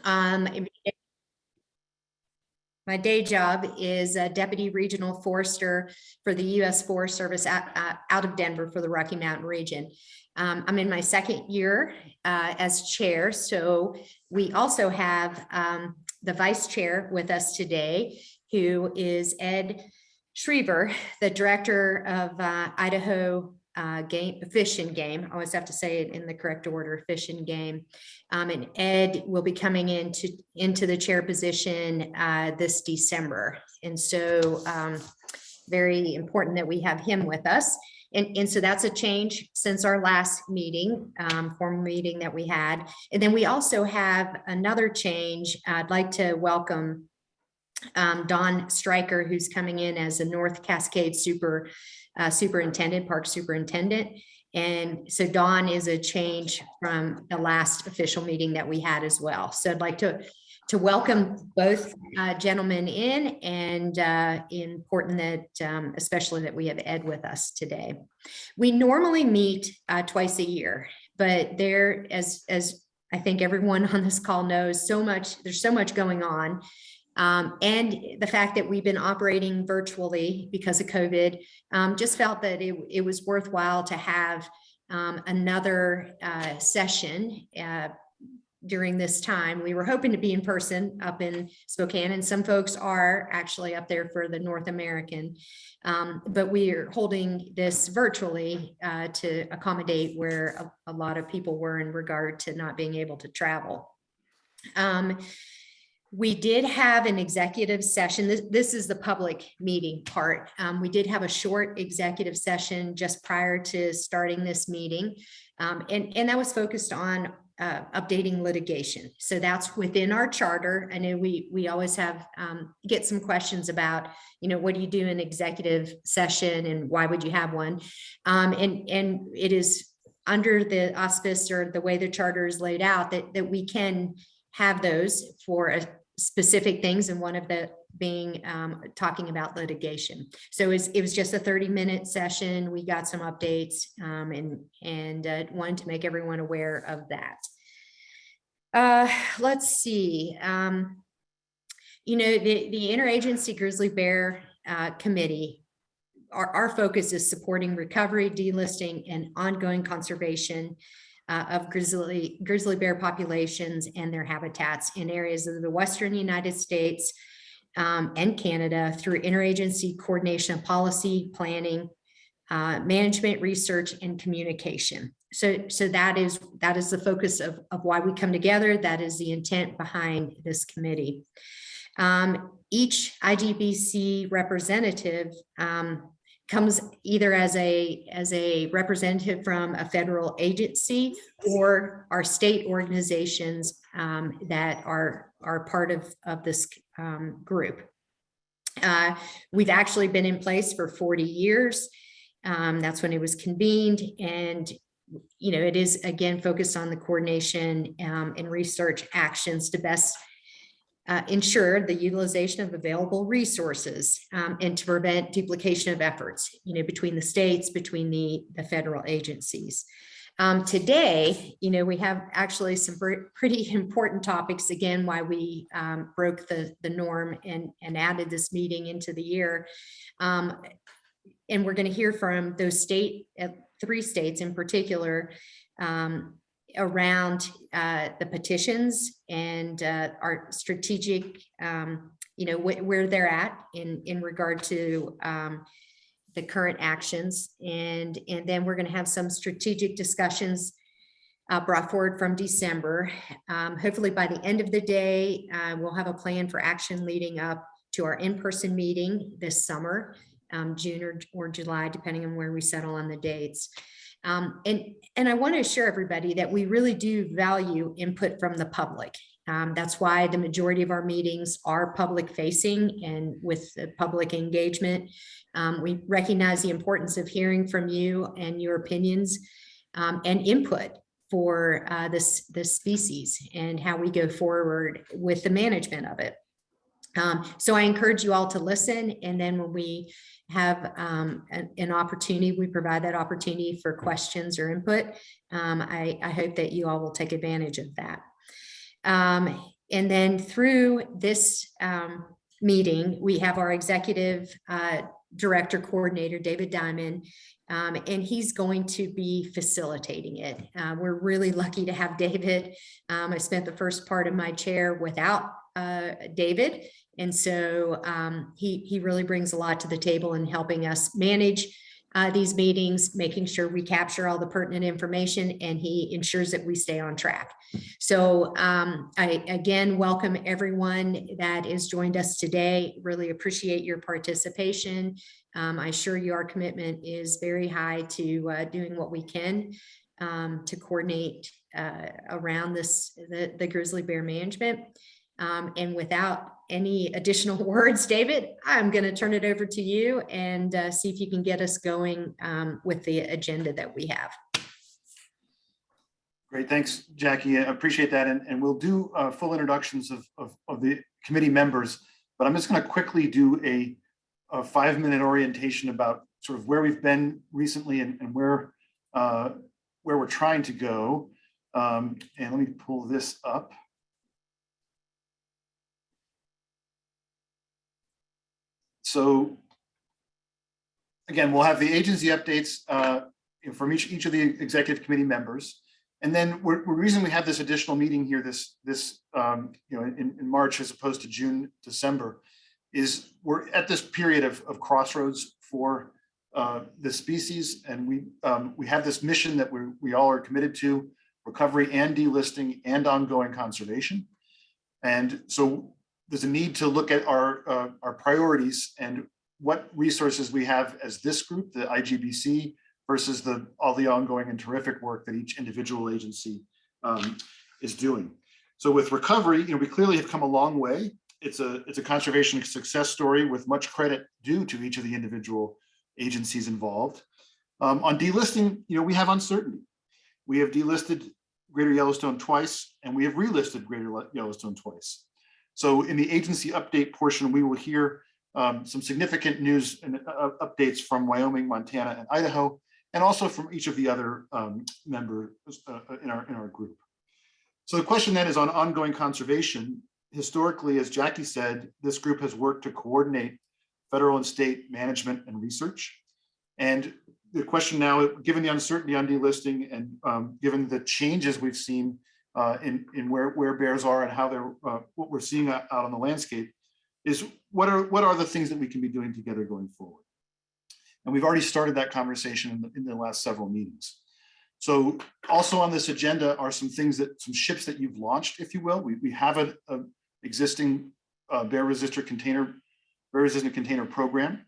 Um, my day job is a Deputy Regional Forester for the U.S. Forest Service out of Denver for the Rocky Mountain region. I'm in my second year as chair, so we also have the vice chair with us today, who is Ed Schiever, the director of Idaho Fish and Game. I always have to say it in the correct order, Fish and Game. And Ed will be coming into the chair position this December. And so very important that we have him with us. And so that's a change since our last meeting, formal meeting that we had. And then we also have another change. I'd like to welcome Don Stryker, who's coming in as a North Cascades superintendent, park superintendent. And so Don is a change from the last official meeting that we had as well. So I'd like to welcome both gentlemen in, and important that especially that we have Ed with us today. We normally meet twice a year, but there, as I think everyone on this call knows, there's so much going on. And the fact that we've been operating virtually because of COVID, just felt that it was worthwhile to have another session during this time. We were hoping to be in person up in Spokane, and some folks are actually up there for the North American, but we are holding this virtually to accommodate where a lot of people were in regard to not being able to travel. We did have an executive session. This is the public meeting part. We did have a short executive session just prior to starting this meeting. And that was focused on updating litigation. So that's within our charter. I know we always have get some questions about, what do you do in executive session and why would you have one? And it is under the auspice or the way the charter is laid out that we can have those for specific things, and one of the being talking about litigation. So it was just a 30-minute session. We got some updates and wanted to make everyone aware of that. Let's see. The Interagency Grizzly Bear Committee, our focus is supporting recovery, delisting, and ongoing conservation of grizzly bear populations and their habitats in areas of the Western United States and Canada through interagency coordination of policy, planning, management, research, and communication. So that is the focus of why we come together. That is the intent behind this committee. Each IGBC representative comes either as a representative from a federal agency or our state organizations that are part of this group. We've actually been in place for 40 years. That's when it was convened, and it is again focused on the coordination and research actions to best ensure the utilization of available resources and to prevent duplication of efforts, between the states, between the federal agencies. Today, we have actually some pretty important topics, again, why we broke the norm and added this meeting into the year. And we're going to hear from those three states in particular, around the petitions and our strategic, where they're at in regard to the current actions. And then we're going to have some strategic discussions brought forward from December. Hopefully by the end of the day, we'll have a plan for action leading up to our in-person meeting this summer, June or July, depending on where we settle on the dates. And I want to assure everybody that we really do value input from the public. That's why the majority of our meetings are public facing and with the public engagement. We recognize the importance of hearing from you and your opinions and input for this species and how we go forward with the management of it. So I encourage you all to listen, and then when we have an opportunity, we provide that opportunity for questions or input. I hope that you all will take advantage of that. And then through this meeting, we have our executive director coordinator, David Diamond, and he's going to be facilitating it. We're really lucky to have David. I spent the first part of my chair without David. And so he really brings a lot to the table in helping us manage these meetings, making sure we capture all the pertinent information, and he ensures that we stay on track. So I again welcome everyone that has joined us today. Really appreciate your participation. I assure you our commitment is very high to doing what we can to coordinate around the grizzly bear management. And without any additional words, David, I'm going to turn it over to you and see if you can get us going with the agenda that we have. Great, thanks, Jackie. I appreciate that. And we'll do full introductions of the committee members, but I'm just going to quickly do a 5-minute orientation about sort of where we've been recently and where we're trying to go. And let me pull this up. So again, we'll have the agency updates from each of the executive committee members. And then the reason we have this additional meeting here in March as opposed to June, December, is we're at this period of crossroads for the species. And we have this mission that we all are committed to: recovery and delisting and ongoing conservation. And so there's a need to look at our priorities and what resources we have as this group, the IGBC, versus all the ongoing and terrific work that each individual agency is doing. So with recovery, we clearly have come a long way. It's a conservation success story with much credit due to each of the individual agencies involved. On delisting, we have uncertainty. We have delisted Greater Yellowstone twice, and we have relisted Greater Yellowstone twice. So in the agency update portion, we will hear some significant news and updates from Wyoming, Montana, and Idaho, and also from each of the other members in our group. So the question then is on ongoing conservation. Historically, as Jackie said, this group has worked to coordinate federal and state management and research. And the question now, given the uncertainty on delisting and given the changes we've seen in where bears are and how they're what we're seeing out on the landscape, is what are the things that we can be doing together going forward? And we've already started that conversation in the last several meetings. So also on this agenda are some ships that you've launched, if you will. We have an existing bear resistant container program.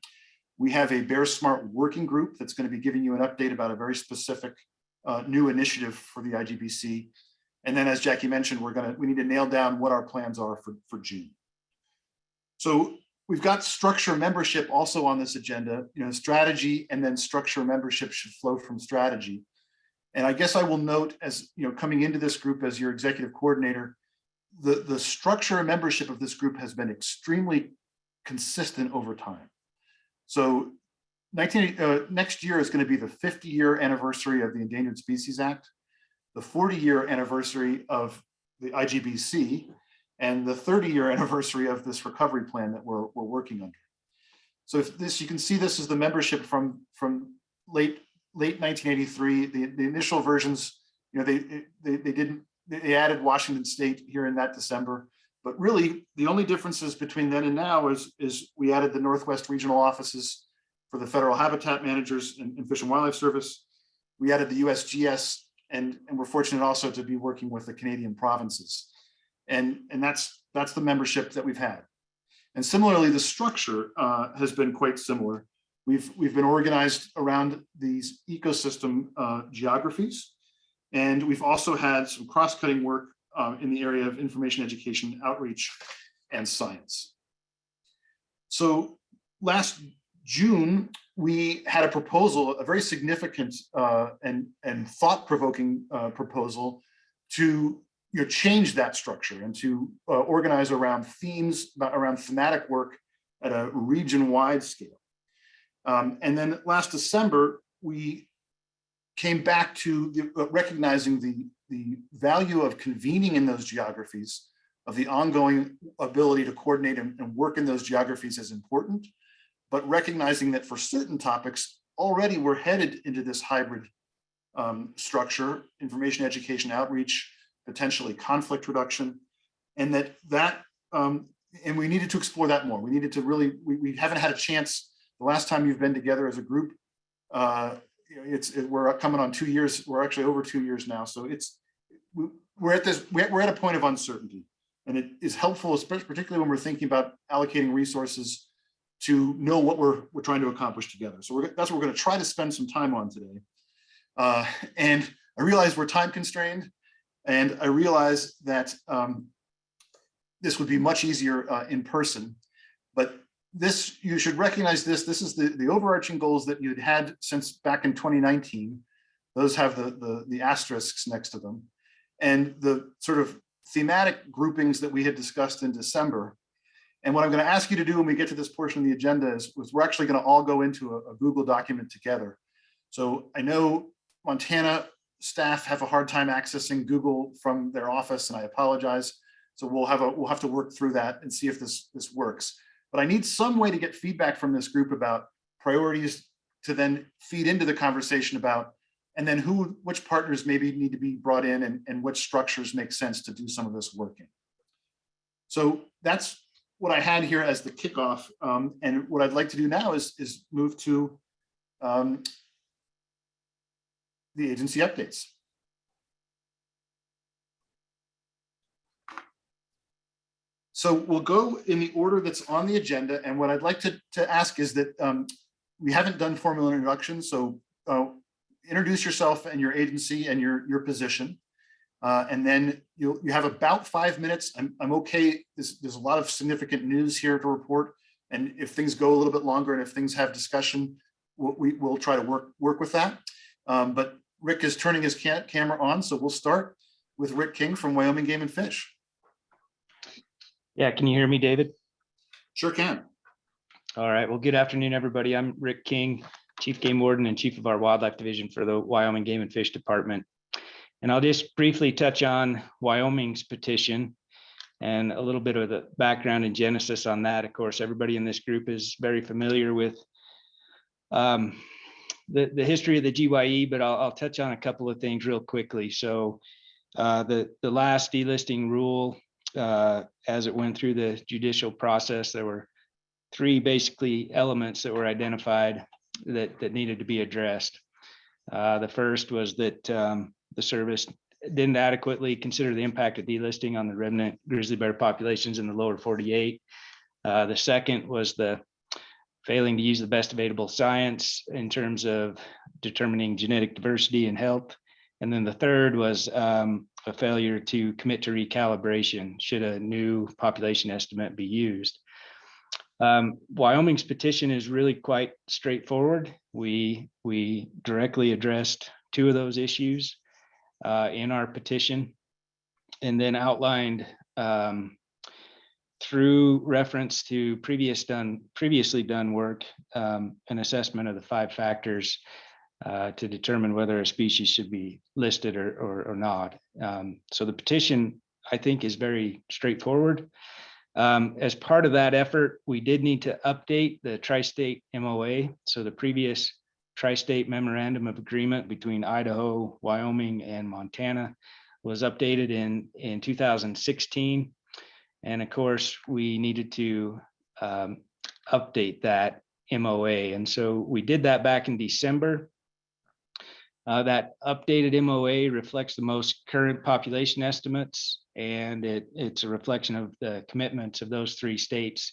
We have a Bear Smart working group that's going to be giving you an update about a very specific new initiative for the IGBC. And then, as Jackie mentioned, we need to nail down what our plans are for June. So we've got structure membership also on this agenda. Strategy and then structure membership should flow from strategy. And I guess I will note, as coming into this group as your executive coordinator, the structure and membership of this group has been extremely consistent over time. So next year is going to be the 50-year anniversary of the Endangered Species Act, the 40-year anniversary of the IGBC, and the 30-year anniversary of this recovery plan that we're working under. So if you can see this is the membership from late 1983. The initial versions, they added Washington State here in that December. But really, the only differences between then and now is we added the Northwest regional offices for the federal habitat managers and Fish and Wildlife Service. We added the USGS, and we're fortunate also to be working with the Canadian provinces. And that's the membership that we've had. And similarly, the structure has been quite similar. We've been organized around these ecosystem geographies, and we've also had some cross-cutting work in the area of information education, outreach, and science. So last June, we had a proposal, a very significant and thought-provoking proposal to change that structure and to organize around themes, around thematic work at a region-wide scale. And then last December, we came back to recognizing the value of convening in those geographies of the ongoing ability to coordinate and work in those geographies is important, but recognizing that for certain topics, already we're headed into this hybrid structure, information, education, outreach, potentially conflict reduction, and and we needed to explore that more. We needed to really, we haven't had a chance. The last time you've been together as a group, we're coming on 2 years. We're actually over 2 years now. So we're at a point of uncertainty, and it is helpful, especially particularly when we're thinking about allocating resources, to know what we're trying to accomplish together. So that's what we're going to try to spend some time on today. And I realize we're time constrained, and I realize that this would be much easier in person, but you should recognize this is the overarching goals that you'd had since back in 2019. Those have the asterisks next to them, and the sort of thematic groupings that we had discussed in December. And what I'm going to ask you to do when we get to this portion of the agenda is we're actually going to all go into a Google document together. So I know Montana staff have a hard time accessing Google from their office, and I apologize. So we'll have to work through that and see if this works. But I need some way to get feedback from this group about priorities to then feed into the conversation about, and then which partners maybe need to be brought in, and which structures make sense to do some of this work in. So that's what I had here as the kickoff. And what I'd like to do now is move to the agency updates. So we'll go in the order that's on the agenda. And what I'd like to ask is that we haven't done formal introductions. So introduce yourself and your agency and your position. And then you have about 5 minutes. I'm okay. There's a lot of significant news here to report. And if things go a little bit longer, and if things have discussion, we'll try to work with that. But Rick is turning his camera on. So we'll start with Rick King from Wyoming Game and Fish. Yeah, can you hear me, David? Sure can. All right, well, good afternoon, everybody. I'm Rick King, Chief Game Warden and Chief of our Wildlife Division for the Wyoming Game and Fish Department. And I'll just briefly touch on Wyoming's petition and a little bit of the background and genesis on that. Of course, everybody in this group is very familiar with the history of the GYE, but I'll touch on a couple of things real quickly. So the last delisting rule, as it went through the judicial process, there were 3 basically elements that were identified that needed to be addressed. The first was that the service didn't adequately consider the impact of delisting on the remnant grizzly bear populations in the lower 48. The second was the failing to use the best available science in terms of determining genetic diversity and health. And then the third was a failure to commit to recalibration should a new population estimate be used. Wyoming's petition is really quite straightforward. We directly addressed 2 of those issues in our petition, and then outlined through reference to previously done work, an assessment of the 5 factors to determine whether a species should be listed or not. So the petition, I think, is very straightforward. As part of that effort, we did need to update the tri-state MOA. So the previous tri-state memorandum of agreement between Idaho, Wyoming, and Montana was updated in 2016. And of course, we needed to update that MOA. And so we did that back in December. That updated MOA reflects the most current population estimates, and it's a reflection of the commitments of those 3 states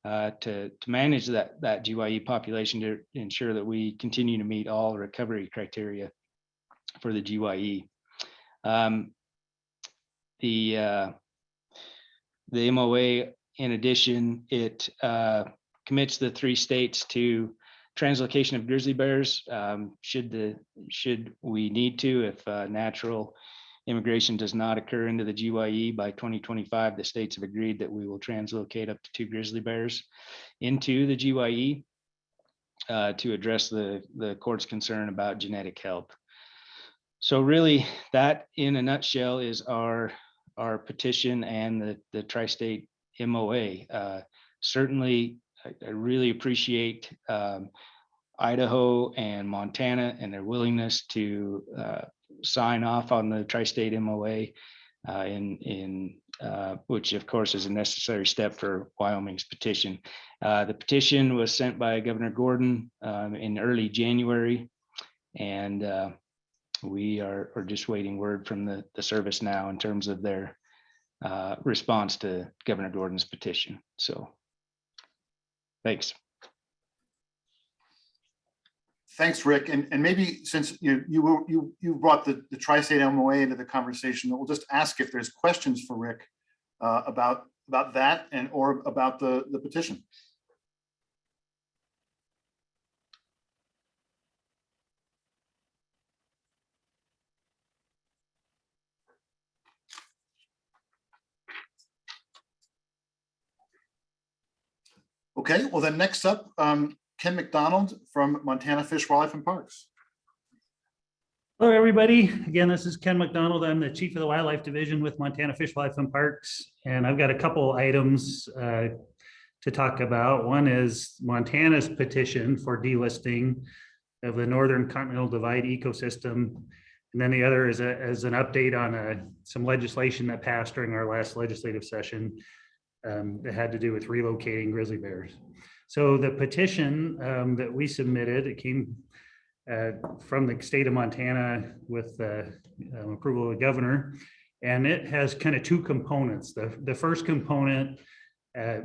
to manage that GYE population to ensure that we continue to meet all recovery criteria for the GYE. The MOA, in addition, it commits the 3 states to translocation of grizzly bears should we need to, if natural immigration does not occur into the GYE by 2025. The states have agreed that we will translocate up to 2 grizzly bears into the GYE to address the court's concern about genetic health. So really, that in a nutshell is our our petition and the tri-state MOA. Certainly, I really appreciate Idaho and Montana and their willingness to sign off on the tri-state MOA, which of course is a necessary step for Wyoming's petition. The petition was sent by Governor Gordon in early January, and we are just waiting word from the service now in terms of their response to Governor Gordon's petition. So, thanks. Thanks, Rick. And maybe since you brought the tri-state MOA into the conversation, we'll just ask if there's questions for Rick about that or about the petition. Okay, well then next up, Ken McDonald from Montana Fish, Wildlife and Parks. Hello, everybody. Again, this is Ken McDonald. I'm the Chief of the Wildlife Division with Montana Fish, Wildlife and Parks. And I've got a couple items to talk about. One is Montana's petition for delisting of the Northern Continental Divide ecosystem. And then the other is an update on some legislation that passed during our last legislative session that had to do with relocating grizzly bears. So the petition that we submitted, it came from the state of Montana with approval of the governor, and it has kind of two components. The first component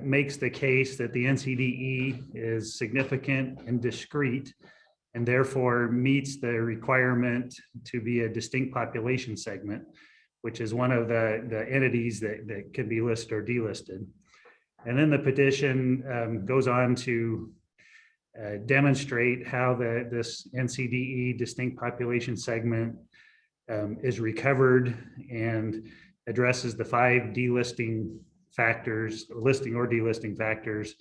makes the case that the NCDE is significant and discrete, and therefore meets the requirement to be a distinct population segment, which is one of the entities that can be listed or delisted. And then the petition goes on to demonstrate how this NCDE distinct population segment is recovered and addresses the 5 delisting factors, listing or delisting factors,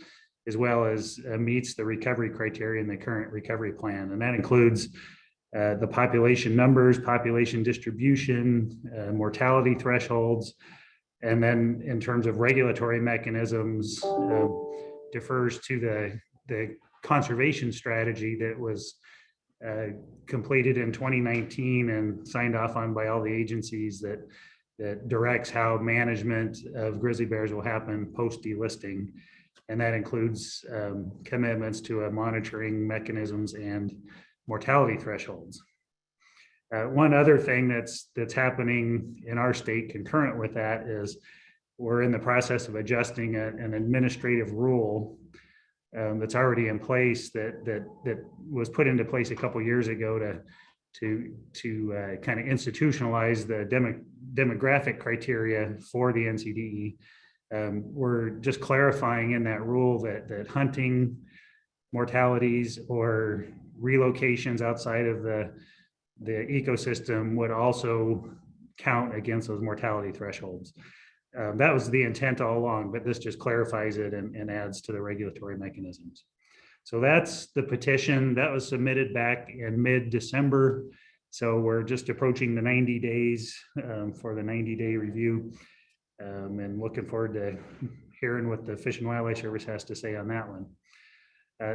as well as meets the recovery criteria in the current recovery plan. And that includes the population numbers, population distribution, mortality thresholds, and then in terms of regulatory mechanisms, defers to the conservation strategy that was completed in 2019 and signed off on by all the agencies that directs how management of grizzly bears will happen post delisting. And that includes commitments to monitoring mechanisms and mortality thresholds. One other thing that's happening in our state concurrent with that is we're in the process of adjusting an administrative rule that's already in place that was put into place a couple of years ago to kind of institutionalize the demographic criteria for the NCDE. We're just clarifying in that rule that hunting mortalities or relocations outside of the ecosystem would also count against those mortality thresholds. That was the intent all along, but this just clarifies it and adds to the regulatory mechanisms. So that's the petition that was submitted back in mid-December. So we're just approaching the 90 days for the 90-day review, and looking forward to hearing what the Fish and Wildlife Service has to say on that one.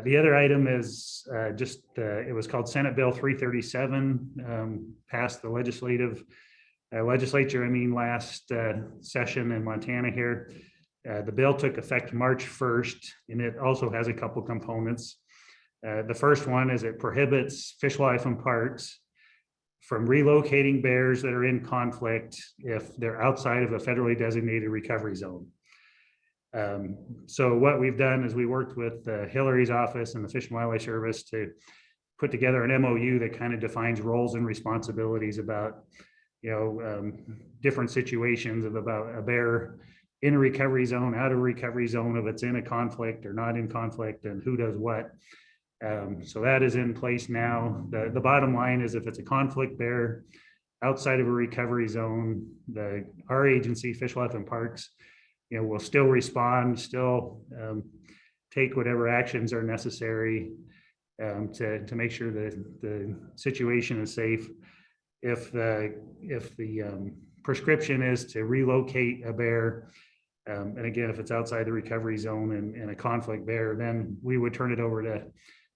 The other item is it was called Senate Bill 337, passed the legislature, last session in Montana here. The bill took effect March 1st, and it also has a couple components. The first one is it prohibits Fish, Wildlife and Parks from relocating bears that are in conflict if they're outside of a federally designated recovery zone. So what we've done is we worked with Hillary's office and the Fish and Wildlife Service to put together an MOU that kind of defines roles and responsibilities about, different situations of about a bear in a recovery zone, out of a recovery zone, if it's in a conflict or not in conflict, and who does what. So that is in place now. The bottom line is if it's a conflict bear outside of a recovery zone, our agency, Fish, Wildlife and Parks, will still respond, still take whatever actions are necessary to make sure that the situation is safe. If the prescription is to relocate a bear. And again, if it's outside the recovery zone and a conflict bear, then we would turn it over to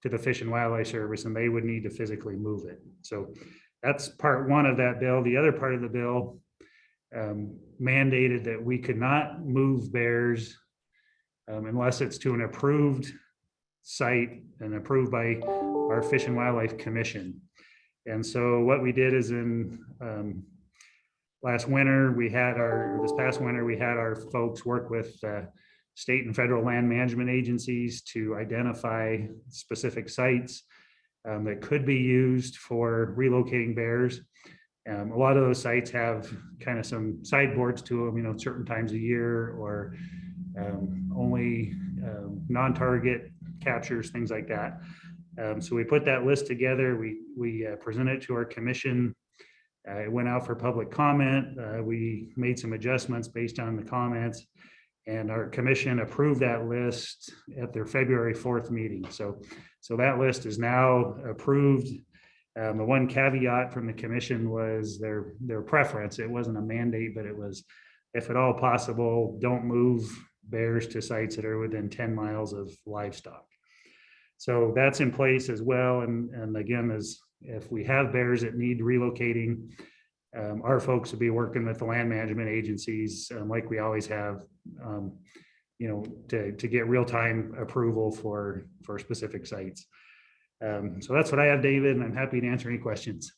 the Fish and Wildlife Service, and they would need to physically move it. So that's part one of that bill. The other part of the bill mandated that we could not move bears unless it's to an approved site and approved by our Fish and Wildlife Commission. And so what we did is in this past winter, we had our folks work with state and federal land management agencies to identify specific sites that could be used for relocating bears. A lot of those sites have kind of some sideboards to them, certain times a year, or only non-target captures, things like that. So we put that list together. We presented it to our commission. It went out for public comment. We made some adjustments based on the comments, and our commission approved that list at their February 4th meeting. So that list is now approved. The one caveat from the commission was their preference. It wasn't a mandate, but it was, if at all possible, don't move bears to sites that are within 10 miles of livestock. So that's in place as well. And again, if we have bears that need relocating, our folks will be working with the land management agencies, like we always have, to get real-time approval for specific sites. So that's what I have, David, and I'm happy to answer any questions.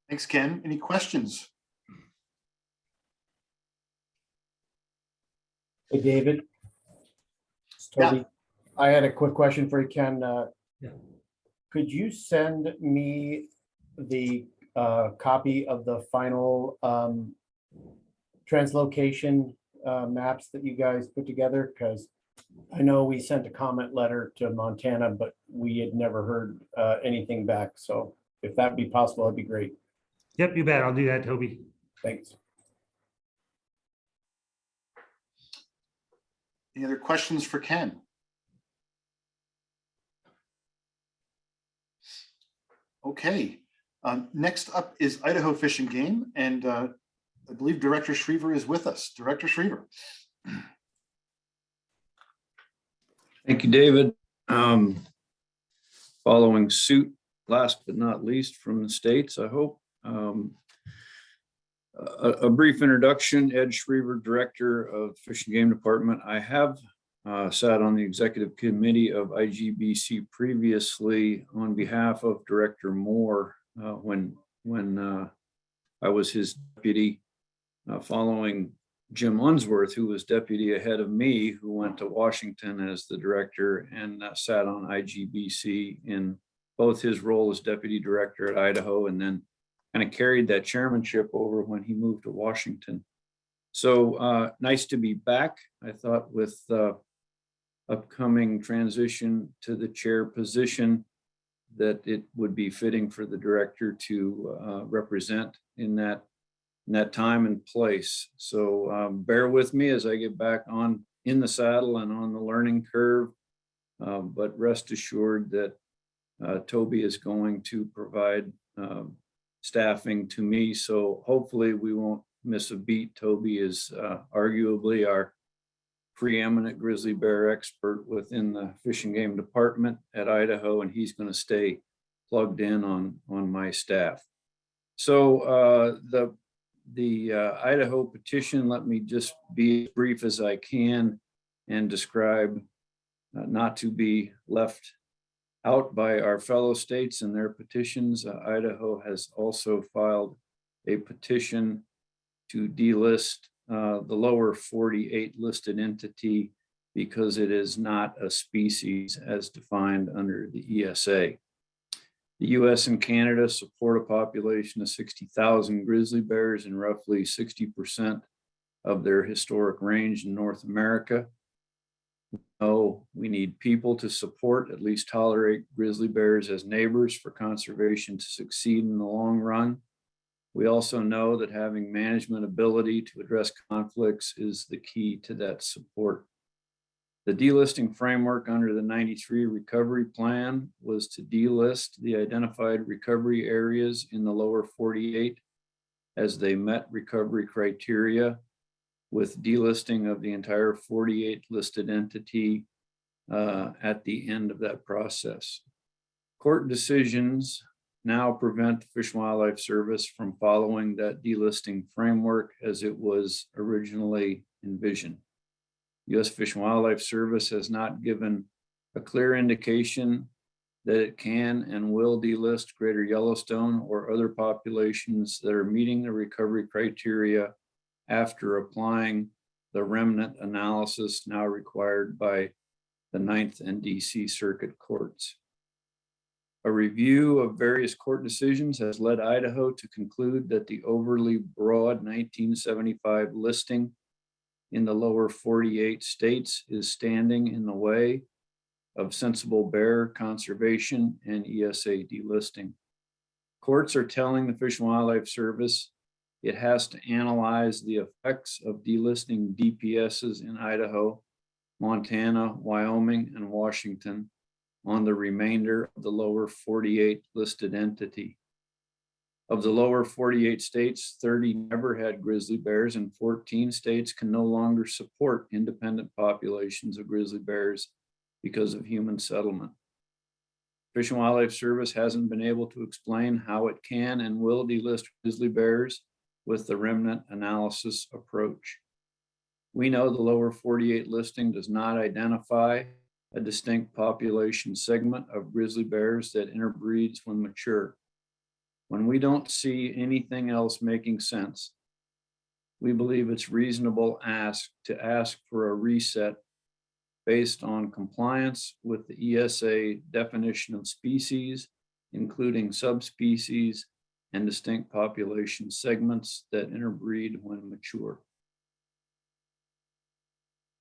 Thanks, Ken. Any questions? Hey, David. It's Toby. Yeah. I had a quick question for you, Ken. Yeah. Could you send me the copy of the final translocation maps that you guys put together? Because I know we sent a comment letter to Montana, but we had never heard anything back. So if that'd be possible, that'd be great. Yep, you bet. I'll do that, Toby. Thanks. Any other questions for Ken? Okay. Next up is Idaho Fish and Game, and I believe Director Schiever is with us. Director Schiever. Thank you, David. Following suit, last but not least, from the states, I hope. A brief introduction. Ed Schiever, Director of Fish and Game Department. I have sat on the executive committee of IGBC previously on behalf of Director Moore when I was his deputy, following Jim Unsworth, who was deputy ahead of me, who went to Washington as the director and sat on IGBC in both his role as deputy director at Idaho, and then kind of carried that chairmanship over when he moved to Washington. So nice to be back. I thought with upcoming transition to the chair position that it would be fitting for the director to represent in that time and place. So bear with me as I get back on in the saddle and on the learning curve, but rest assured that Toby is going to provide staffing to me. So hopefully we won't miss a beat. Toby is arguably our preeminent grizzly bear expert within the Fish and Game Department at Idaho, and he's going to stay plugged in on my staff. So the Idaho petition, let me just be as brief as I can and describe, not to be left out by our fellow states and their petitions. Idaho has also filed a petition to delist the lower 48 listed entity because it is not a species as defined under the ESA. The US and Canada support a population of 60,000 grizzly bears and roughly 60% of their historic range in North America. Oh, we need people to support, at least tolerate grizzly bears as neighbors for conservation to succeed in the long run. We also know that having management ability to address conflicts is the key to that support. The delisting framework under the 93 recovery plan was to delist the identified recovery areas in the lower 48 as they met recovery criteria with delisting of the entire 48 listed entity at the end of that process. Court decisions now prevent the Fish and Wildlife Service from following that delisting framework as it was originally envisioned. U.S. Fish and Wildlife Service has not given a clear indication that it can and will delist Greater Yellowstone or other populations that are meeting the recovery criteria after applying the remnant analysis now required by the 9th and DC Circuit Courts. A review of various court decisions has led Idaho to conclude that the overly broad 1975 listing in the lower 48 states is standing in the way of sensible bear conservation and ESA delisting. Courts are telling the Fish and Wildlife Service it has to analyze the effects of delisting DPSs in Idaho, Montana, Wyoming, and Washington on the remainder of the lower 48 listed entity. Of the lower 48 states, 30 never had grizzly bears and 14 states can no longer support independent populations of grizzly bears because of human settlement. Fish and Wildlife Service hasn't been able to explain how it can and will delist grizzly bears with the remnant analysis approach. We know the lower 48 listing does not identify a distinct population segment of grizzly bears that interbreeds when mature. When we don't see anything else making sense, we believe it's reasonable to ask for a reset based on compliance with the ESA definition of species, including subspecies and distinct population segments that interbreed when mature.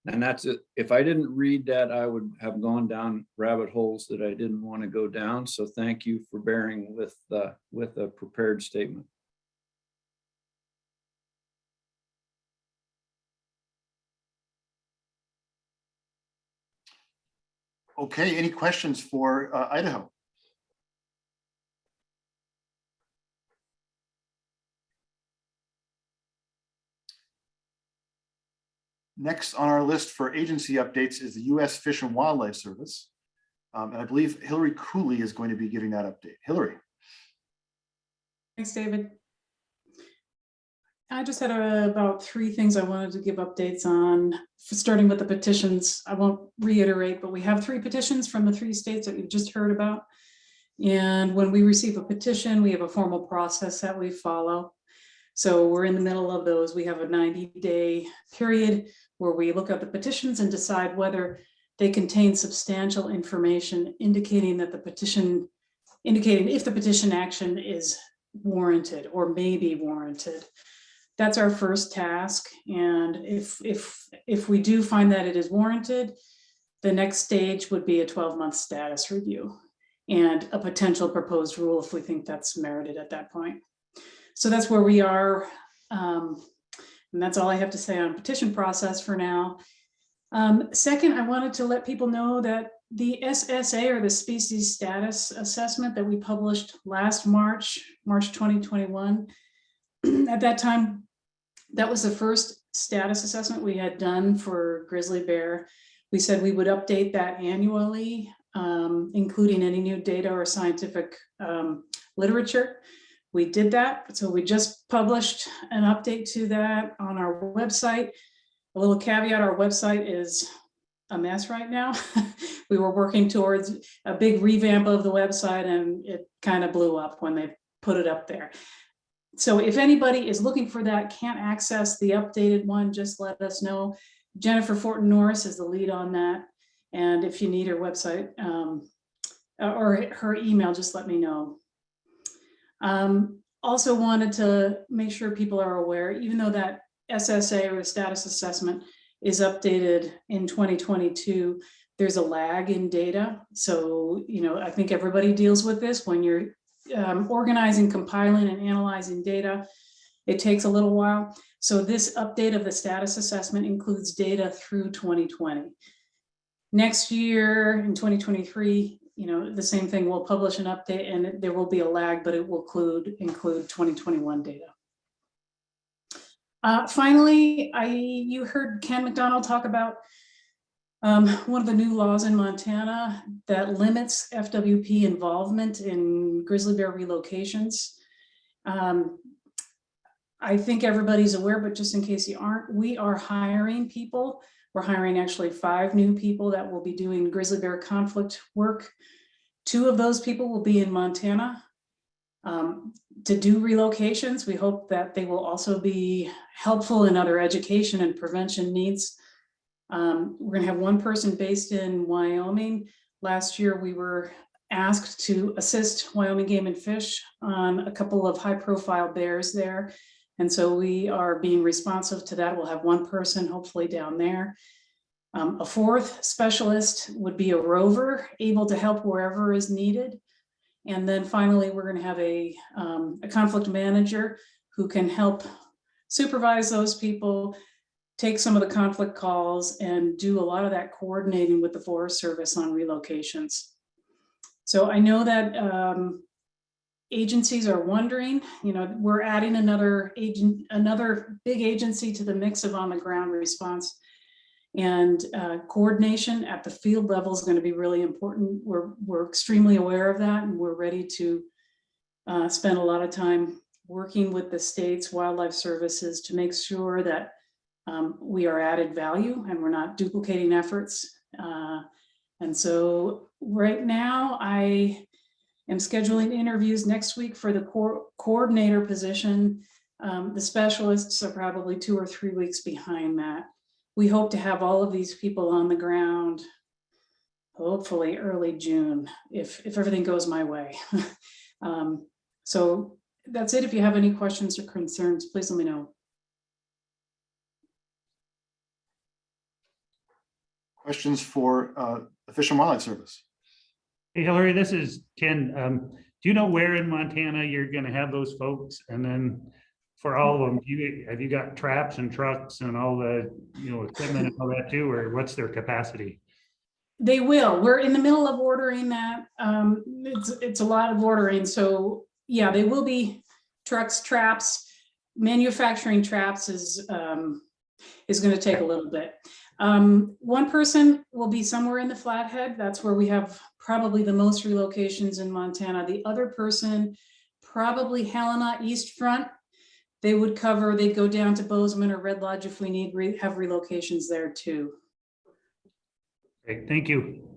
And that's it. If I didn't read that, I would have gone down rabbit holes that I didn't want to go down. So thank you for bearing with a prepared statement. Okay, any questions for Idaho? Next on our list for agency updates is the U.S. Fish and Wildlife Service. And I believe Hillary Cooley is going to be giving that update. Hillary. Thanks, David. I just had about 3 things I wanted to give updates on, starting with the petitions. I won't reiterate, but we have 3 petitions from the 3 states that you've just heard about. And when we receive a petition, we have a formal process that we follow. So we're in the middle of those. We have a 90-day period where we look at the petitions and decide whether they contain substantial information indicating that if the petition action is warranted or may be warranted. That's our first task. And if we do find that it is warranted, the next stage would be a 12-month status review and a potential proposed rule if we think that's merited at that point. So that's where we are. And that's all I have to say on petition process for now. Second, I wanted to let people know that the SSA, or the Species Status Assessment that we published last March 2021, at that time, that was the first status assessment we had done for grizzly bear. We said we would update that annually, including any new data or scientific literature. We did that. So we just published an update to that on our website. A little caveat, our website is a mess right now. We were working towards a big revamp of the website and it kind of blew up when they put it up there. So if anybody is looking for that, can't access the updated one, just let us know. Jennifer Fortin Norris is the lead on that. And if you need her website or her email, just let me know. Also wanted to make sure people are aware, even though that SSA, or the status assessment, is updated in 2022, there's a lag in data. So, I think everybody deals with this when you're organizing, compiling, and analyzing data. It takes a little while. So this update of the status assessment includes data through 2020. Next year, in 2023, the same thing, we'll publish an update and there will be a lag, but it will include 2021 data. Finally, you heard Ken McDonald talk about one of the new laws in Montana that limits FWP involvement in grizzly bear relocations. I think everybody's aware, but just in case you aren't, we are hiring people. We're hiring actually 5 new people that will be doing grizzly bear conflict work. 2 of those people will be in Montana to do relocations. We hope that they will also be helpful in other education and prevention needs. We're going to have 1 person based in Wyoming. Last year, we were asked to assist Wyoming Game and Fish on a couple of high-profile bears there. And so we are being responsive to that. We'll have 1 person hopefully down there. A 4th specialist would be a rover, able to help wherever is needed. And then finally, we're going to have a conflict manager who can help supervise those people, take some of the conflict calls, and do a lot of that coordinating with the Forest Service on relocations. So I know that agencies are wondering, you know, we're adding another big agency to the mix of on the ground response, and coordination at the field level is going to be really important. We're extremely aware of that, and we're ready to spend a lot of time working with the state's wildlife services to make sure that we are added value and we're not duplicating efforts. And so right now I am scheduling interviews next week for the coordinator position. The specialists are probably 2 or 3 weeks behind that. We hope to have all of these people on the ground, hopefully early June, if everything goes my way. So that's it. If you have any questions or concerns, please let me know. Questions for the Fish and Wildlife Service? Hey, Hillary, this is Ken. Do you know where in Montana you're going to have those folks? And then for all of them, have you got traps and trucks and all the, you know, equipment and all that too, or what's their capacity? They will. We're in the middle of ordering that. It's a lot of ordering. So yeah, they will be trucks, traps. Manufacturing traps is going to take a little bit. 1 person will be somewhere in the Flathead. That's where we have probably the most relocations in Montana. The other person, probably Helena East Front. They would cover, they'd go down to Bozeman or Red Lodge if we need have relocations there too. Okay, thank you.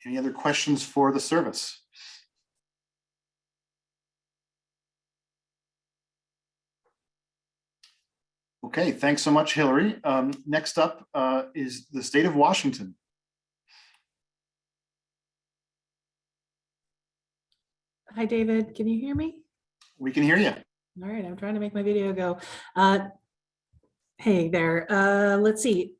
Any other questions for the service? Okay, thanks so much, Hillary. Next up is the state of Washington. Hi, David. Can you hear me? We can hear you. All right, I'm trying to make my video go. Hey there. Let's see.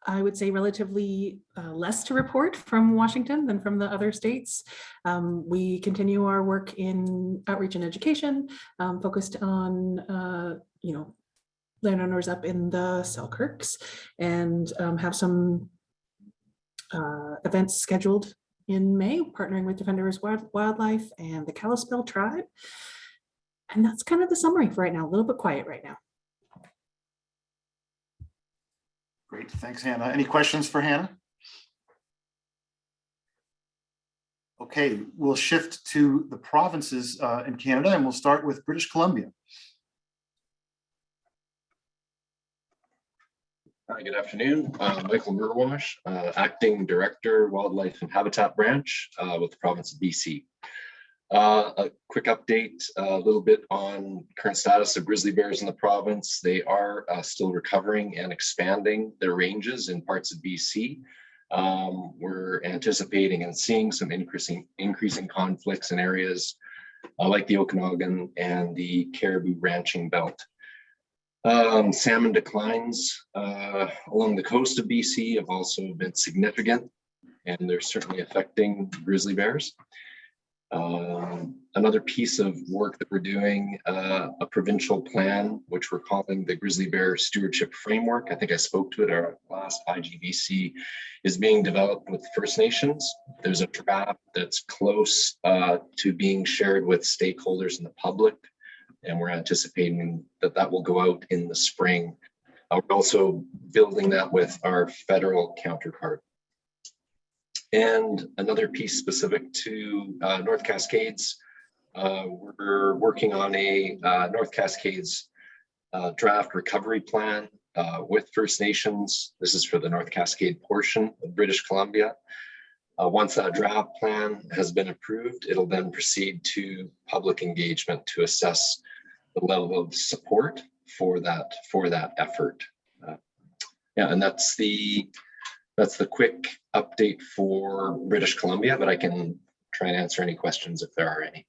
I would say relatively less to report from Washington than from the other states. We continue our work in outreach and education, focused on, you know, landowners up in the Selkirks, and have some events scheduled in May, partnering with Defenders Wildlife and the Kalispel tribe. And that's kind of the summary for right now, a little bit quiet right now. Great, thanks, Hannah. Any questions for Hannah? Okay, we'll shift to the provinces in Canada, and we'll start with British Columbia. Hi, good afternoon. Michael Murwash, Acting Director, Wildlife and Habitat Branch with the province of BC. A quick update, a little bit on current status of grizzly bears in the province. They are still recovering and expanding their ranges in parts of BC. We're anticipating and seeing some increasing conflicts in areas like the Okanagan and the Caribou ranching belt. Salmon declines along the coast of BC have also been significant, and they're certainly affecting grizzly bears. Another piece of work that we're doing, a provincial plan, which we're calling the Grizzly Bear Stewardship Framework. I think I spoke to it at our last IGBC, is being developed with First Nations. There's a draft that's close to being shared with stakeholders in the public, and we're anticipating that that will go out in the spring. We're also building that with our federal counterpart. And another piece specific to North Cascades, we're working on a North Cascades draft recovery plan with First Nations. This is for the North Cascade portion of British Columbia. Once that draft plan has been approved, it'll then proceed to public engagement to assess the level of support for that effort. Yeah, and that's the quick update for British Columbia, but I can try and answer any questions if there are any.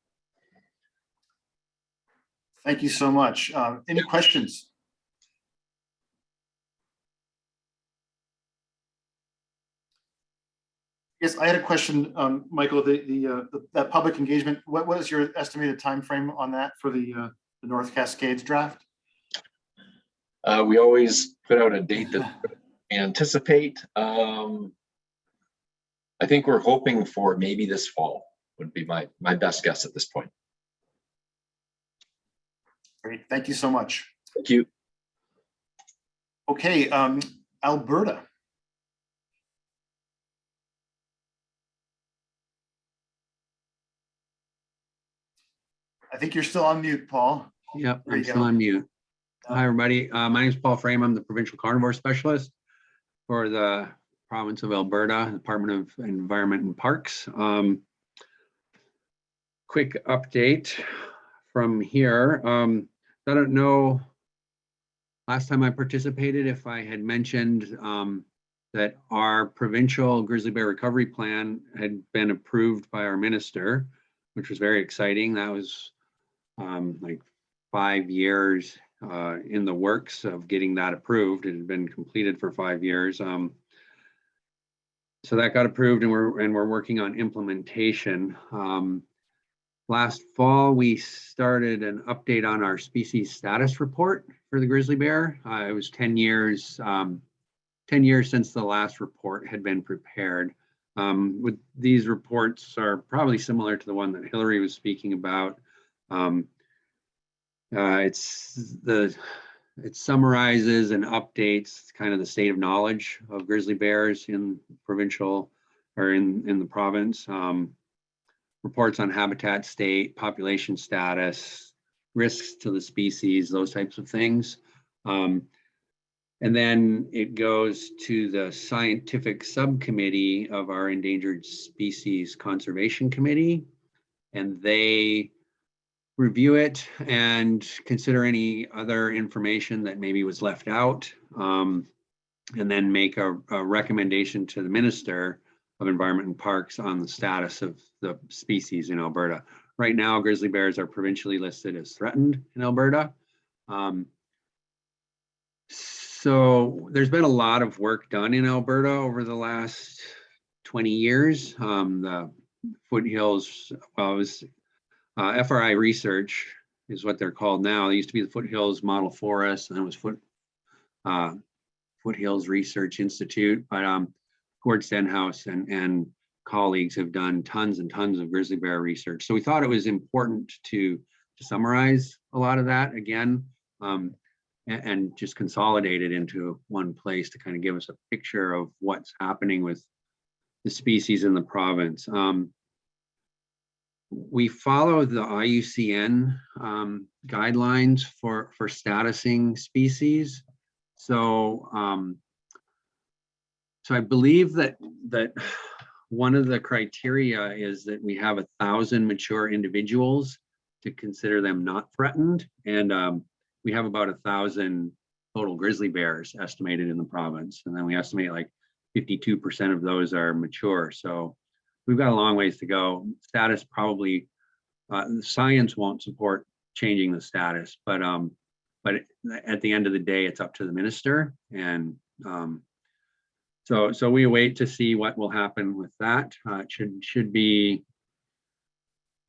Thank you so much. Any questions? Yes, I had a question, Michael. That public engagement. What was your estimated time frame on that for the North Cascades draft? We always put out a date that we anticipate. I think we're hoping for maybe this fall would be my best guess at this point. Great, thank you so much. Thank you. Okay, Alberta. I think you're still on mute, Paul. Yep, There you I'm still go. on mute. Hi, everybody. My name is Paul Frame. I'm the provincial carnivore specialist for the province of Alberta, Department of Environment and Parks. Quick update from here. I don't know, last time I participated, if I had mentioned that our provincial grizzly bear recovery plan had been approved by our minister, which was very exciting. That was like 5 years in the works of getting that approved. It had been completed for 5 years. So that got approved, and we're working on implementation. Last fall, we started an update on our species status report for the grizzly bear. It was 10 years since the last report had been prepared. With these reports are probably similar to the one that Hillary was speaking about. It summarizes and updates kind of the state of knowledge of grizzly bears in provincial or in the province. Reports on habitat state, population status, risks to the species, those types of things. And then it goes to the scientific subcommittee of our Endangered Species Conservation Committee, and they review it and consider any other information that maybe was left out, and then make a recommendation to the Minister of Environment and Parks on the status of the species in Alberta. Right now, grizzly bears are provincially listed as threatened in Alberta. So there's been a lot of work done in Alberta over the last 20 years. The foothills, well, it was FRI research is what they're called now. They used to be the Foothills Model Forest, and then it was Foothills Research Institute. But Gord Stenhouse and colleagues have done tons and tons of grizzly bear research. So we thought it was important to summarize a lot of that again, and just consolidate it into one place to kind of give us a picture of what's happening with the species in the province. We follow the IUCN guidelines for statusing species. So I believe that one of the criteria is that we have 1,000 mature individuals to consider them not threatened. And we have about 1,000 total grizzly bears estimated in the province. And then we estimate like 52% of those are mature. So we've got a long ways to go. Status probably, science won't support changing the status, but at the end of the day, it's up to the minister. And so we wait to see what will happen with that. It should be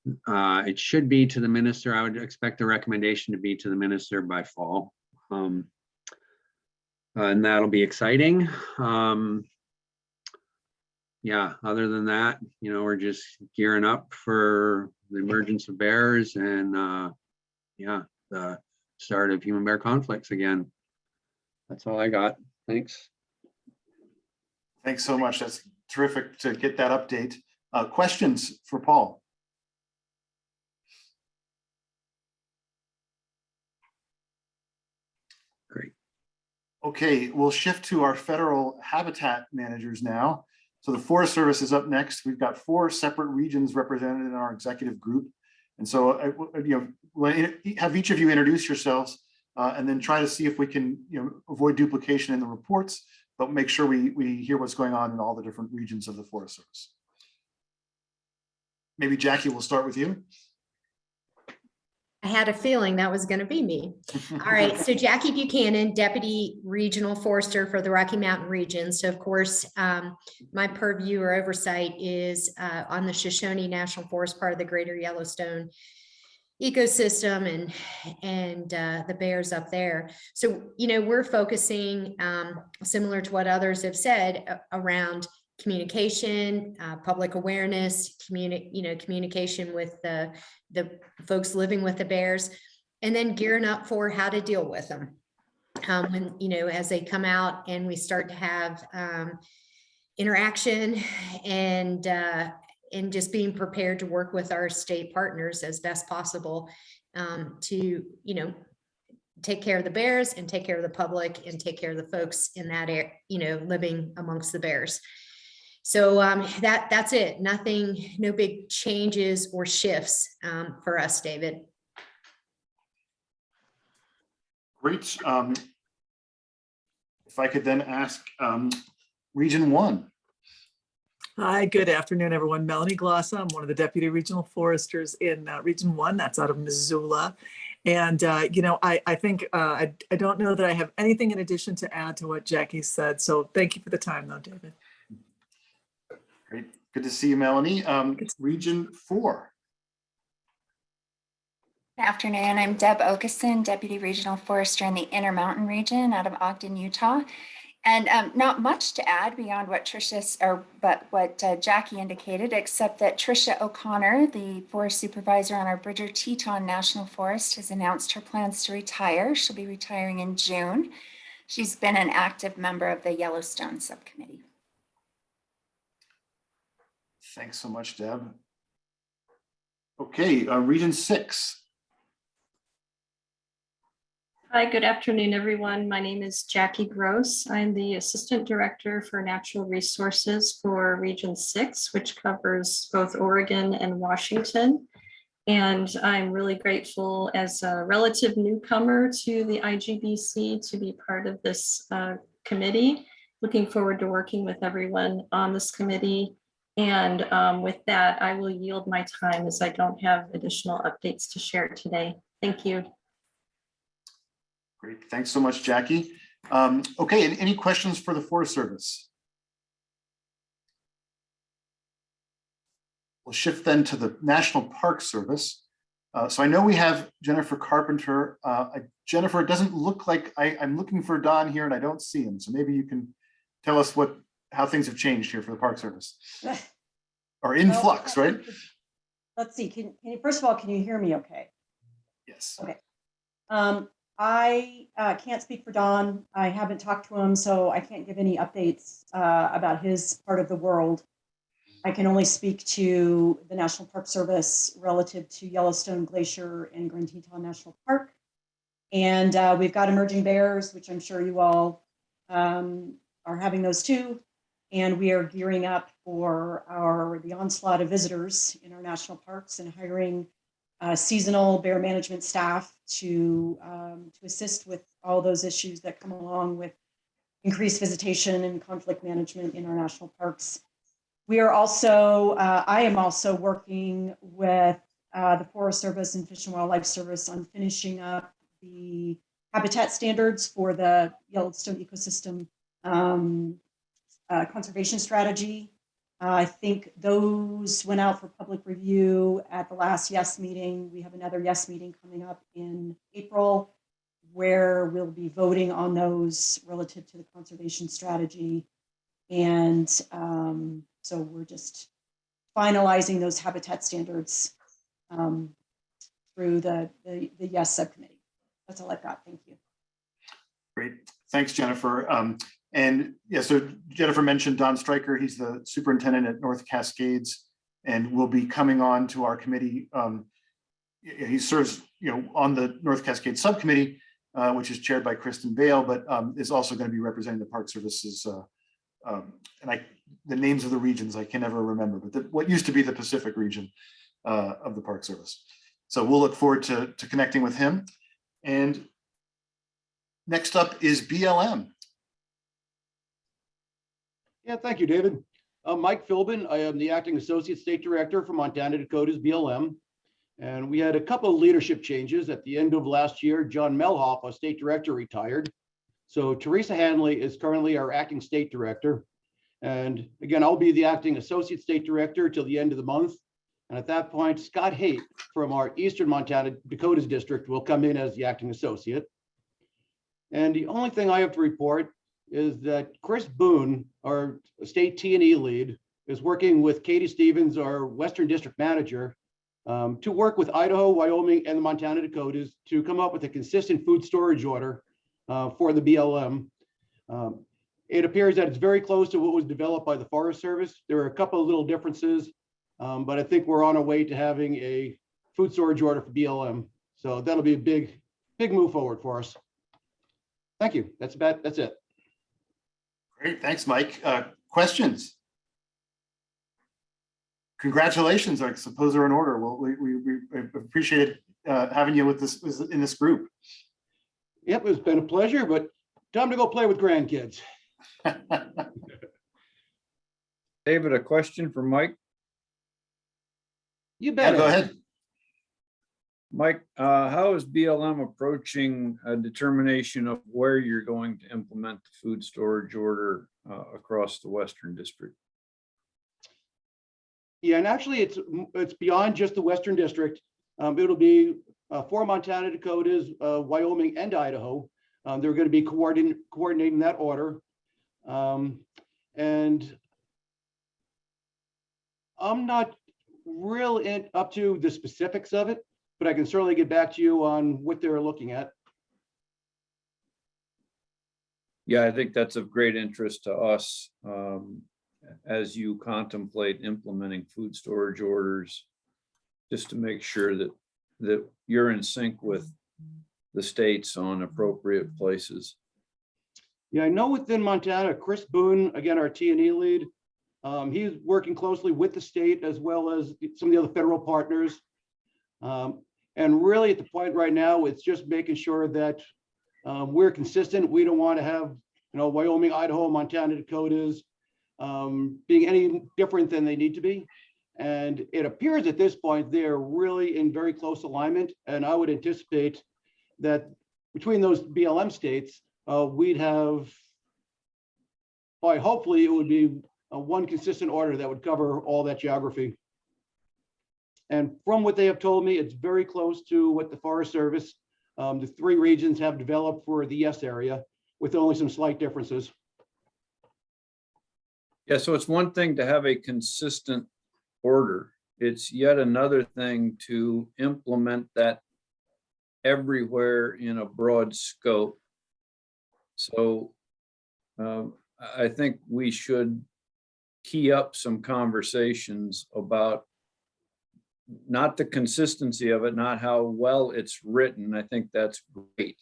It should be to the minister. I would expect the recommendation to be to the minister by fall. And that'll be exciting. Yeah, other than that, we're just gearing up for the emergence of bears and yeah, the start of human bear conflicts again. That's all I got. Thanks. Thanks so much. That's terrific to get that update. Questions for Paul? Great. Okay, we'll shift to our federal habitat managers now. So the Forest Service is up next. We've got 4 separate regions represented in our executive group. And so, we'll have each of you introduce yourselves and then try to see if we can, avoid duplication in the reports, but make sure we hear what's going on in all the different regions of the Forest Service. Maybe Jackie, we'll start with you. I had a feeling that was going to be me. All right, so Jackie Buchanan, Deputy Regional Forester for the Rocky Mountain region. So of course, my purview or oversight is on the Shoshone National Forest, part of the Greater Yellowstone ecosystem and the bears up there. So, we're focusing similar to what others have said around communication, public awareness, communication with the folks living with the bears, and then gearing up for how to deal with them. When, as they come out and we start to have interaction and just being prepared to work with our state partners as best possible to, take care of the bears and take care of the public and take care of the folks in that area, living amongst the bears. So that's it. Nothing, no big changes or shifts for us, David. Great. If I could then ask Region 1. Hi, good afternoon, everyone. Melanie Glossa. I'm one of the Deputy Regional Foresters in Region 1. That's out of Missoula. And, I think I don't know that I have anything in addition to add to what Jackie said. So thank you for the time, though, David. Great. Good to see you, Melanie. Region 4. Good afternoon. I'm Deb Olson, Deputy Regional Forester in the Intermountain region out of Ogden, Utah. And not much to add beyond what Jackie indicated, except that Tricia O'Connor, the forest supervisor on our Bridger Teton National Forest, has announced her plans to retire. She'll be retiring in June. She's been an active member of the Yellowstone subcommittee. Thanks so much, Deb. Okay, Region 6. Hi, good afternoon, everyone. My name is Jackie Gross. I'm the Assistant Director for Natural Resources for Region 6, which covers both Oregon and Washington. And I'm really grateful as a relative newcomer to the IGBC to be part of this committee. Looking forward to working with everyone on this committee. And with that, I will yield my time as I don't have additional updates to share today. Thank you. Great. Thanks so much, Jackie. Okay, and any questions for the Forest Service? We'll shift then to the National Park Service. So I know we have Jennifer Carpenter. Jennifer, it doesn't look like I'm looking for Don here and I don't see him. So maybe you can tell us how things have changed here for the Park Service. Or in flux, right? Let's see. Can you, first of all, can you hear me okay? Yes. Okay. I can't speak for Don. I haven't talked to him, so I can't give any updates about his part of the world. I can only speak to the National Park Service relative to Yellowstone Glacier and Grand Teton National Park. And we've got emerging bears, which I'm sure you all are having those too. And we are gearing up for the onslaught of visitors in our national parks and hiring seasonal bear management staff to assist with all those issues that come along with increased visitation and conflict management in our national parks. We are also, I am also working with the Forest Service and Fish and Wildlife Service on finishing up the habitat standards for the Yellowstone ecosystem conservation strategy. I think those went out for public review at the last YES meeting. We have another YES meeting coming up in April where we'll be voting on those relative to the conservation strategy. And so we're just finalizing those habitat standards through the YES subcommittee. That's all I've got. Thank you. Great. Thanks, Jennifer. And yeah, so Jennifer mentioned Don Stryker. He's the superintendent at North Cascades and will be coming on to our committee. He serves, on the North Cascades subcommittee, which is chaired by Kristen Bale, but is also going to be representing the Park Services. And the names of the regions I can never remember, but what used to be the Pacific region of the Park Service. So we'll look forward to connecting with him. And next up is BLM. Yeah, thank you, David. I'm Mike Philbin. I am the Acting Associate State Director for Montana Dakota's BLM. And we had a couple of leadership changes at the end of last year. John Melhoff, our State Director, retired. So Teresa Hanley is currently our Acting State Director. And again, I'll be the Acting Associate State Director till the end of the month. And at that point, Scott Haight from our Eastern Montana Dakotas District will come in as the Acting Associate. And the only thing I have to report is that Chris Boone, our state T&E lead, is working with Katie Stevens, our Western District Manager, to work with Idaho, Wyoming, and the Montana Dakotas to come up with a consistent food storage order for the BLM. It appears that it's very close to what was developed by the Forest Service. There are a couple of little differences, but I think we're on our way to having a food storage order for BLM. So that'll be a big move forward for us. Thank you. That's it. Great, thanks, Mike. Questions? Congratulations, I suppose are in order. Well, we appreciate having you with this in this group. Yep, it's been a pleasure, but time to go play with grandkids. David, a question for Mike. You bet. Yeah, go ahead. Mike, how is BLM approaching a determination of where you're going to implement the food storage order across the Western District? Yeah, and actually it's beyond just the Western District. It'll be for Montana, Dakotas, Wyoming, and Idaho. They're going to be coordinating that order. And I'm not real up to the specifics of it, but I can certainly get back to you on what they're looking at. Yeah, I think that's of great interest to us as you contemplate implementing food storage orders, just to make sure that you're in sync with the states on appropriate places. Yeah, I know within Montana, Chris Boone, again, our T&E lead, he's working closely with the state as well as some of the other federal partners. And really at the point right now, it's just making sure that we're consistent. We don't want to have, Wyoming, Idaho, Montana, Dakotas being any different than they need to be. And it appears at this point, they're really in very close alignment. And I would anticipate that between those BLM states, we'd have, hopefully it would be one consistent order that would cover all that geography. And from what they have told me, it's very close to what the Forest Service, the three regions have developed for the YES area with only some slight differences. Yeah, so it's one thing to have a consistent order. It's yet another thing to implement that everywhere in a broad scope. So I think we should key up some conversations about not the consistency of it, not how well it's written. I think that's great.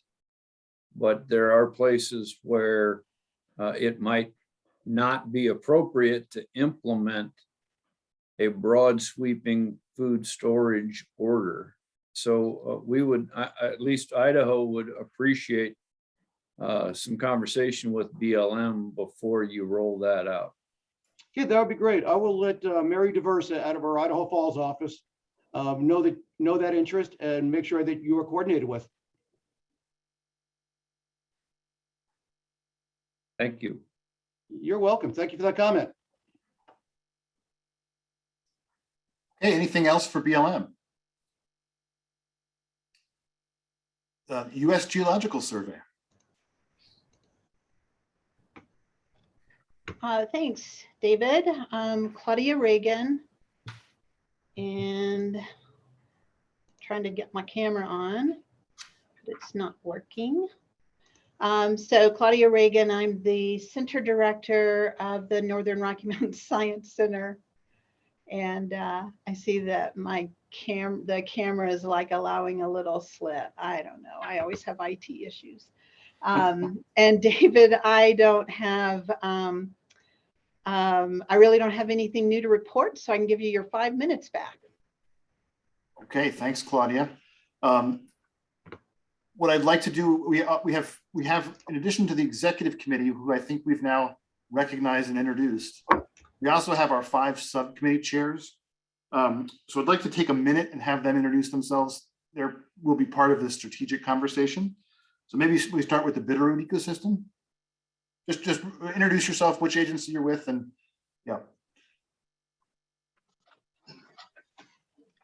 But there are places where it might not be appropriate to implement a broad sweeping food storage order. So we would, at least Idaho would appreciate some conversation with BLM before you roll that out. Yeah, that would be great. I will let Mary Diversa out of our Idaho Falls office know that interest and make sure that you are coordinated with. Thank you. You're welcome. Thank you for that comment. Hey, anything else for BLM? U.S. Geological Survey. Thanks, David. Claudia Regan. And trying to get my camera on, but it's not working. So Claudia Regan, I'm the Center Director of the Northern Rocky Mountain Science Center. And I see that the camera is like allowing a little slit. I don't know. I always have IT issues. And David, I don't have, I really don't have anything new to report, so I can give you your 5 minutes back. Okay, thanks, Claudia. What I'd like to do, we have, in addition to the executive committee, who I think we've now recognized and introduced, we also have our 5 subcommittee chairs. So I'd like to take a minute and have them introduce themselves. They will be part of this strategic conversation. So maybe we start with the Bitterroot ecosystem. Just introduce yourself, which agency you're with, and yeah.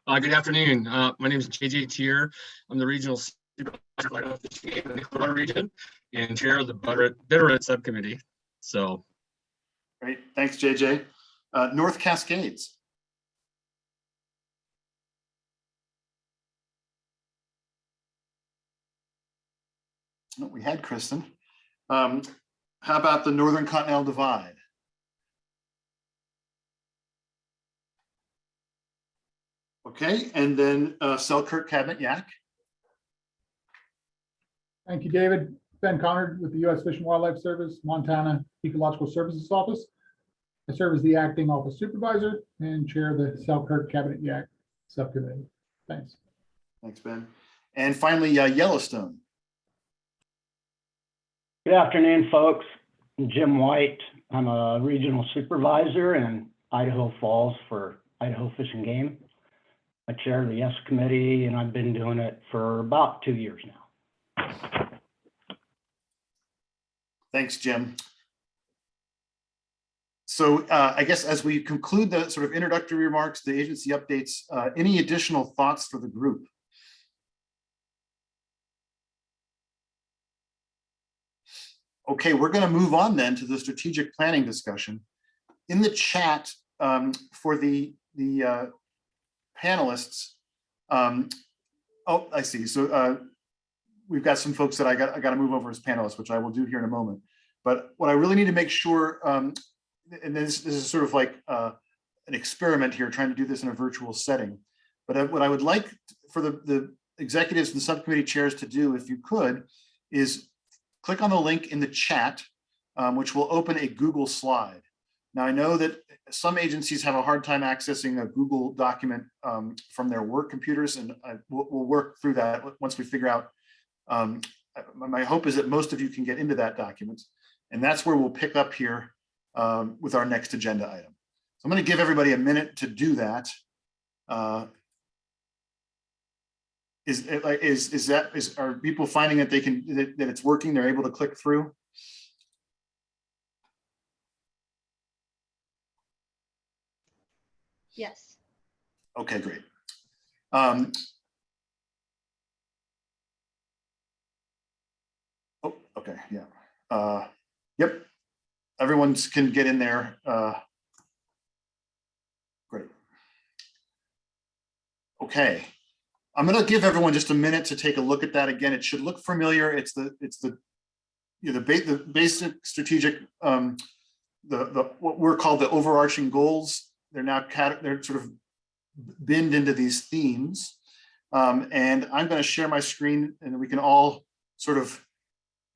Good afternoon. My name is JJ Tier. I'm the regional supervisor in the Glossa region and chair of the Bitterroot subcommittee. So, great, thanks, JJ. North Cascades. Oh, we had Kristen. How about the Northern Continental Divide? Okay, and then Selkirk Cabinet Yaak. Thank you, David. Ben Connard with the U.S. Fish and Wildlife Service, Montana Ecological Services Office. I serve as the acting office supervisor and chair of the Selkirk Cabinet Yaak subcommittee. Thanks. Thanks, Ben. And finally, Yellowstone. Good afternoon, folks. I'm Jim White. I'm a regional supervisor in Idaho Falls for Idaho Fish and Game. I chair the S committee, and I've been doing it for about 2 years now. Thanks, Jim. So I guess as we conclude the sort of introductory remarks, the agency updates, any additional thoughts for the group? Okay, we're going to move on then to the strategic planning discussion. In the chat for the panelists, oh, I see. So we've got some folks that I got to move over as panelists, which I will do here in a moment. But what I really need to make sure, and this is sort of like an experiment here, trying to do this in a virtual setting. But what I would like for the executives and subcommittee chairs to do, if you could, is click on the link in the chat, which will open a Google slide. Now, I know that some agencies have a hard time accessing a Google document from their work computers, and we'll work through that once we figure out. My hope is that most of you can get into that document, and that's where we'll pick up here with our next agenda item. So I'm going to give everybody a minute to do that. Are people finding that they can, that it's working? They're able to click through? Yes. Okay, great. Oh, okay, yeah. Yep, everyone can get in there. Great. Okay. I'm going to give everyone just a minute to take a look at that again. It should look familiar. It's the basic strategic, what we're called the overarching goals. They're sort of binned into these themes. And I'm going to share my screen, and we can all sort of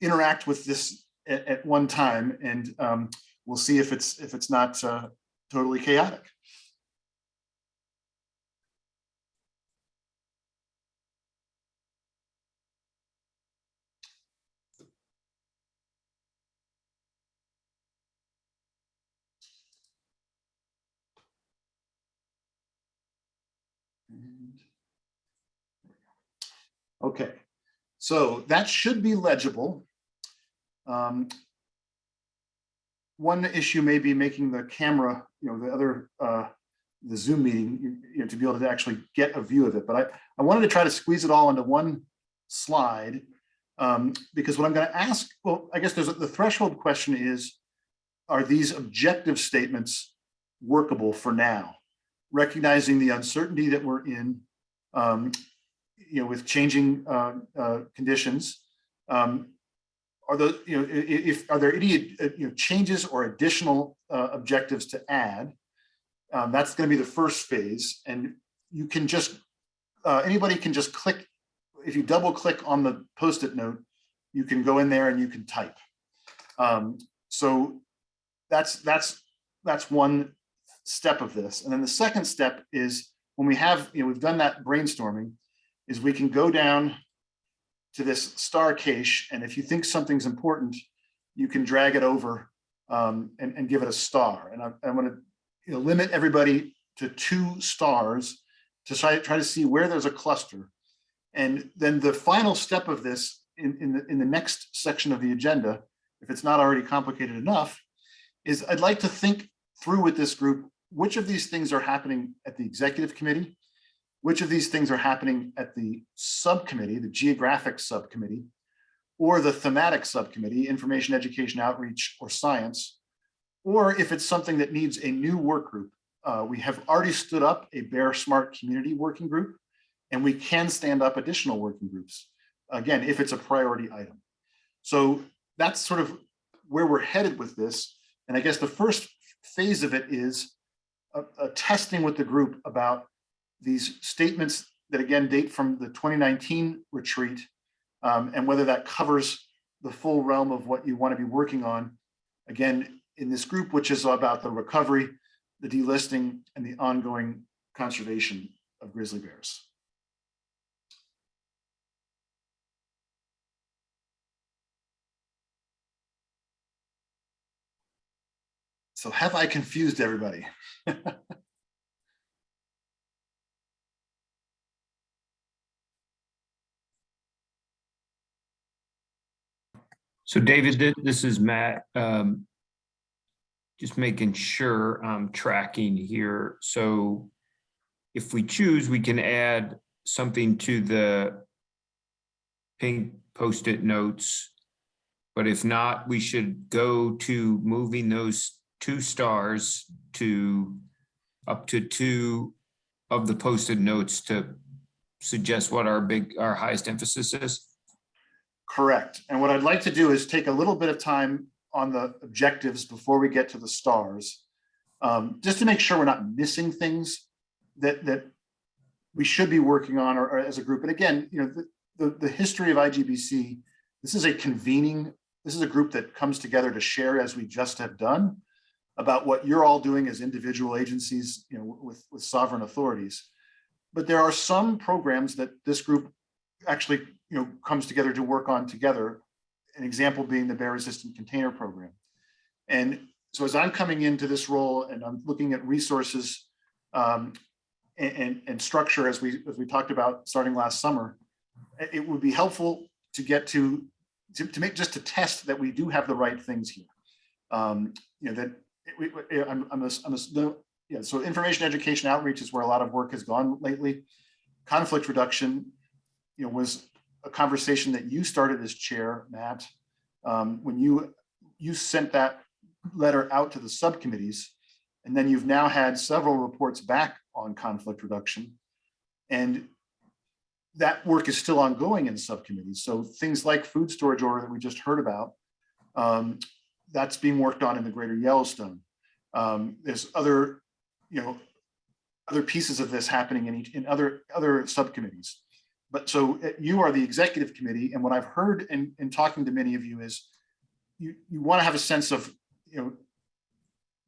interact with this at one time, and we'll see if it's not totally chaotic. Okay, so that should be legible. One issue may be making the camera, the the Zoom meeting, to be able to actually get a view of it. But I wanted to try to squeeze it all into one slide, because what I'm going to ask, well, I guess the threshold question is, are these objective statements workable for now? Recognizing the uncertainty that we're in, with changing conditions, are there any changes or additional objectives to add? That's going to be the first phase, and you can just anybody can just click. If you double click on the Post-it note, you can go in there and you can type. So that's one step of this, and then the second step is when we have we've done that brainstorming, is we can go down to this star cache, and if you think something's important, you can drag it over and give it a star. And I'm going to limit everybody to 2 stars to try to see where there's a cluster. And then the final step of this in the next section of the agenda, if it's not already complicated enough, is I'd like to think through with this group which of these things are happening at the executive committee, which of these things are happening at the subcommittee, the geographic subcommittee, or the thematic subcommittee, information, education, outreach, or science, or if it's something that needs a new work group. We have already stood up a Bear Smart Community Working Group, and we can stand up additional working groups, again, if it's a priority item. So that's sort of where we're headed with this. And I guess the first phase of it is a testing with the group about these statements that again date from the 2019 retreat, and whether that covers the full realm of what you want to be working on, again, in this group, which is about the recovery, the delisting, and the ongoing conservation of grizzly bears. So have I confused everybody? So David, this is Matt. Just making sure I'm tracking here. So if we choose, we can add something to the pink Post-it notes. But if not, we should go to moving those 2 stars to up to 2 of the Post-it notes to suggest what our highest emphasis is. Correct. And what I'd like to do is take a little bit of time on the objectives before we get to the stars, just to make sure we're not missing things that we should be working on or as a group. And again, the history of IGBC, this is a group that comes together to share, as we just have done, about what you're all doing as individual agencies, with sovereign authorities. But there are some programs that this group actually comes together to work on together. An example being the Bear Resistant Container Program. And so as I'm coming into this role and I'm looking at resources and structure, as we talked about starting last summer, it would be helpful to get to make just to test that we do have the right things here. So information, education, outreach is where a lot of work has gone lately. Conflict reduction, was a conversation that you started as chair, Matt, when you sent that letter out to the subcommittees, and then you've now had several reports back on conflict reduction, and that work is still ongoing in subcommittees. So things like food storage order that we just heard about, that's being worked on in the Greater Yellowstone. There's other pieces of this happening in other subcommittees. But so you are the executive committee, and what I've heard in talking to many of you is you want to have a sense of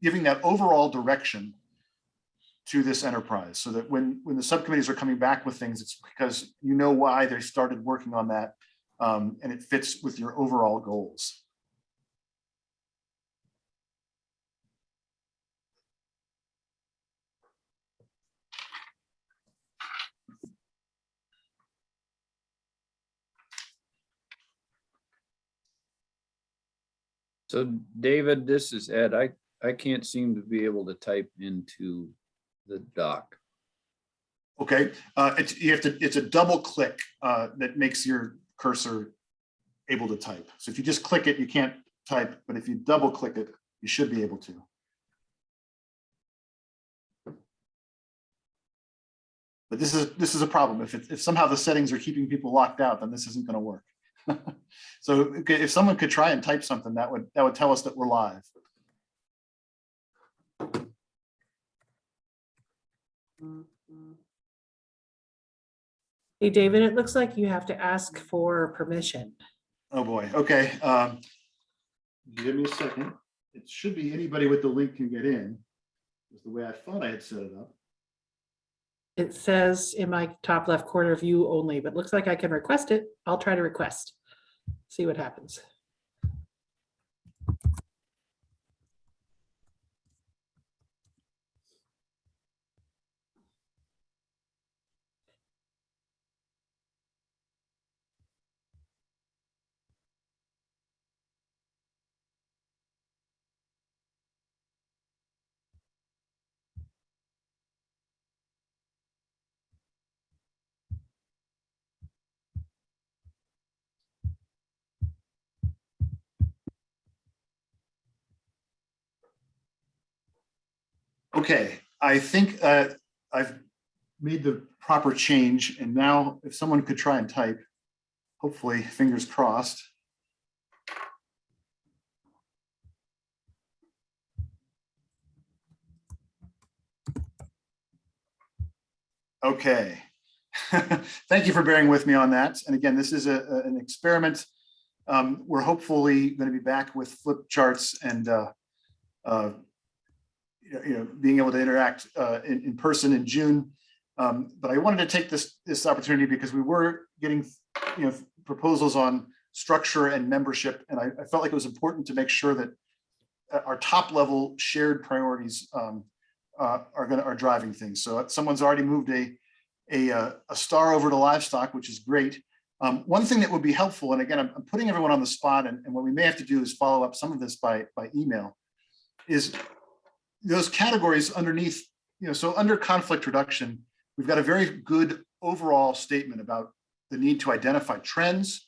giving that overall direction to this enterprise, so that when the subcommittees are coming back with things, it's because you know why they started working on that, and it fits with your overall goals. So David, this is Ed. I can't seem to be able to type into the dock. Okay, it's a double click that makes your cursor able to type. So if you just click it, you can't type, but if you double click it, you should be able to. But this is a problem. If somehow the settings are keeping people locked out, then this isn't going to work. So if someone could try and type something, that would tell us that we're live. Hey, David, it looks like you have to ask for permission. Oh boy. Okay. Give me a second. It should be anybody with the link can get in. Is the way I thought I had set it up. It says in my top left corner, view only, but looks like I can request it. I'll try to request. See what happens. Okay, I think I've made the proper change, and now if someone could try and type, hopefully, fingers crossed. Okay. Thank you for bearing with me on that. And again, this is an experiment. We're hopefully going to be back with flip charts and being able to interact in person in June. But I wanted to take this opportunity because we were getting proposals on structure and membership, and I felt like it was important to make sure that our top level shared priorities are driving things. So someone's already moved a star over to livestock, which is great. One thing that would be helpful, and again, I'm putting everyone on the spot, and what we may have to do is follow up some of this by email, is those categories underneath, so under conflict reduction, we've got a very good overall statement about the need to identify trends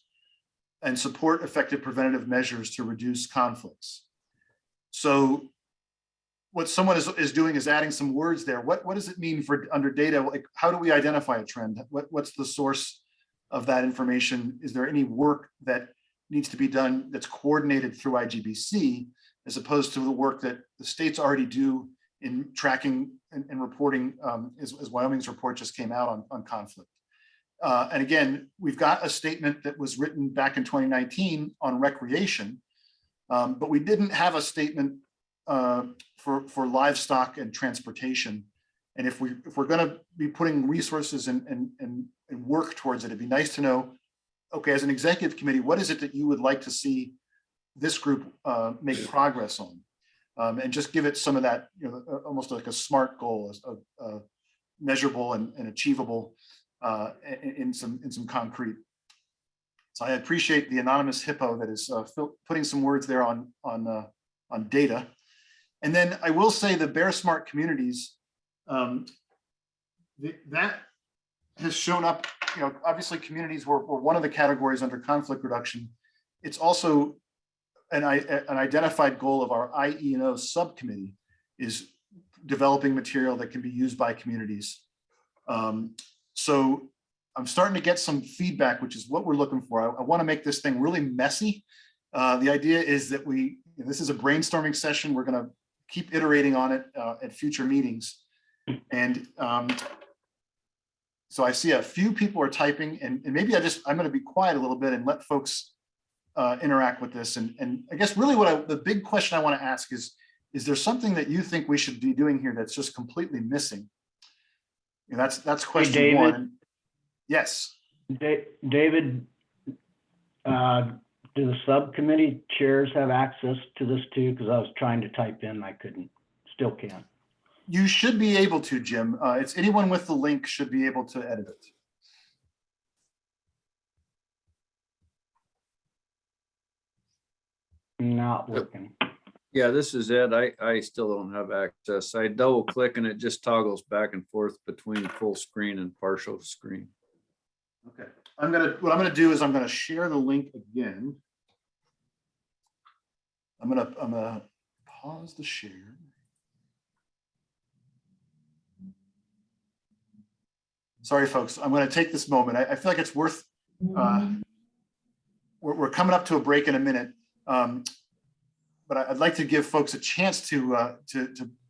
and support effective preventative measures to reduce conflicts. So what someone is doing is adding some words there. What does it mean for under data? Like, how do we identify a trend? What's the source of that information? Is there any work that needs to be done that's coordinated through IGBC, as opposed to the work that the states already do in tracking and reporting, as Wyoming's report just came out on conflict. And again, we've got a statement that was written back in 2019 on recreation, but we didn't have a statement for livestock and transportation. And if we're going to be putting resources and work towards it, it'd be nice to know, okay, as an executive committee, what is it that you would like to see this group make progress on? And just give it some of that, almost like a SMART goal, measurable and achievable in some concrete. So I appreciate the anonymous hippo that is putting some words there on data. And then I will say the Bear Smart communities, that has shown up, obviously communities were one of the categories under conflict reduction. It's also an identified goal of our IE&O subcommittee is developing material that can be used by communities. So I'm starting to get some feedback, which is what we're looking for. I want to make this thing really messy. The idea is that this is a brainstorming session. We're going to keep iterating on it at future meetings. And so I see a few people are typing, and maybe I'm going to be quiet a little bit and let folks interact with this. And I guess really the big question I want to ask is there something that you think we should be doing here that's just completely missing? That's question David. one. Yes. David, do the subcommittee chairs have access to this too? Because I was trying to type in, I couldn't, still can't. You should be able to, Jim. It's anyone with the link should be able to edit it. Not working. Yeah, this is Ed. I still don't have access. I double click and it just toggles back and forth between full screen and partial screen. Okay, what I'm gonna do is I'm gonna share the link again. I'm gonna pause the share. Sorry, folks, I'm gonna take this moment. I feel like it's worth, we're coming up to a break in a minute. But I'd like to give folks a chance to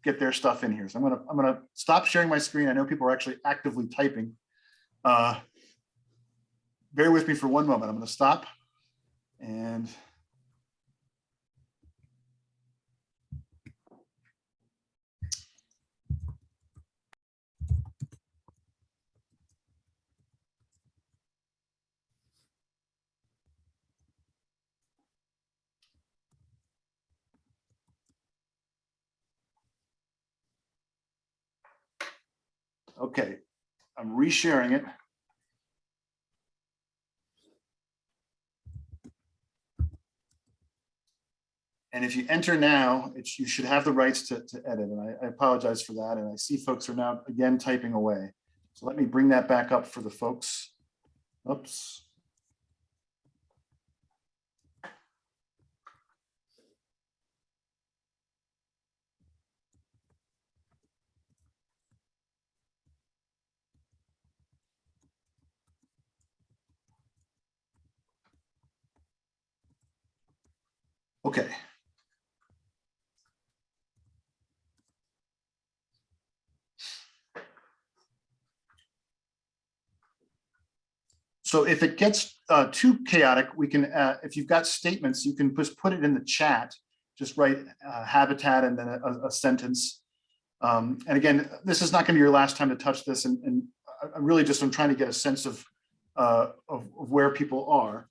get their stuff in here. So I'm gonna stop sharing my screen. I know people are actually actively typing. Bear with me for one moment. I'm gonna stop and okay, I'm resharing it. And if you enter now, you should have the rights to edit. And I apologize for that. And I see folks are now again typing away. So let me bring that back up for the folks. Oops. Okay. So if it gets too chaotic, we can, if you've got statements, you can just put it in the chat. Just write habitat and then a sentence. And again, this is not going to be your last time to touch this. And I'm really just, I'm trying to get a sense of where people are.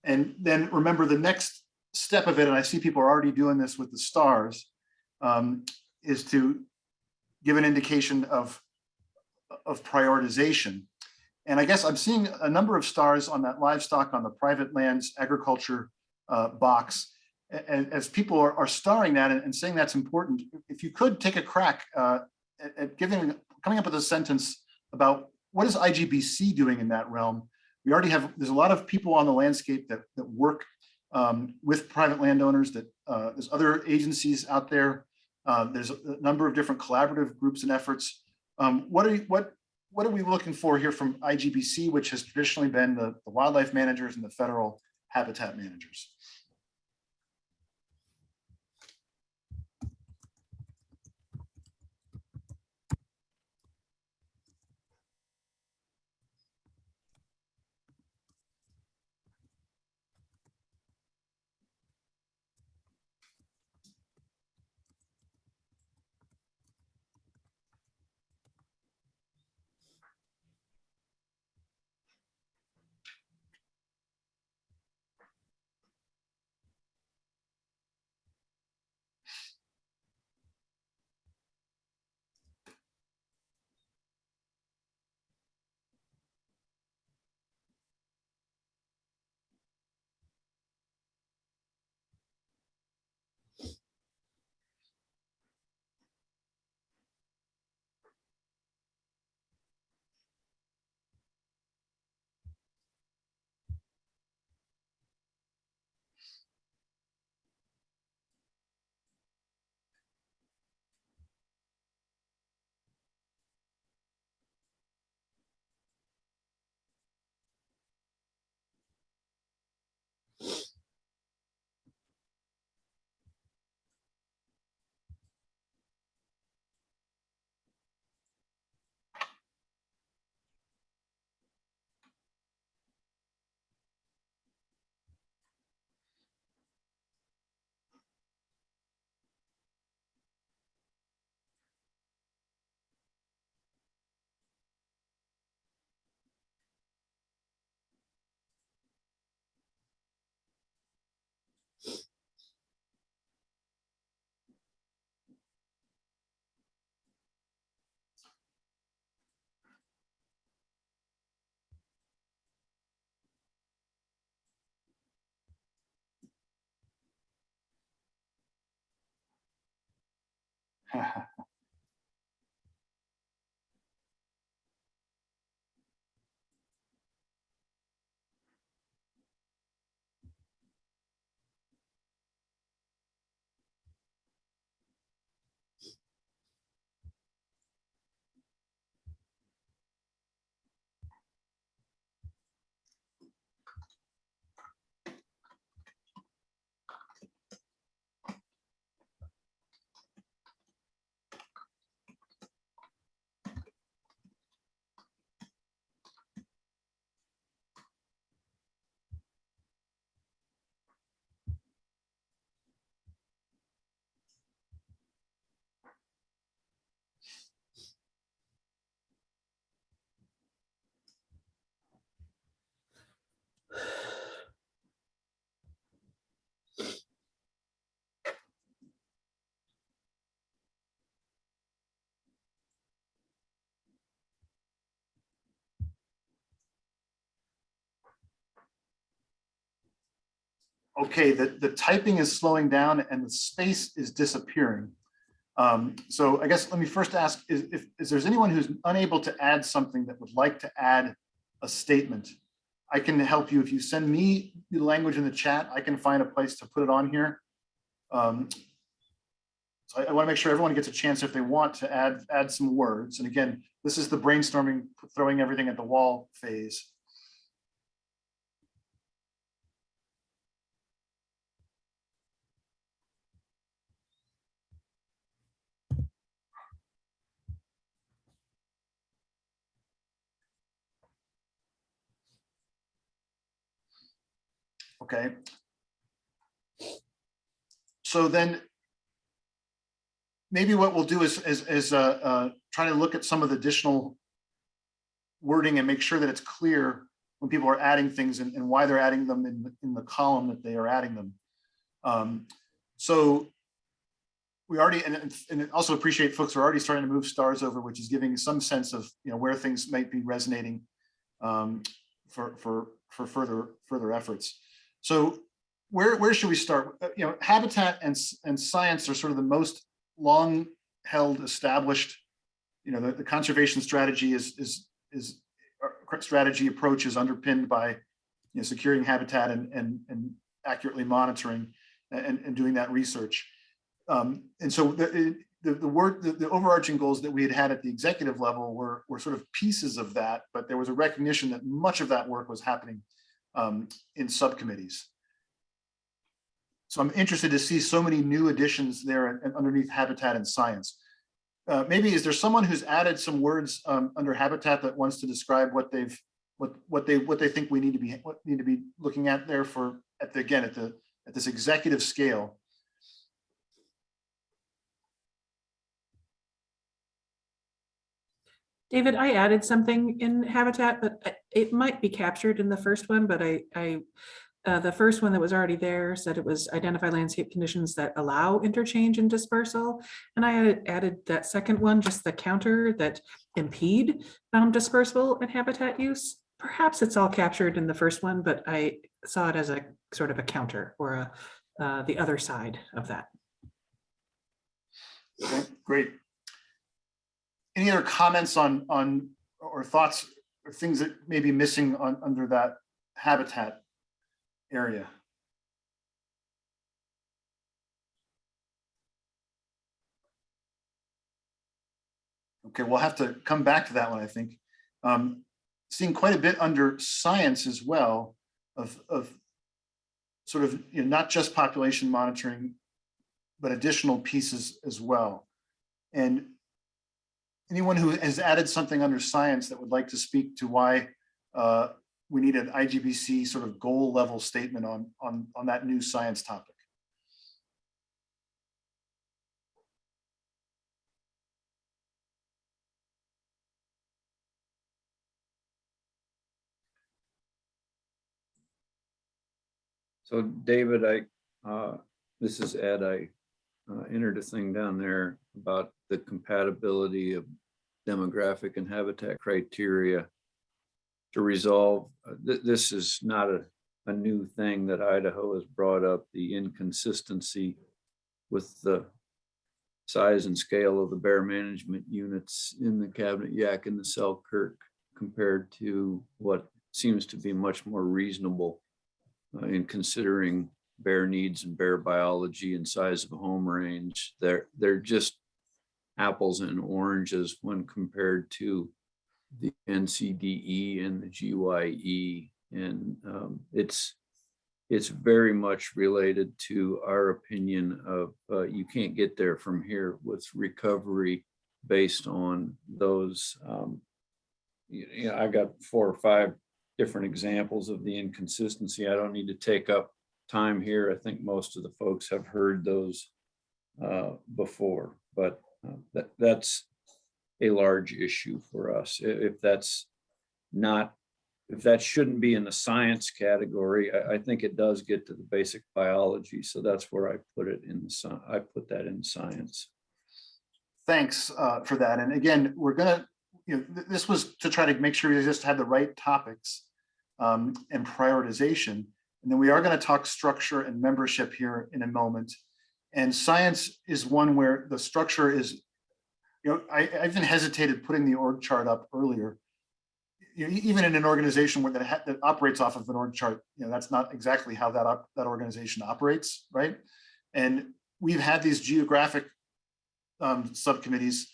And then remember the next step of it, and I see people are already doing this with the stars, is to give an indication of prioritization. And I guess I'm seeing a number of stars on that livestock on the private lands agriculture box. And as people are starring that and saying that's important, if you could take a crack at coming up with a sentence about what is IGBC doing in that realm. We already have, there's a lot of people on the landscape that work with private landowners, that there's other agencies out there. There's a number of different collaborative groups and efforts. What are we looking for here from IGBC, which has traditionally been the wildlife managers and the federal habitat managers? Okay, the typing is slowing down and the space is disappearing. So I guess let me first ask, is there's anyone who's unable to add something that would like to add a statement? I can help you. If you send me the language in the chat, I can find a place to put it on here. So I want to make sure everyone gets a chance if they want to add some words. And again, this is the brainstorming, throwing everything at the wall phase. Okay. So then maybe what we'll do is try to look at some of the additional wording and make sure that it's clear when people are adding things and why they're adding them in the column that they are adding them. So we already, and also appreciate folks are already starting to move stars over, which is giving some sense of where things might be resonating for further efforts. So where should we start? Habitat and science are sort of the most long held established. The conservation strategy strategy approach is underpinned by securing habitat and accurately monitoring and doing that research. And so the overarching goals that we had at the executive level were sort of pieces of that, but there was a recognition that much of that work was happening in subcommittees. So I'm interested to see so many new additions there and underneath habitat and science. Maybe is there someone who's added some words under habitat that wants to describe what they think we need to be looking at there at this executive scale? David, I added something in habitat, but it might be captured in the first one, but the first one that was already there said it was identify landscape conditions that allow interchange and dispersal. And I added that second one, just the counter that impede dispersal and habitat use. Perhaps it's all captured in the first one, but I saw it as a sort of a counter or the other side of that. Okay, great. Any other comments on or thoughts or things that may be missing under that habitat area? Okay, we'll have to come back to that one, I think. Seeing quite a bit under science as well of sort of not just population monitoring, but additional pieces as well. And anyone who has added something under science that would like to speak to why we need an IGBC sort of goal level statement on that new science topic. So David, this is Ed, I entered a thing down there about the compatibility of demographic and habitat criteria to resolve. This is not a new thing that Idaho has brought up, the inconsistency with the size and scale of the bear management units in the Cabinet Yaak and the Selkirk compared to what seems to be much more reasonable in considering bear needs and bear biology and size of home range. They're just apples and oranges when compared to the NCDE and the GYE. And it's very much related to our opinion of you can't get there from here with recovery based on those. I've got 4 or 5 different examples of the inconsistency. I don't need to take up time here. I think most of the folks have heard those before, but that's a large issue for us. If that shouldn't be in the science category, I think it does get to the basic biology. So that's where I put it in I put that in science. Thanks for that. And again, we're gonna, this was to try to make sure we just have the right topics and prioritization. And then we are going to talk structure and membership here in a moment. And science is one where the structure is, I even hesitated putting the org chart up earlier. Even in an organization where that operates off of an org chart, that's not exactly how that organization operates, right? And we've had these geographic subcommittees,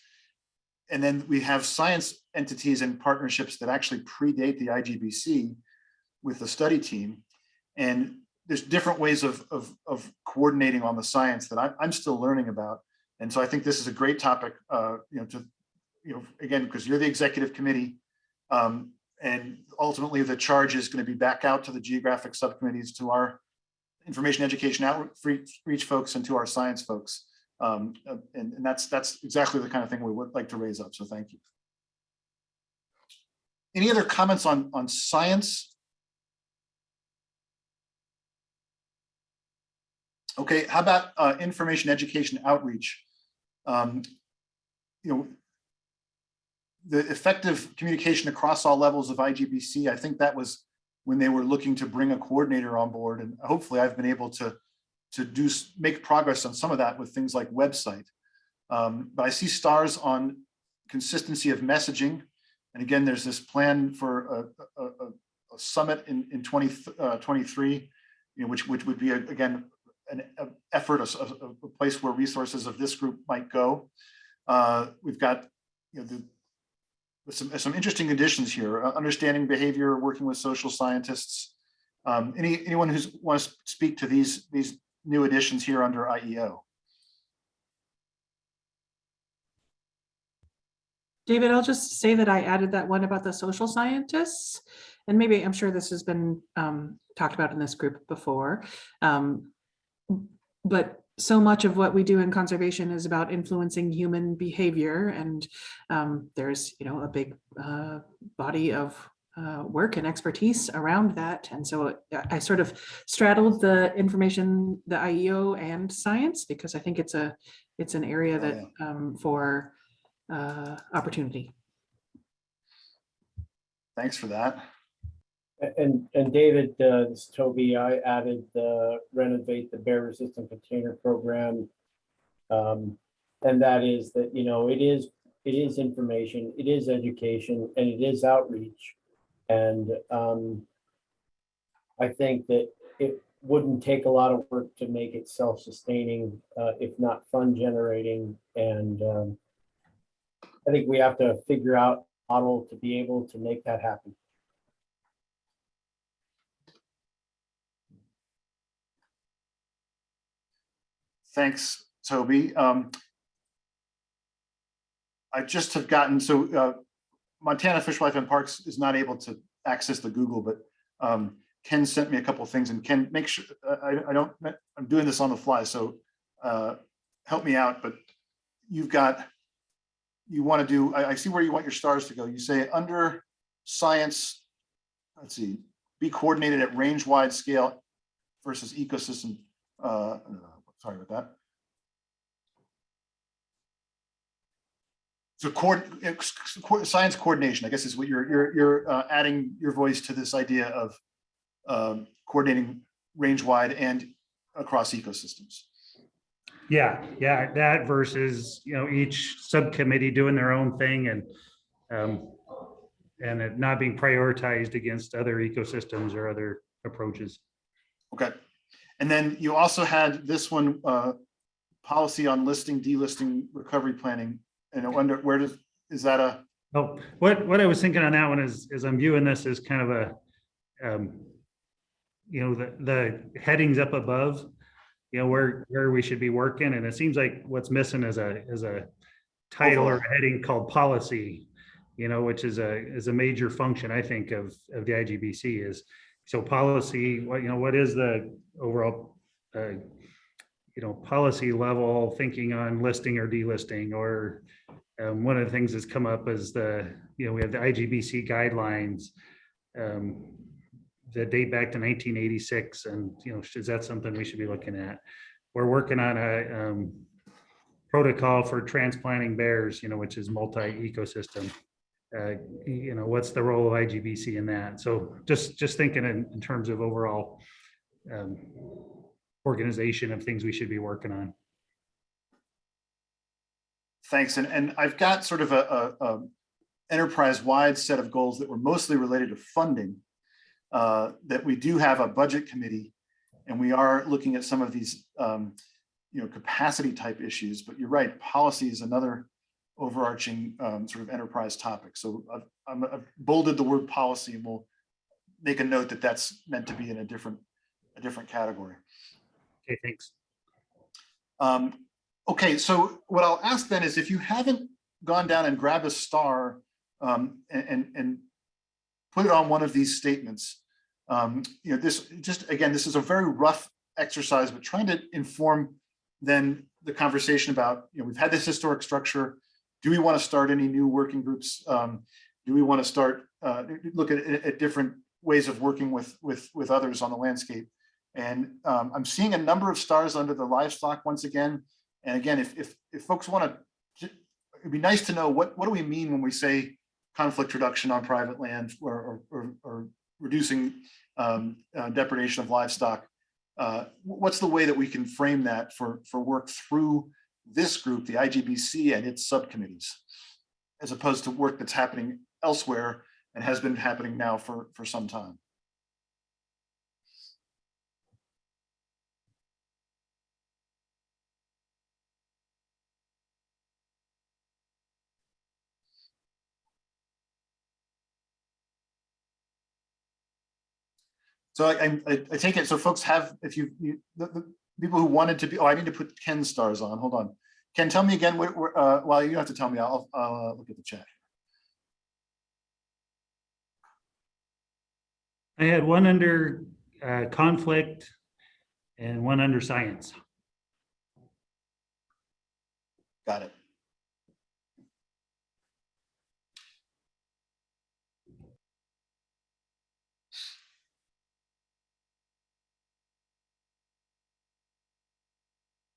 and then we have science entities and partnerships that actually predate the IGBC with the study team. And there's different ways of coordinating on the science that I'm still learning about. And so I think this is a great topic, again, because you're the executive committee. And ultimately the charge is going to be back out to the geographic subcommittees, to our information education outreach folks, and to our science folks. And that's exactly the kind of thing we would like to raise up. So thank you. Any other comments on science? Okay, how about information education outreach? The effective communication across all levels of IGBC, I think that was when they were looking to bring a coordinator on board. And hopefully I've been able to make progress on some of that with things like website. But I see stars on consistency of messaging. And again, there's this plan for a summit in 2023, which would be, again, an effort, a place where resources of this group might go. We've got some interesting additions here: understanding behavior, working with social scientists. Anyone who wants to speak to these new additions here under IEO? David, I'll just say that I added that one about the social scientists, and maybe I'm sure this has been talked about in this group before. But so much of what we do in conservation is about influencing human behavior, and there's a big body of work and expertise around that. And so I sort of straddled the information, the IEO and science, because I think it's an area that for opportunity. Thanks for that. And David, this is Toby, I added the renovate the bear resistant container program. And that is that, it is information, it is education, and it is outreach. And I think that it wouldn't take a lot of work to make it self-sustaining, if not fund generating. And I think we have to figure out a model to be able to make that happen. Thanks, Toby. I just have gotten, Montana Fish, Wildlife and Parks is not able to access the Google, but Ken sent me a couple of things, and Ken, make sure, I'm doing this on the fly, so help me out, but you want to do, I see where you want your stars to go. You say under science, let's see, be coordinated at range-wide scale versus ecosystem. Sorry about that. So science coordination, I guess, is what you're adding your voice to this idea of coordinating range-wide and across ecosystems. Yeah, that versus, each subcommittee doing their own thing and it not being prioritized against other ecosystems or other approaches. Okay. And then you also had this one, policy on listing, delisting, recovery planning. And I wonder, is that a? Oh, what I was thinking on that one is I'm viewing this as kind of a, the headings up above, where we should be working. And it seems like what's missing is a title or a heading called policy, which is a major function, I think, of the IGBC is. So policy, what is the overall, policy level thinking on listing or delisting, or one of the things that's come up is we have the IGBC guidelines that date back to 1986. And, is that something we should be looking at? We're working on a protocol for transplanting bears, which is multi-ecosystem. What's the role of IGBC in that? So just thinking in terms of overall organization of things we should be working on. Thanks. And I've got sort of a enterprise-wide set of goals that were mostly related to funding, that we do have a budget committee, and we are looking at some of these capacity type issues. But you're right, policy is another overarching sort of enterprise topic. So I've bolded the word policy, and we'll make a note that that's meant to be in a different category. Okay, thanks. Okay, so what I'll ask then is, if you haven't gone down and grabbed a star and put it on one of these statements, this is a very rough exercise, but trying to inform then the conversation about, we've had this historic structure. Do we want to start any new working groups? Do we want to start look at different ways of working with others on the landscape? And I'm seeing a number of stars under the livestock once again. And again, if folks want to, it'd be nice to know what do we mean when we say conflict reduction on private land or reducing depredation of livestock. What's the way that we can frame that for work through this group, the IGBC and its subcommittees, as opposed to work that's happening elsewhere and has been happening now for some time? So I take it, so folks have, if the people who wanted to be, I need to put Ken's stars on, hold on. Ken, tell me again, well, you have to tell me, I'll look at the chat. I had one under conflict and one under science. Got it.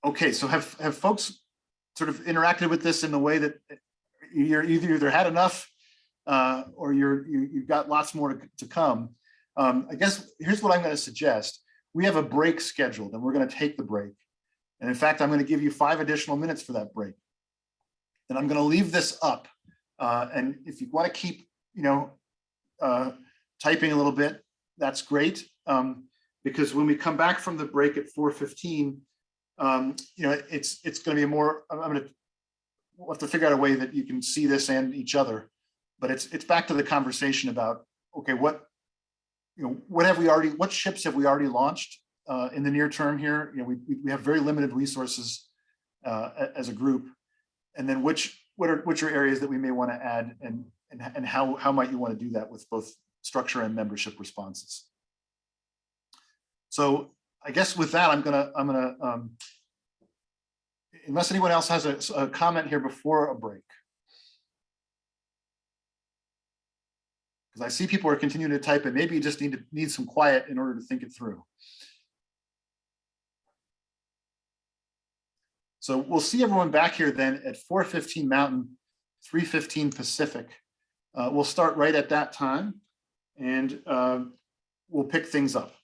Okay, so have folks sort of interacted with this in the way that you're either had enough or you've got lots more to come? I guess here's what I'm going to suggest. We have a break scheduled, and we're going to take the break. And in fact, I'm going to give you 5 additional minutes for that break. And I'm going to leave this up. And if you want to keep, typing a little bit, that's great. Because when we come back from the break at 4:15, it's going to be more. We'll have to figure out a way that you can see this and each other. But it's back to the conversation about, okay, what ships have we already launched in the near term here? We have very limited resources as a group, and then which are areas that we may want to add, and how might you want to do that with both structure and membership responses? So I guess with that, I'm gonna unless anyone else has a comment here before a break. Because I see people are continuing to type, and maybe you just need some quiet in order to think it through. So we'll see everyone back here then at 4:15 Mountain, 3:15 Pacific. We'll start right at that time, and we'll pick things up.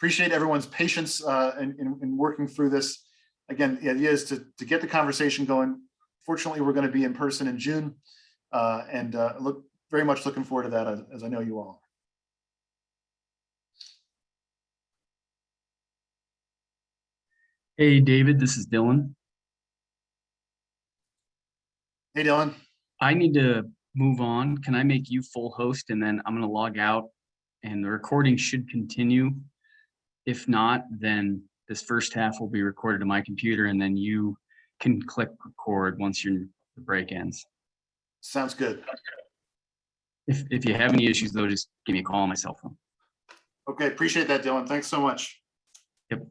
appreciate everyone's patience in working through this. Again, the idea is to get the conversation going. Fortunately, we're going to be in person in June, and very much looking forward to that, as I know you all are. Hey, David, this is Dylan. Hey, Dylan. I need to move on. Can I make you full host and then I'm going to log out and the recording should continue? If not, then this first half will be recorded to my computer and then you can click record once the break ends. Sounds good. If you have any issues though, just give me a call on my cell phone. Okay, appreciate that, Dylan. Thanks so much. Yep.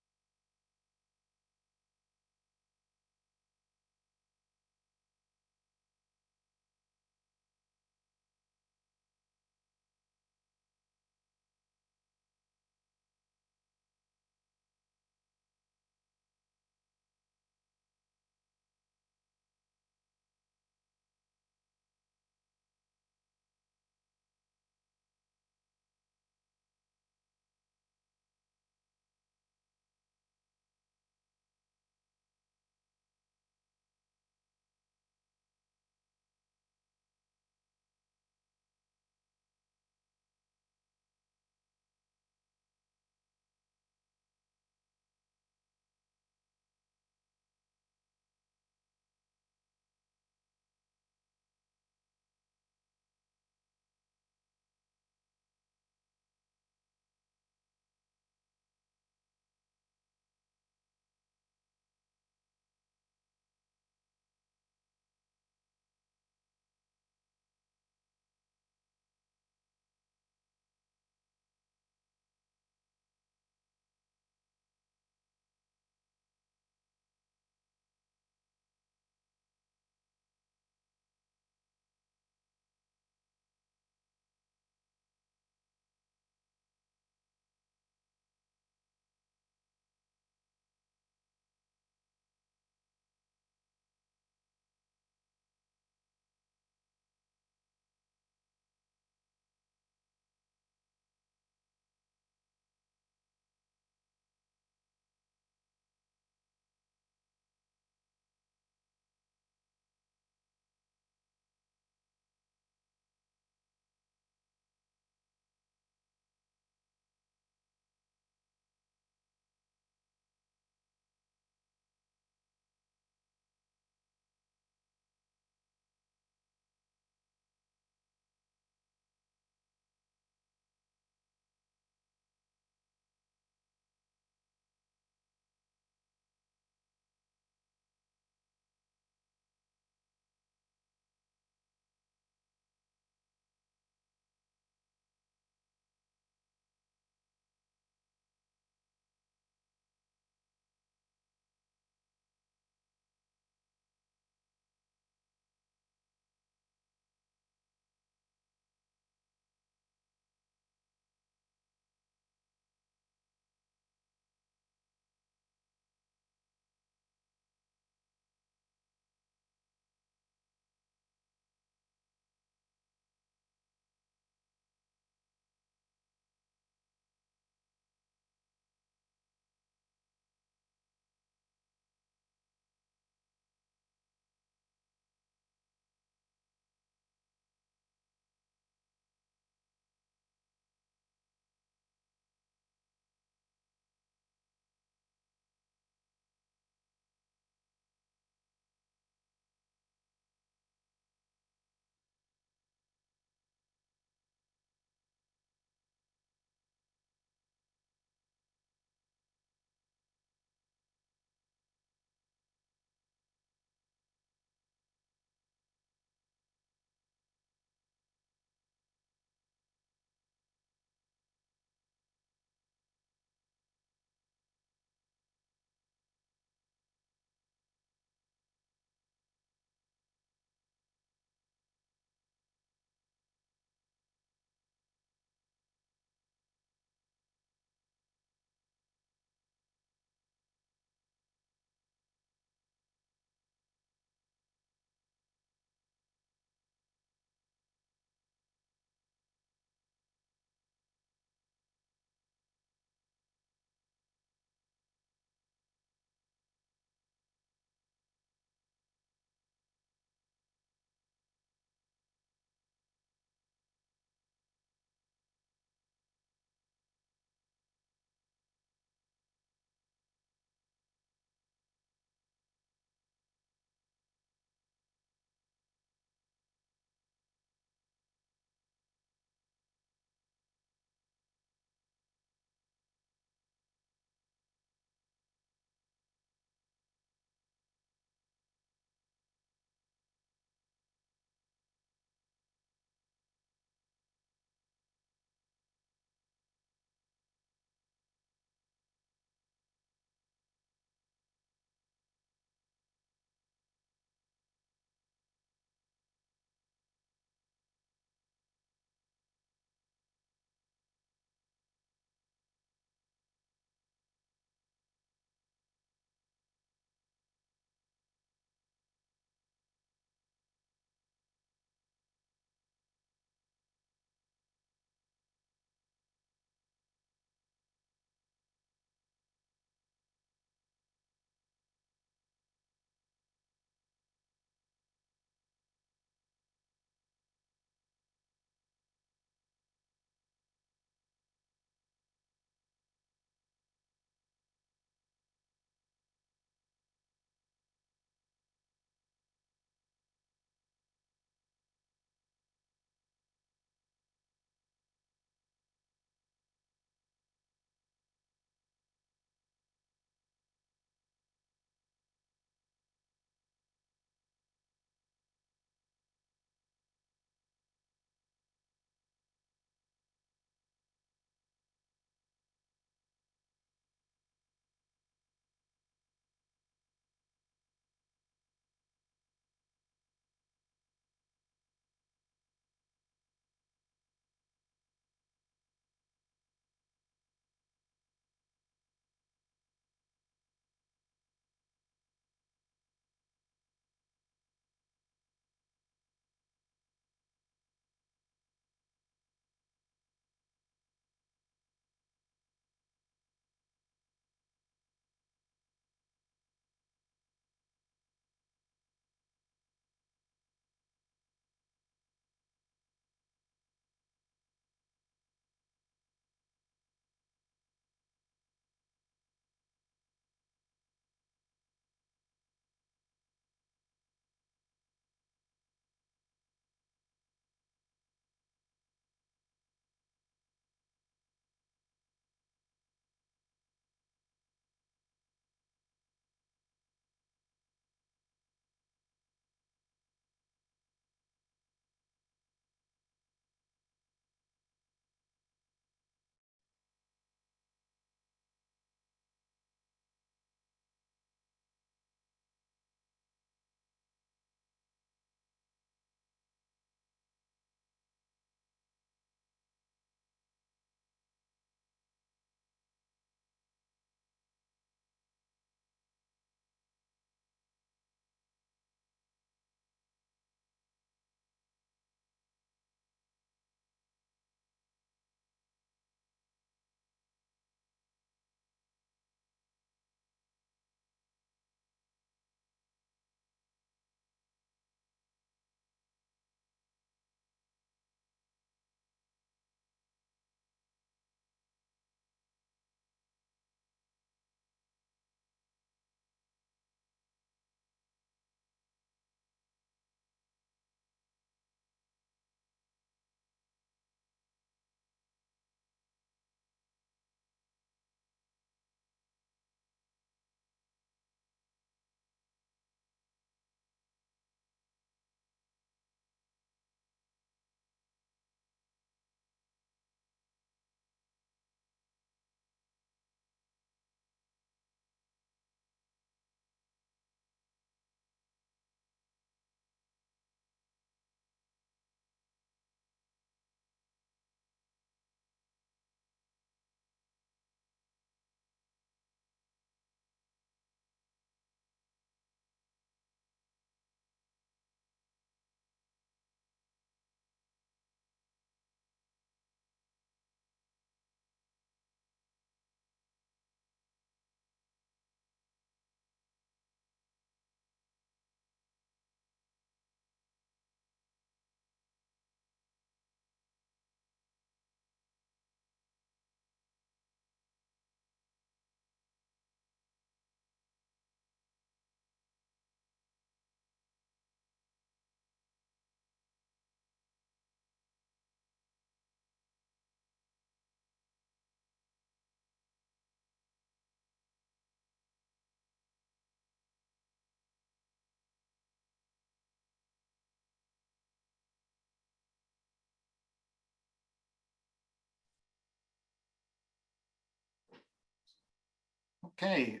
Okay,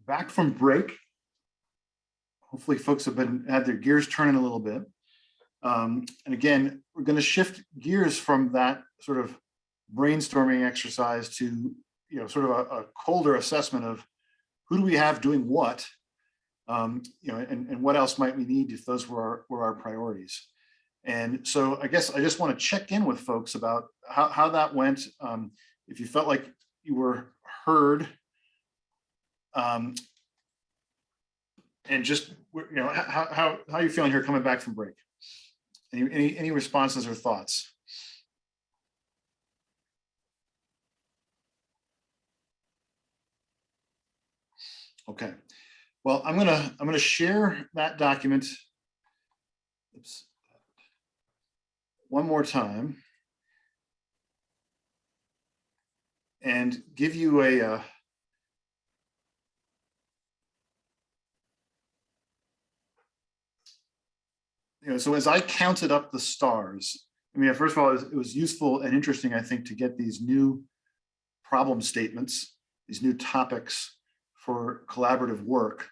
back from break. Hopefully folks have had their gears turning a little bit. And again, we're going to shift gears from that sort of brainstorming exercise to, sort of a colder assessment of who do we have doing what, and what else might we need if those were our priorities. And so I guess I just want to check in with folks about how that went. If you felt like you were heard, and just, how are you feeling here coming back from break? Any responses or thoughts? Okay, well, I'm gonna share that document. Oops. One more time and give you a so as I counted up the stars, I mean, first of all, it was useful and interesting, I think, to get these new problem statements, these new topics for collaborative work,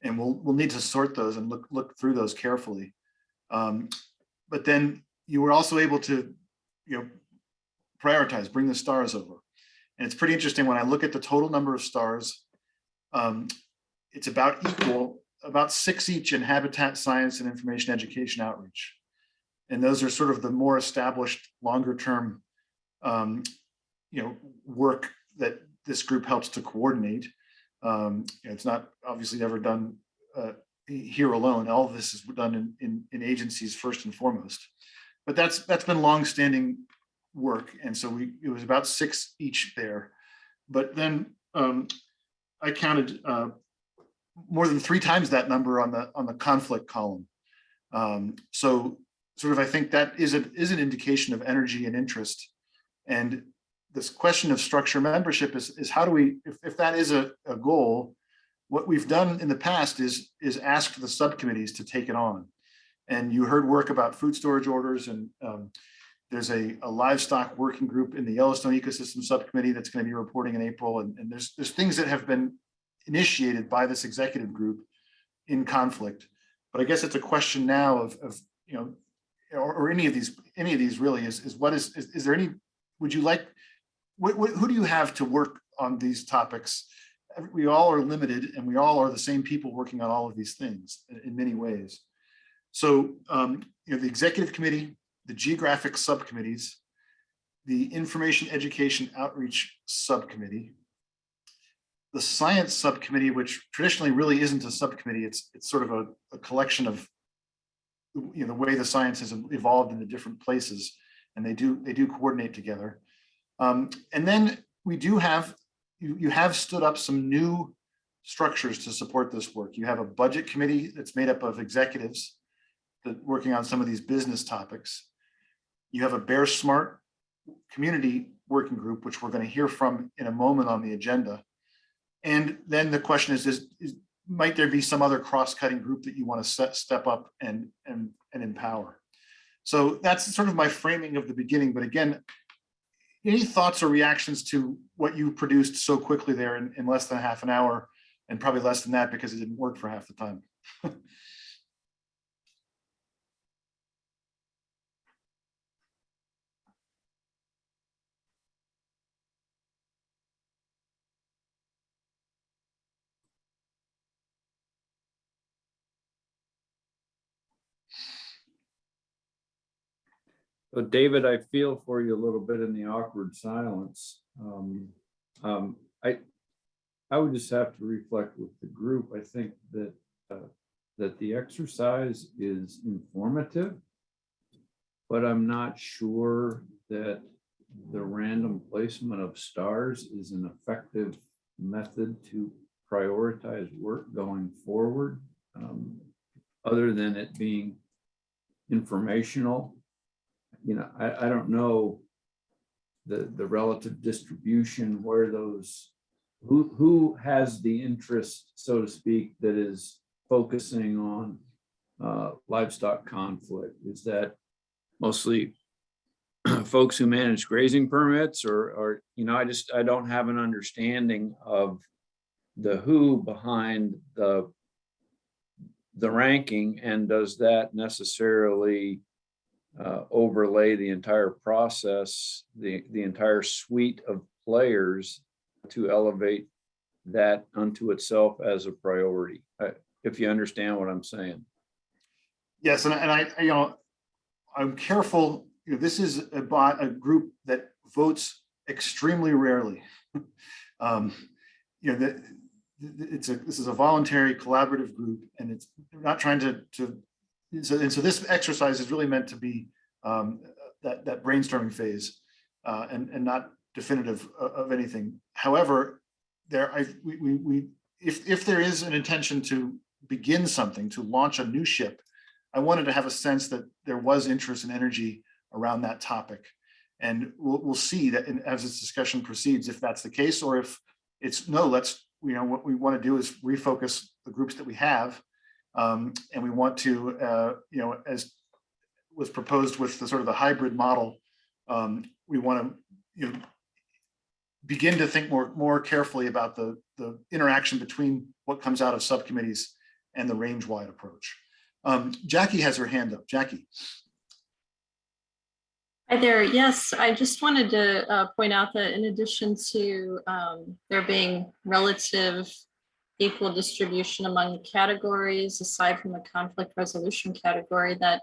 and we'll need to sort those and look through those carefully. But then you were also able to, prioritize, bring the stars over, and it's pretty interesting when I look at the total number of stars. It's about equal. About 6 each in habitat science and information education outreach. And those are sort of the more established, longer term, work that this group helps to coordinate. It's not obviously never done here alone. All of this is done in agencies first and foremost. But that's been longstanding work. And so it was about 6 each there. But then I counted more than 3 times that number on the conflict column. So sort of, I think that is an indication of energy and interest. And this question of structure membership is how do we, if that is a goal, what we've done in the past is ask the subcommittees to take it on. And you heard work about food storage orders, and there's a livestock working group in the Yellowstone Ecosystem Subcommittee that's going to be reporting in April. And there's things that have been initiated by this executive group in conflict. But I guess it's a question now of or any of these really is what is there any, would you like, who do you have to work on these topics? We all are limited, and we all are the same people working on all of these things in many ways. So the executive committee, the geographic subcommittees, the information education outreach subcommittee, the science subcommittee, which traditionally really isn't a subcommittee, it's sort of a collection of the way the science has evolved in the different places, and they do coordinate together. And then we do have, you have stood up some new structures to support this work. You have a budget committee that's made up of executives that working on some of these business topics. You have a Bear Smart community working group, which we're going to hear from in a moment on the agenda. And then the question is might there be some other cross-cutting group that you want to step up and empower? So that's sort of my framing of the beginning. But again, any thoughts or reactions to what you produced so quickly there in less than half an hour, and probably less than that because it didn't work for half the time? So David, I feel for you a little bit in the awkward silence. I would just have to reflect with the group. I think that that the exercise is informative, but I'm not sure that the random placement of stars is an effective method to prioritize work going forward, other than it being informational. I don't know the relative distribution where those, who has the interest, so to speak, that is focusing on livestock conflict. Is that mostly folks who manage grazing permits or, I don't have an understanding of the who behind the ranking, and does that necessarily overlay the entire process, the entire suite of players to elevate that unto itself as a priority, if you understand what I'm saying. Yes, and I I'm careful. This is a group that votes extremely rarely. This is a voluntary collaborative group, and it's not trying to so this exercise is really meant to be that brainstorming phase and not definitive of anything. However, if there is an intention to begin something, to launch a new ship, I wanted to have a sense that there was interest and energy around that topic. And we'll see that as this discussion proceeds, if that's the case, or if it's no, what we want to do is refocus the groups that we have. And we want to, as was proposed with the sort of the hybrid model, we want to, begin to think more carefully about the interaction between what comes out of subcommittees and the range-wide approach. Jackie has her hand up. Jackie. Hi there. Yes, I just wanted to point out that in addition to there being relative equal distribution among the categories, aside from the conflict resolution category, that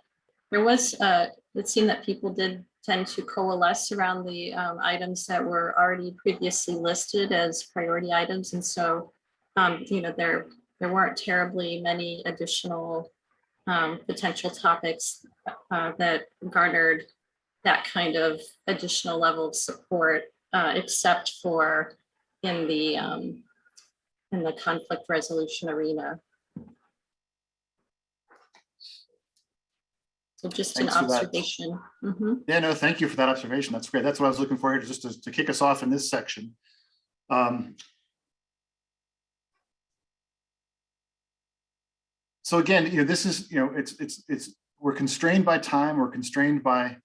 there was, it seemed that people did tend to coalesce around the items that were already previously listed as priority items. And so, there weren't terribly many additional potential topics that garnered that kind of additional level of support, except for in the conflict resolution arena. So just Thanks an for that. observation. Yeah, no, thank you for that observation. That's great. That's what I was looking for here, just to kick us off in this section. So again, this is, we're constrained by time, we're constrained by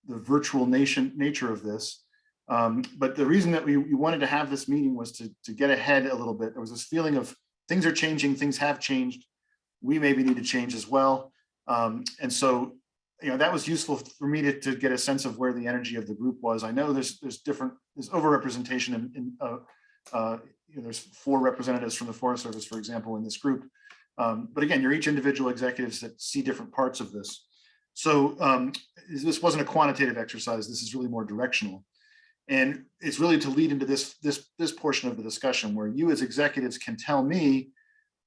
the virtual nature of this. But the reason that we wanted to have this meeting was to get ahead a little bit. There was this feeling of things are changing, things have changed. We maybe need to change as well. And so, that was useful for me to get a sense of where the energy of the group was. I know there's overrepresentation there's 4 representatives from the Forest Service, for example, in this group. But again, you're each individual executives that see different parts of this. So this wasn't a quantitative exercise. This is really more directional. And it's really to lead into this portion of the discussion where you as executives can tell me,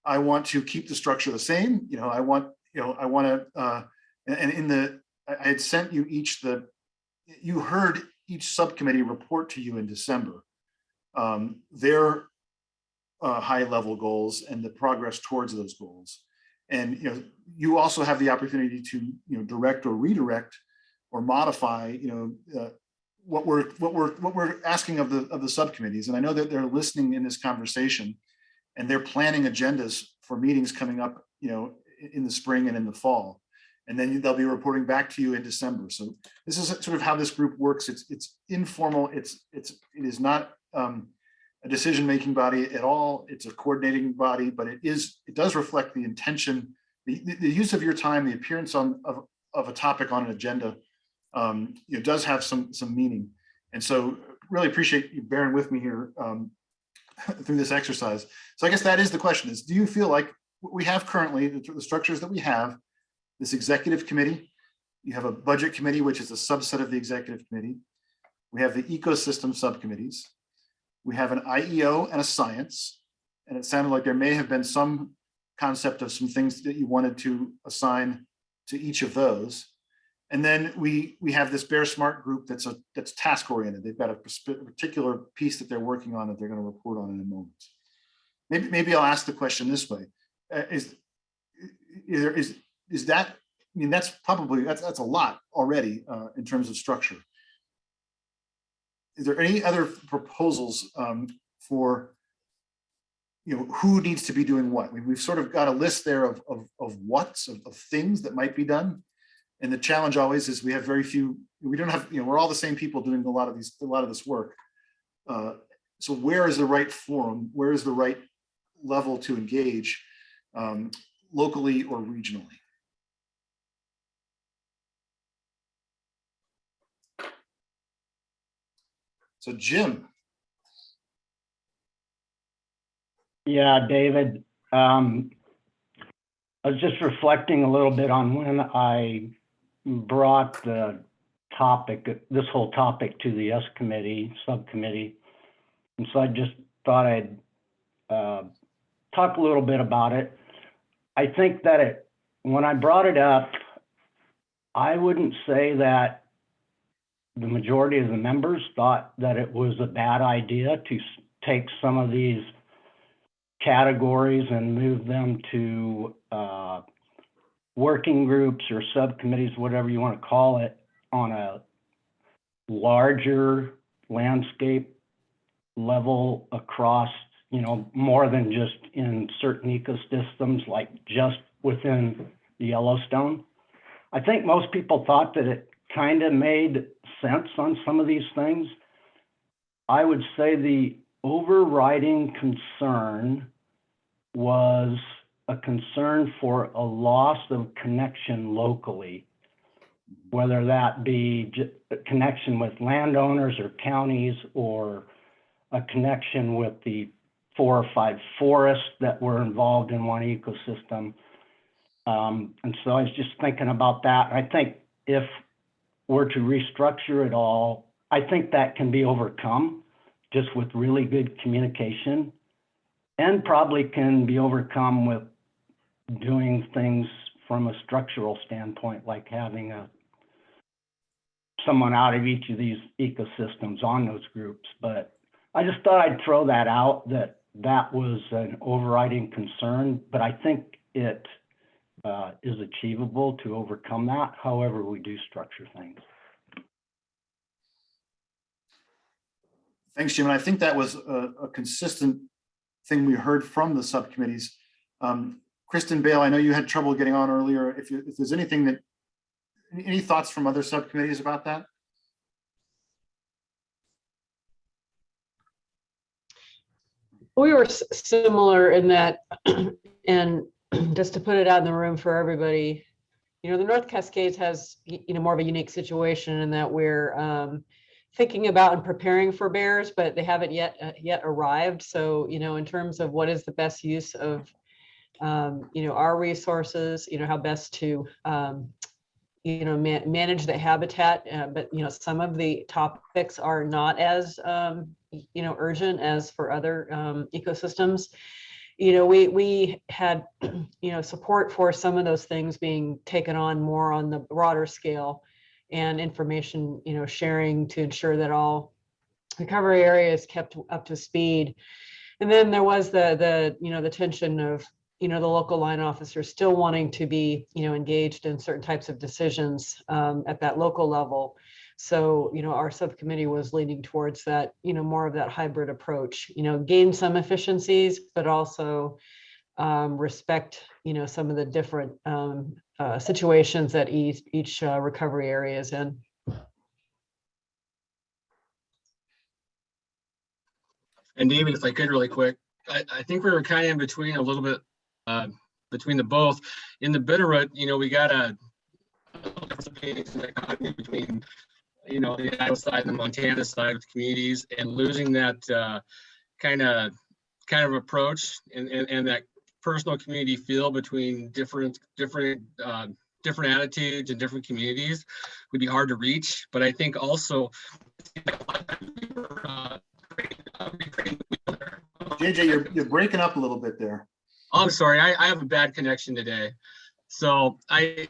I want to keep the structure the same. I want to, I had sent you each you heard each subcommittee report to you in December, their high level goals and the progress towards those goals. And, you also have the opportunity to, direct or redirect or modify, what we're asking of the subcommittees. And I know that they're listening in this conversation and they're planning agendas for meetings coming up, in the spring and in the fall. And then they'll be reporting back to you in December. So this is sort of how this group works. It's informal. It is not a decision-making body at all. It's a coordinating body, but it does reflect the intention, the use of your time, the appearance of a topic on an agenda, does have some meaning. And so really appreciate you bearing with me here through this exercise. So I guess that is the question is, do you feel like what we have currently, the structures that we have, this executive committee, you have a budget committee, which is a subset of the executive committee. We have the ecosystem subcommittees. We have an IEO and a science. And it sounded like there may have been some concept of some things that you wanted to assign to each of those. And then we have this Bear Smart group that's task oriented. They've got a particular piece that they're working on that they're going to report on in a moment. Maybe I'll ask the question this way: is that? I mean, that's a lot already in terms of structure. Is there any other proposals for who needs to be doing what? We've sort of got a list there of things that might be done. And the challenge always is we have very few, we don't have, we're all the same people doing a lot of this work. So where is the right forum? Where is the right level to engage locally or regionally? So Jim. Yeah, David. I was just reflecting a little bit on when I brought the topic, this whole topic to the subcommittee. And so I just thought I'd talk a little bit about it. I think that when I brought it up, I wouldn't say that the majority of the members thought that it was a bad idea to take some of these categories and move them to working groups or subcommittees, whatever you want to call it, on a larger landscape level across, more than just in certain ecosystems, like just within the Yellowstone. I think most people thought that it kind of made sense on some of these things. I would say the overriding concern was a concern for a loss of connection locally, whether that be a connection with landowners or counties, or a connection with the 4 or 5 forests that were involved in one ecosystem. And so I was just thinking about that. I think if we're to restructure it all, I think that can be overcome just with really good communication, and probably can be overcome with doing things from a structural standpoint, like having someone out of each of these ecosystems on those groups. But I just thought I'd throw that out, that was an overriding concern, but I think it is achievable to overcome that, however we do structure things. Thanks, Jim. And I think that was a consistent thing we heard from the subcommittees. Kristen Bale, I know you had trouble getting on earlier. If there's anything any thoughts from other subcommittees about that? We were similar in that, and just to put it out in the room for everybody, the North Cascades has, more of a unique situation in that we're thinking about and preparing for bears, but they haven't yet arrived. So, in terms of what is the best use of, our resources, how best to, manage the habitat. But, some of the topics are not as, urgent as for other ecosystems. We had, support for some of those things being taken on more on the broader scale, and information, sharing to ensure that all recovery areas kept up to speed. And then there was the tension of, the local line officers still wanting to be, engaged in certain types of decisions at that local level. So, our subcommittee was leaning towards that, more of that hybrid approach, gain some efficiencies, but also respect, some of the different situations that each recovery area is in. And David, if I could really quick, I think we were kind of in between a little bit between the both. In the Bitterroot, we got a difference of between the Idaho side and the Montana side of the communities, and losing that kind of approach and that personal community feel between different attitudes and different communities would be hard to reach. But I think also JJ, you're breaking up a little bit there. Oh, I'm sorry, I have a bad connection today. So I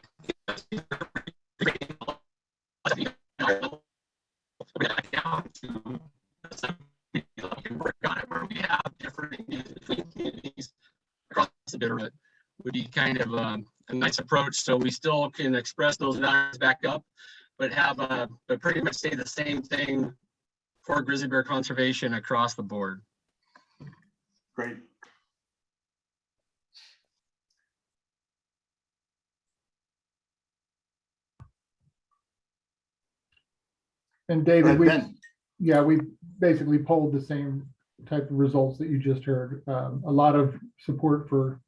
where we have different between communities across the Bitterroot would be kind of a nice approach. So we still can express those values back up, but but pretty much say the same thing for grizzly bear conservation across the board. Great. And Go David, ahead, we, Ben. yeah, we basically polled the same type of results that you just heard. A lot of support for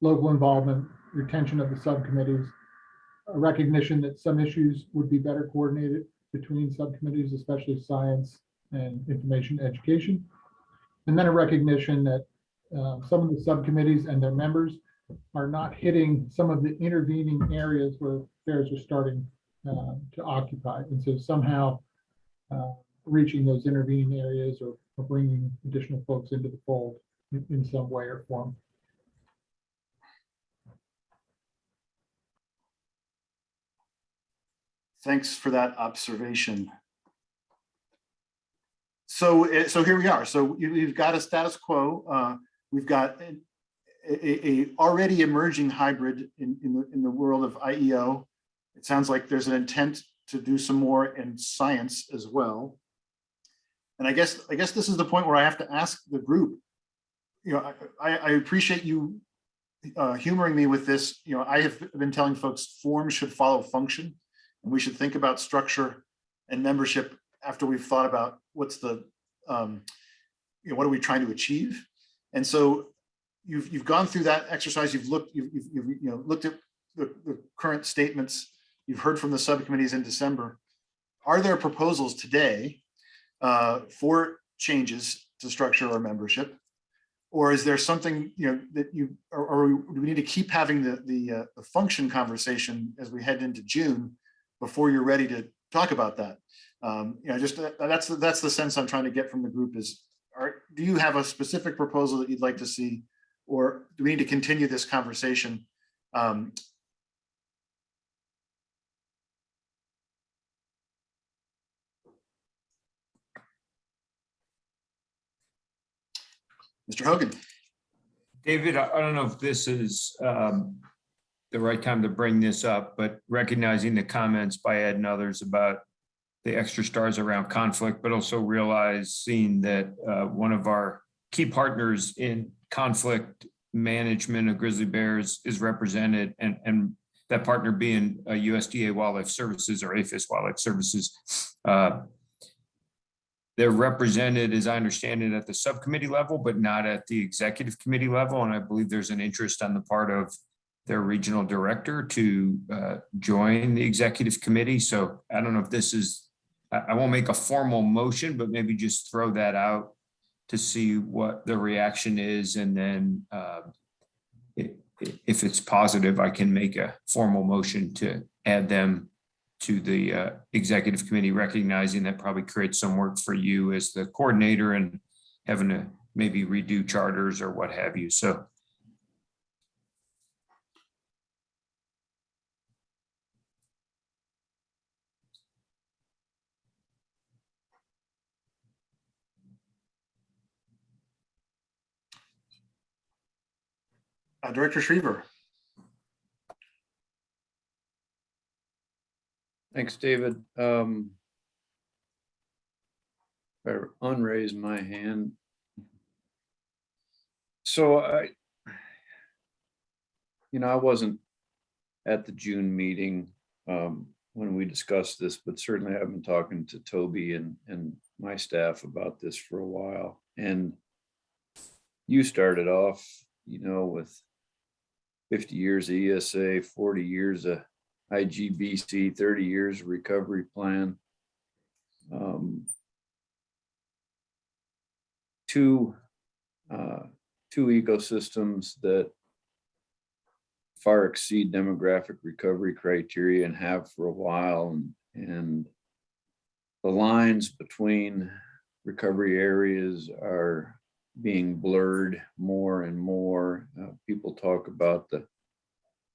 local involvement, retention of the subcommittees, a recognition that some issues would be better coordinated between subcommittees, especially science and information education. And then a recognition that some of the subcommittees and their members are not hitting some of the intervening areas where fairs are starting to occupy. And so somehow reaching those intervening areas or bringing additional folks into the fold in some way or form. Thanks for that observation. So here we are. So we've got a status quo. We've got a already emerging hybrid in the world of IEO. It sounds like there's an intent to do some more in science as well. And I guess this is the point where I have to ask the group. You know, I appreciate you humoring me with this. You know, I have been telling folks form should follow function, and we should think about structure and membership after we've thought about what's the what are we trying to achieve. And so you've gone through that exercise. You've looked at the current statements. You've heard from the subcommittees in December. Are there proposals today for changes to structure or membership? Or is there something that or do we need to keep having the function conversation as we head into June before you're ready to talk about that? Just that's the sense I'm trying to get from the group is, do you have a specific proposal that you'd like to see, or do we need to continue this conversation? Mr. Hogan. David, I don't know if this is the right time to bring this up, but recognizing the comments by Ed and others about the extra stars around conflict, but also realizing that one of our key partners in conflict management of grizzly bears is represented, and that partner being USDA Wildlife Services or APHIS Wildlife Services. They're represented, as I understand it, at the subcommittee level, but not at the executive committee level. And I believe there's an interest on the part of their regional director to join the executive committee. So I don't know if this is, I won't make a formal motion, but maybe just throw that out to see what the reaction is. And then if it's positive, I can make a formal motion to add them to the executive committee, recognizing that probably creates some work for you as the coordinator and having to maybe redo charters or what have you. So. Director Schiever. Thanks, David. Better unraise my hand. So I wasn't at the June meeting when we discussed this, but certainly I've been talking to Toby and my staff about this for a while. And you started off, with 50 years of ESA, 40 years of IGBC, 30 years of recovery plan. Two ecosystems that far exceed demographic recovery criteria and have for a while. And the lines between recovery areas are being blurred more and more. People talk about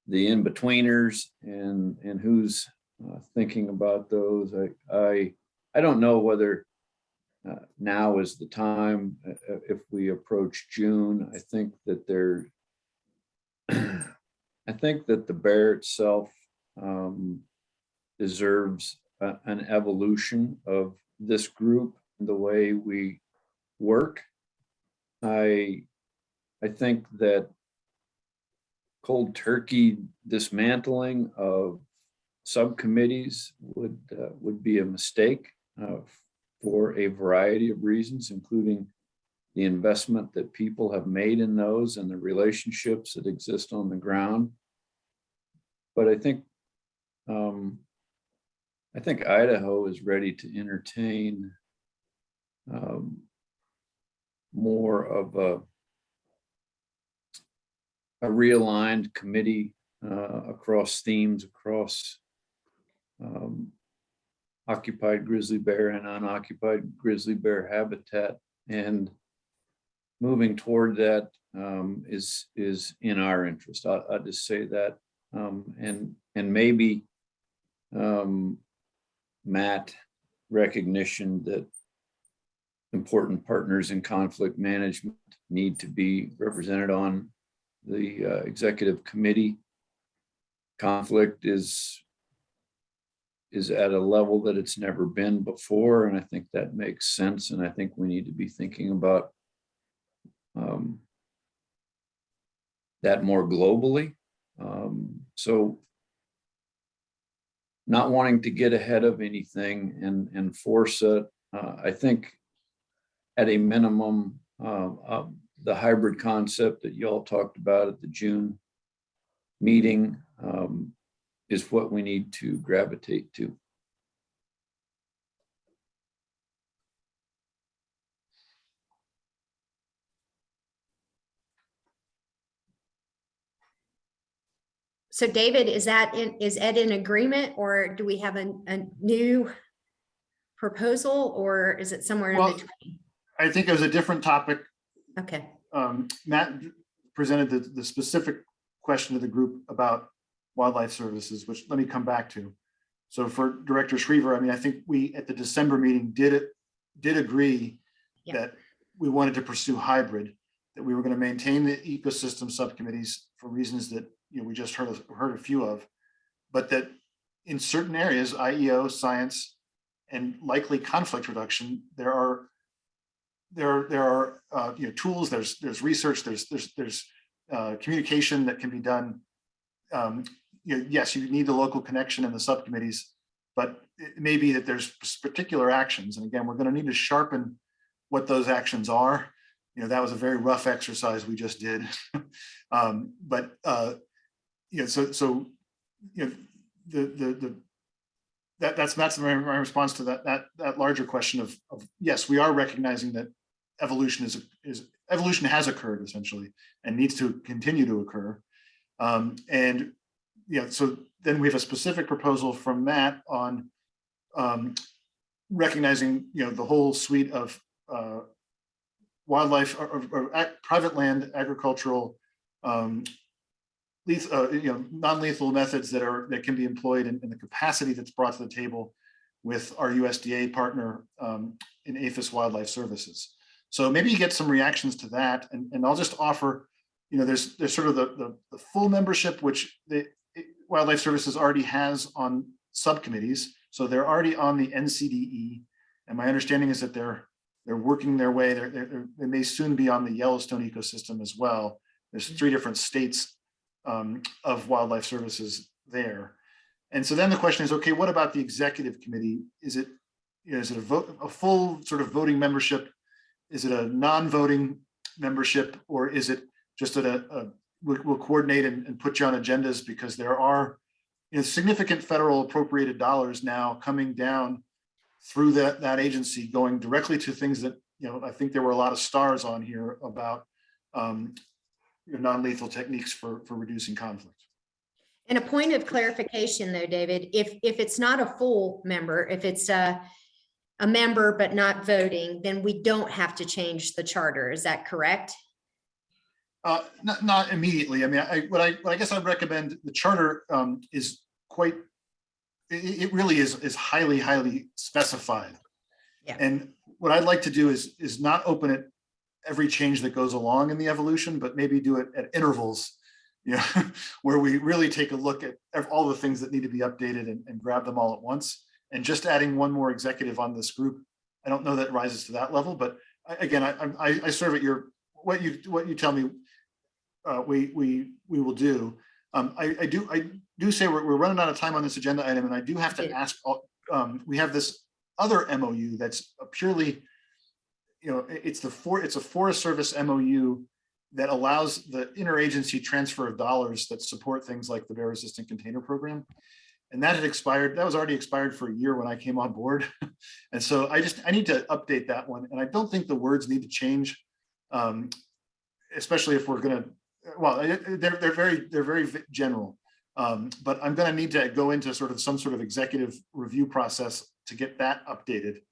the in-betweeners and who's thinking about those. I don't know whether now is the time. If we approach June, I think that the bear itself deserves an evolution of this group, the way we work. I think that cold turkey dismantling of subcommittees would be a mistake for a variety of reasons, including the investment that people have made in those and the relationships that exist on the ground. But I think Idaho is ready to entertain more of a realigned committee across themes, across occupied grizzly bear and unoccupied grizzly bear habitat, and moving toward that is in our interest. I'll just say that, and maybe Matt, recognition that important partners in conflict management need to be represented on the executive committee. Conflict is at a level that it's never been before, and I think that makes sense. And I think we need to be thinking about that more globally. So not wanting to get ahead of anything and force it, I think at a minimum, the hybrid concept that you all talked about at the June meeting is what we need to gravitate to. So David, is Ed in agreement, or do we have a new proposal, or is it somewhere in between? I think it was a different topic. Okay. Matt presented the specific question to the group about wildlife services, which let me come back to. So for Director Schiever, I mean, I think we at the December meeting did agree that we wanted to pursue hybrid, that we were going to maintain the ecosystem subcommittees for reasons that we just heard a few of, but that in certain areas, IEO, science, and likely conflict reduction, there are tools, there's research, there's communication that can be done. Yes, you need the local connection in the subcommittees, but it may be that there's particular actions. And again, we're going to need to sharpen what those actions are. That was a very rough exercise we just did. That's my response to that larger question of yes, we are recognizing that evolution has occurred essentially and needs to continue to occur. So then we have a specific proposal from Matt on recognizing the whole suite of wildlife or private land agricultural non-lethal methods that can be employed in the capacity that's brought to the table with our USDA partner in APHIS Wildlife Services. So maybe you get some reactions to that, and I'll just offer, there's sort of the full membership, which the Wildlife Services already has on subcommittees. So they're already on the NCDE, and my understanding is that they're working their way. They may soon be on the Yellowstone ecosystem as well. There's 3 different states of wildlife services there. And so then the question is, okay, what about the executive committee? Is it a full sort of voting membership? Is it a non-voting membership, or is it just we'll coordinate and put you on agendas because there are significant federal appropriated dollars now coming down through that agency, going directly to things that, I think there were a lot of stars on here about non-lethal techniques for reducing conflict. And a point of clarification though, David, if it's not a full member, if it's a member but not voting, then we don't have to change the charter. Is that correct? Not immediately. I mean, what I guess I'd recommend, the charter is quite, it really is highly specified. Yeah. And what I'd like to do is not open it every change that goes along in the evolution, but maybe do it at intervals, where we really take a look at all the things that need to be updated and grab them all at once. And just adding one more executive on this group, I don't know that rises to that level, but again, I serve at what you tell me we will do. I do say we're running out of time on this agenda item, and I do have to ask, we have this other MOU that's a purely, it's a Forest Service MOU that allows the interagency transfer of dollars that support things like the bear resistant container program. And that had expired. That was already expired for a year when I came on board. And so I need to update that one. And I don't think the words need to change, especially if we're going to, well, they're very general. But I'm going to need to go into some sort of executive review process to get that updated.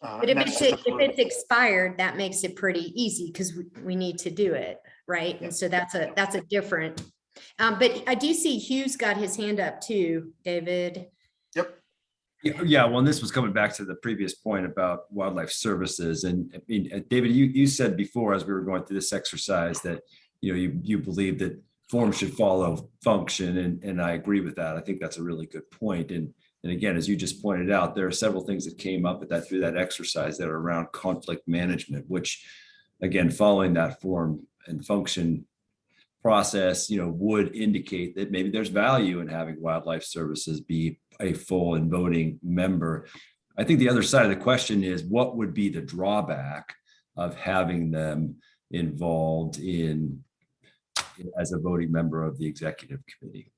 But if it's expired, that makes it pretty easy because we need to do it, right? Yeah. And so that's a different. But I do see Hugh's got his hand up too, David. Yep. Yeah, well, and this was coming back to the previous point about wildlife services. And I mean, David, you said before, as we were going through this exercise, that you believe that form should follow function, and I agree with that. I think that's a really good point. And again, as you just pointed out, there are several things that came up through that exercise that are around conflict management, which, again, following that form and function process, would indicate that maybe there's value in having wildlife services be a full and voting member. I think the other side of the question is, what would be the drawback of having them involved as a voting member of the executive committee?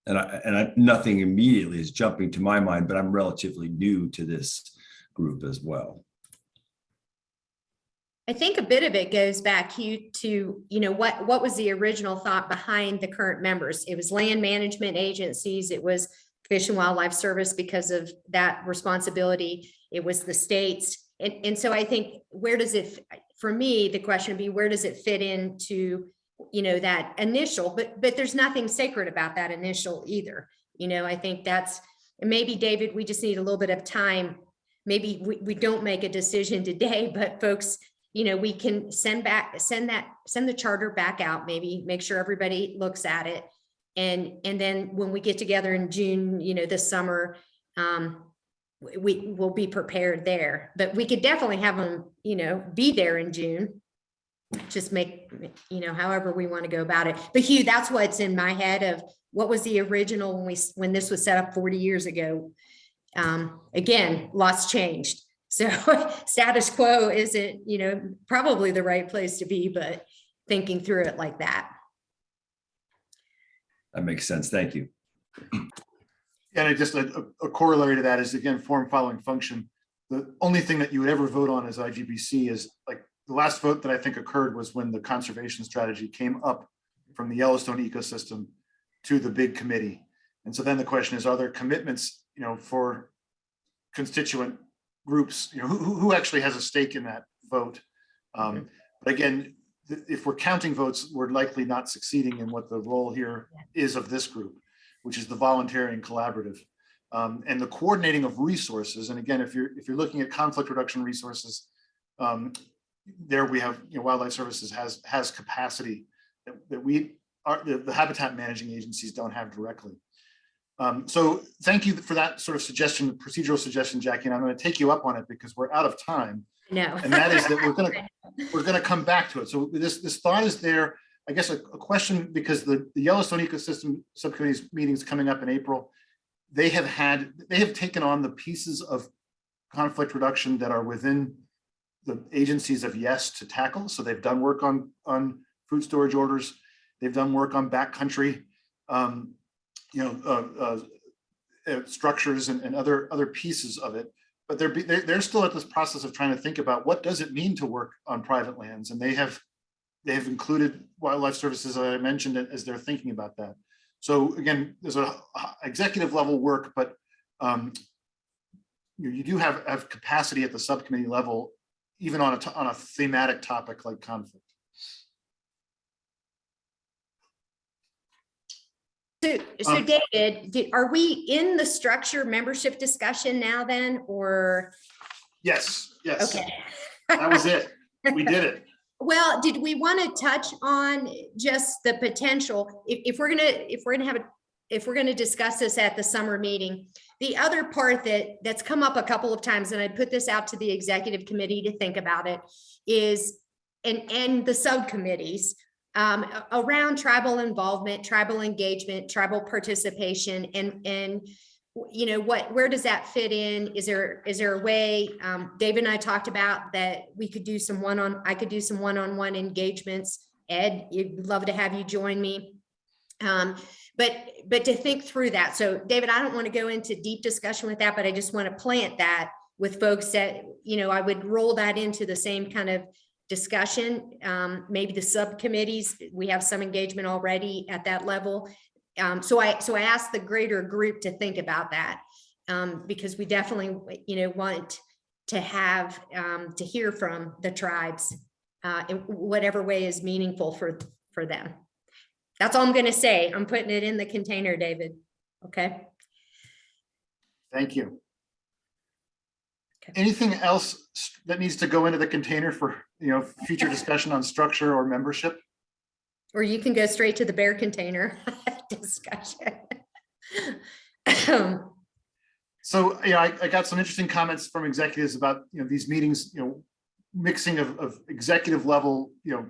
And nothing immediately is jumping to my mind, but I'm relatively new to this group as well. I think a bit of it goes back, Hugh, to, what was the original thought behind the current members? It was land management agencies. It was Fish and Wildlife Service because of that responsibility. It was the states. And so I think, for me, the question would be, where does it fit into, that initial, but there's nothing sacred about that initial either. I think maybe, David, we just need a little bit of time. Maybe we don't make a decision today, but folks, we can send the charter back out, maybe make sure everybody looks at it. And then when we get together in June, this summer, we will be prepared there, but we could definitely have them, be there in June. Just make, however we want to go about it. But Hugh, that's what's in my head of what was the original when this was set up 40 years ago. Again, lots changed. So status quo isn't, probably the right place to be, but thinking through it like that. That makes sense. Thank you. And just a corollary to that is, again, form following function. The only thing that you would ever vote on as IGBC is, like, the last vote that I think occurred was when the conservation strategy came up from the Yellowstone ecosystem to the big committee. And so then the question is, are there commitments, for constituent groups, who actually has a stake in that vote? But again, if we're counting votes, we're likely not succeeding in what the role here is of this group, which is the voluntary and collaborative, and the coordinating of resources. And again, if you're looking at conflict reduction resources, there we have, Wildlife Services has capacity that the habitat managing agencies don't have directly. So thank you for that sort of procedural suggestion, Jackie, and I'm going to take you up on it because we're out of time. No. And that is that we're going to come back to it. So this thought is there. I guess a question, because the Yellowstone Ecosystem Subcommittee's meetings coming up in April, they have taken on the pieces of conflict reduction that are within the agencies of YES to tackle. So they've done work on food storage orders. They've done work on backcountry, structures and other pieces of it. But they're still at this process of trying to think about what does it mean to work on private lands, and they have included Wildlife Services, as I mentioned, as they're thinking about that. So again, there's a executive level work, but you do have capacity at the subcommittee level, even on a thematic topic like conflict. So David, are we in the structure membership discussion now then, or? Yes. Okay. That was it. We did it. Well, did we want to touch on just the potential, if we're gonna discuss this at the summer meeting, the other part that's come up a couple of times, and I put this out to the executive committee to think about it, is and the subcommittees around tribal involvement, tribal engagement, tribal participation, and you know, where does that fit in? Is there a way, David and I talked about that we could do some I could do some one-on-one engagements. Ed, you'd love to have you join me. But to think through that. So David, I don't want to go into deep discussion with that, but I just want to plant that with folks that, you know, I would roll that into the same kind of discussion. Maybe the subcommittees, we have some engagement already at that level. So I asked the greater group to think about that, because we definitely, you know, want to have to hear from the tribes in whatever way is meaningful for them. That's all I'm going to say. I'm putting it in the container, David. Okay. Thank you. Anything else that needs to go into the container for, you know, future discussion on structure or membership? Or you can go straight to the bear container discussion. So, you know, I got some interesting comments from executives about, you know, these meetings, you know, mixing of executive level, you know,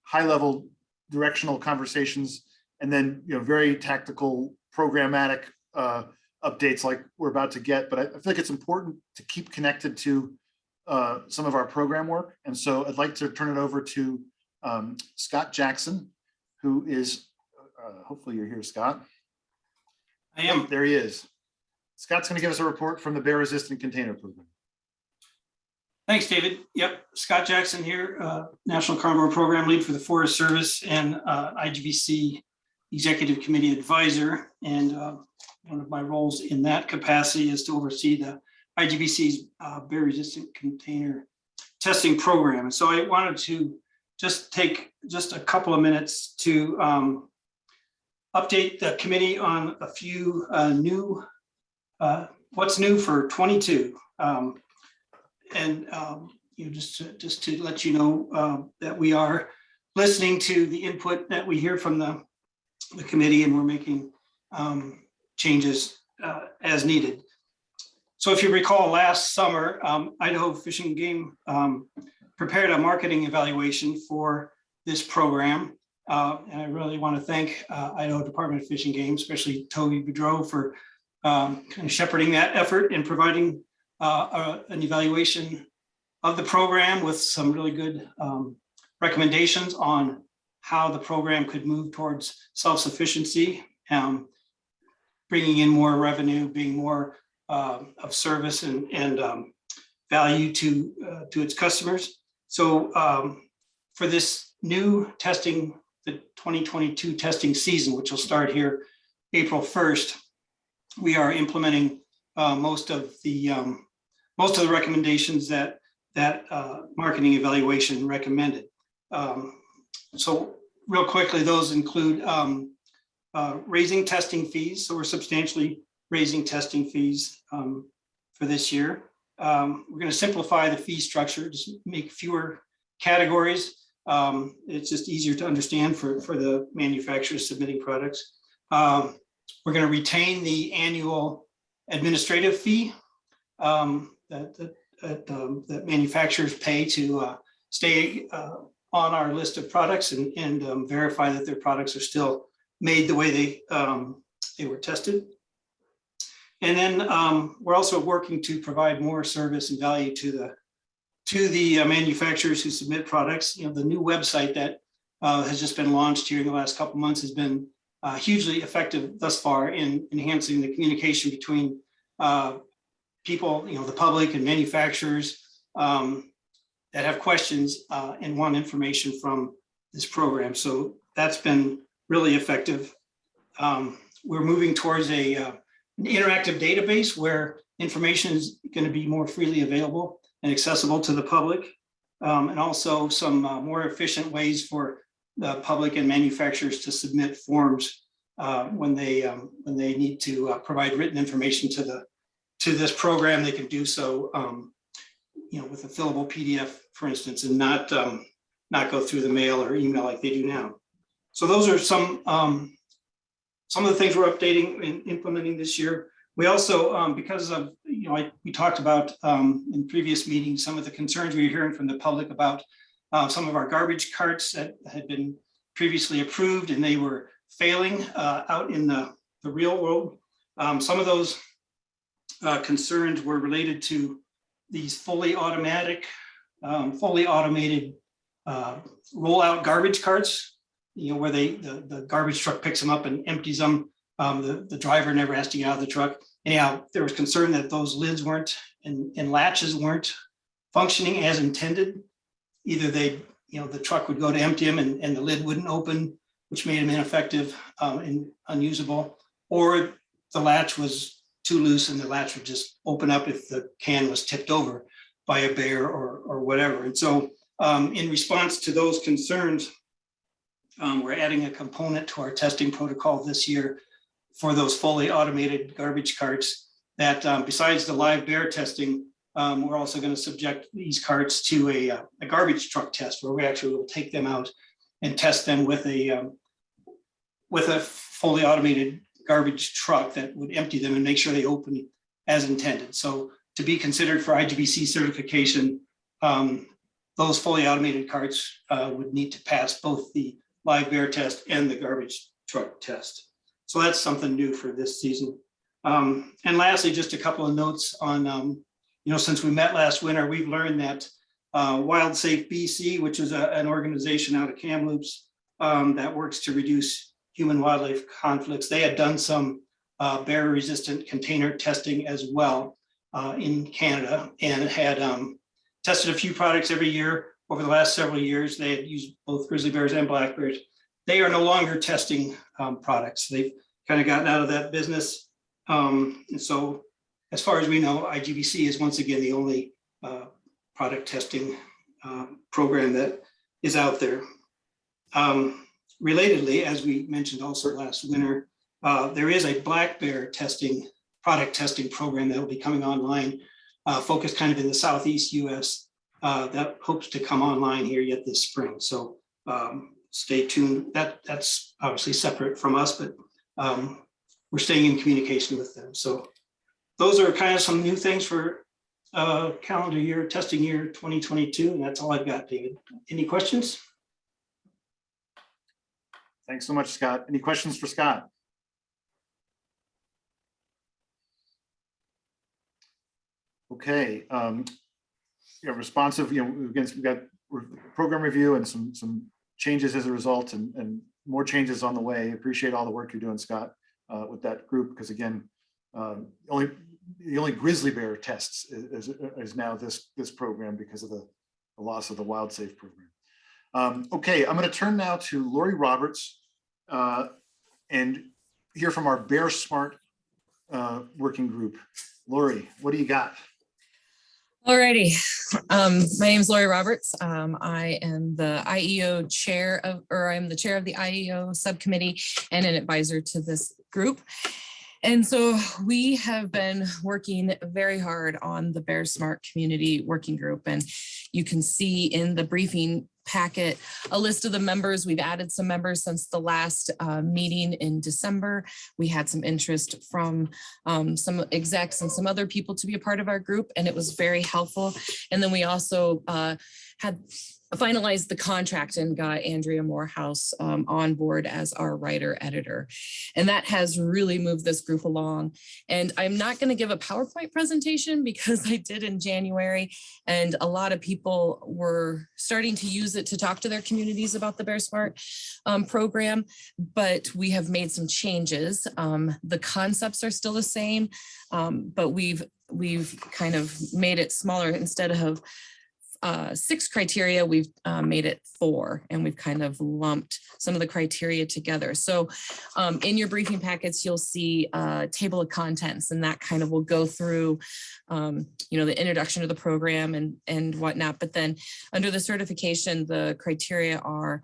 high level directional conversations, and then, you know, very tactical programmatic updates like we're about to get. But I feel like it's important to keep connected to some of our program work. And so I'd like to turn it over to Scott Jackson, who is, hopefully you're here, Scott. I am. There he is. Scott's going to give us a report from the Bear Resistant Container Program. Thanks, David. Yep, Scott Jackson here, National Carnivore Program Lead for the Forest Service and IGBC Executive Committee Advisor. And one of my roles in that capacity is to oversee the IGBC's Bear Resistant Container Testing Program. And so I wanted to just take just a couple of minutes to update the committee on a few new, what's new for 22. You know, just to let you know that we are listening to the input that we hear from the committee, and we're making changes as needed. So if you recall, last summer, Idaho Fish and Game prepared a marketing evaluation for this program. And I really want to thank Idaho Department of Fish and Game, especially Toby Boudreau, for kind of shepherding that effort and providing an evaluation of the program with some really good recommendations on how the program could move towards self-sufficiency, bringing in more revenue, being more of service and value to its customers. So for this new testing, the 2022 testing season, which will start here April 1st, we are implementing most of the recommendations that marketing evaluation recommended. So real quickly, those include raising testing fees. So we're substantially raising testing fees for this year. We're going to simplify the fee structure, just make fewer categories. It's just easier to understand for the manufacturers submitting products. We're going to retain the annual administrative fee that manufacturers pay to stay on our list of products and verify that their products are still made the way they were tested. And then we're also working to provide more service and value to the manufacturers who submit products. You know, the new website that has just been launched here in the last couple of months has been hugely effective thus far in enhancing the communication between people, you know, the public and manufacturers that have questions and want information from this program. So that's been really effective. We're moving towards an interactive database where information is going to be more freely available and accessible to the public, and also some more efficient ways for the public and manufacturers to submit forms when they need to provide written information to this program. They can do so, you know, with a fillable PDF, for instance, and not go through the mail or email like they do now. So those are some of the things we're updating and implementing this year. We also, because of, you know, we talked about in previous meetings, some of the concerns we were hearing from the public about some of our garbage carts that had been previously approved and they were failing out in the real world. Some of those concerns were related to these fully automated rollout garbage carts, where the garbage truck picks them up and empties them. The driver never has to get out of the truck. Anyhow, there was concern that those lids weren't and latches weren't functioning as intended. Either the truck would go to empty them and the lid wouldn't open, which made them ineffective and unusable, or the latch was too loose and the latch would just open up if the can was tipped over by a bear or whatever. And so in response to those concerns, we're adding a component to our testing protocol this year for those fully automated garbage carts that besides the live bear testing, we're also going to subject these carts to a garbage truck test where we actually will take them out and test them with a fully automated garbage truck that would empty them and make sure they open as intended. So to be considered for IGBC certification, those fully automated carts would need to pass both the live bear test and the garbage truck test. So that's something new for this season. And lastly, just a couple of notes on, since we met last winter, we've learned that Wild Safe BC, which is an organization out of Kamloops that works to reduce human wildlife conflicts, they had done some bear resistant container testing as well in Canada and had tested a few products every year over the last several years. They had used both grizzly bears and black bears. They are no longer testing products. They've kind of gotten out of that business. And so as far as we know, IGBC is once again the only product testing program that is out there. Relatedly, as we mentioned also last winter, there is a black bear product testing program that will be coming online, focused kind of in the Southeast US, that hopes to come online here yet this spring. So stay tuned. That's obviously separate from us, but we're staying in communication with them. So those are kind of some new things for calendar year, testing year 2022. And that's all I've got, David. Any questions? Thanks so much, Scott. Any questions for Scott? Okay. Responsive, again, we've got program review and some changes as a result and more changes on the way. Appreciate all the work you're doing, Scott, with that group, because again, the only grizzly bear tests is now this program because of the loss of the Wild Safe program. Okay, I'm going to turn now to Lori Roberts and hear from our Bear Smart working group. Lori, what do you got? Alrighty, my name is Lori Roberts. I am the IEO chair I'm the chair of the IEO subcommittee and an advisor to this group. And so we have been working very hard on the Bear Smart Community Working Group. And you can see in the briefing packet a list of the members. We've added some members since the last meeting in December. We had some interest from some execs and some other people to be a part of our group, and it was very helpful. And then we also had finalized the contract and got Andrea Morehouse on board as our writer editor. And that has really moved this group along. And I'm not going to give a PowerPoint presentation because I did in January, and a lot of people were starting to use it to talk to their communities about the Bear Smart program, but we have made some changes. The concepts are still the same, but we've kind of made it smaller. Instead of 6 criteria, we've made it 4, and we've kind of lumped some of the criteria together. So in your briefing packets, you'll see a table of contents, and that kind of will go through, the introduction to the program and whatnot. But then under the certification, the criteria are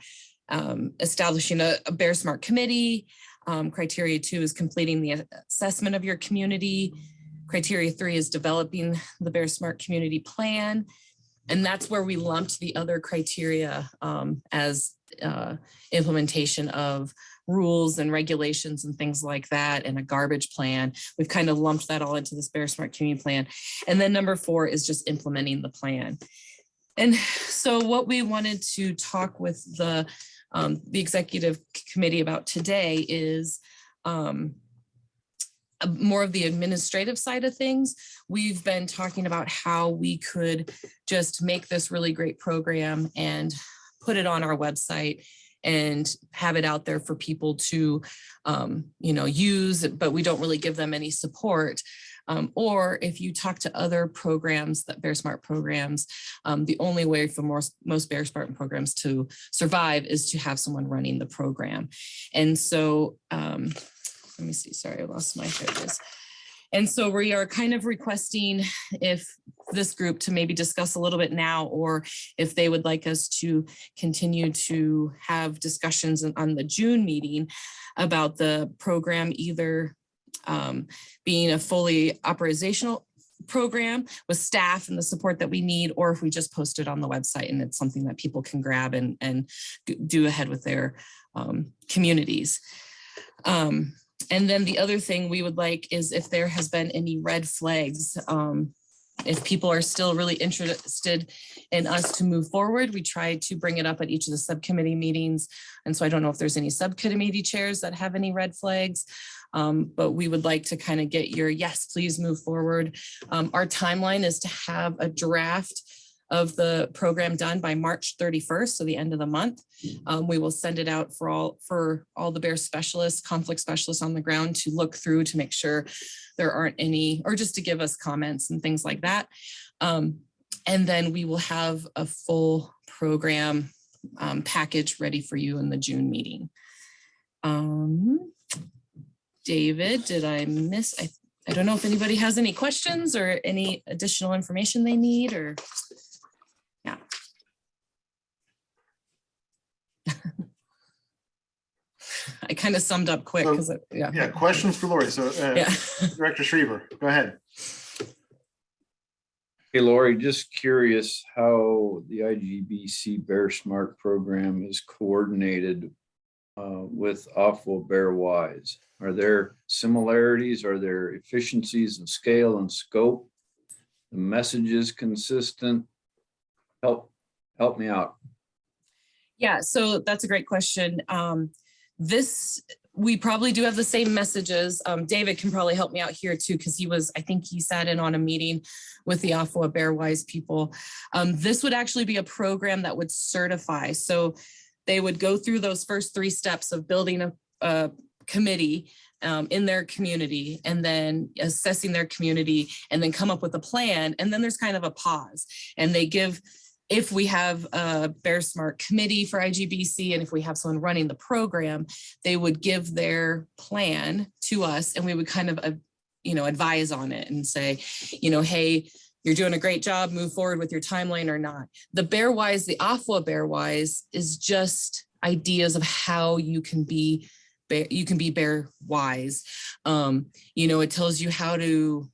establishing a Bear Smart committee. Criteria 2 is completing the assessment of your community. Criteria 3 is developing the Bear Smart community plan. And that's where we lumped the other criteria as implementation of rules and regulations and things like that, and a garbage plan. We've kind of lumped that all into this Bear Smart community plan. And then number 4 is just implementing the plan. And so what we wanted to talk with the executive committee about today is more of the administrative side of things. We've been talking about how we could just make this really great program and put it on our website and have it out there for people to, use, but we don't really give them any support. Or if you talk to other programs, that Bear Smart programs, the only way for most Bear Smart programs to survive is to have someone running the program. And so, let me see, sorry, I lost my focus. And so we are kind of requesting if this group to maybe discuss a little bit now, or if they would like us to continue to have discussions on the June meeting about the program, either being a fully operational program with staff and the support that we need, or if we just post it on the website and it's something that people can grab and do ahead with their communities. And then the other thing we would like is if there has been any red flags, if people are still really interested in us to move forward, we try to bring it up at each of the subcommittee meetings. And so I don't know if there's any subcommittee chairs that have any red flags, but we would like to kind of get your yes, please move forward. Our timeline is to have a draft of the program done by March 31st, so the end of the month. We will send it out for all the bear specialists, conflict specialists on the ground to look through to make sure there aren't any, or just to give us comments and things like that. And then we will have a full program package ready for you in the June meeting. David, did I miss? I don't know if anybody has any questions or any additional information they need, or yeah. I kind of summed up quick because yeah. Questions for Lori. So Director Schiever, go ahead. Hey, Lori, just curious how the IGBC Bear Smart program is coordinated with Aqua Bear Wise. Are there similarities? Are there efficiencies in scale and scope? The messages consistent? Help me out. Yeah, so that's a great question. We probably do have the same messages. David can probably help me out here too, because I think he sat in on a meeting with the Aqua Bear Wise people. This would actually be a program that would certify. So they would go through those first 3 steps of building a committee in their community, and then assessing their community, and then come up with a plan. And then there's kind of a pause, and they give, if we have a Bear Smart committee for IGBC, and if we have someone running the program, they would give their plan to us, and we would kind of, advise on it and say, hey, you're doing a great job, move forward with your timeline or not. The Bear Wise, the Aqua Bear Wise is just ideas of how you can be bear wise. It tells you how to,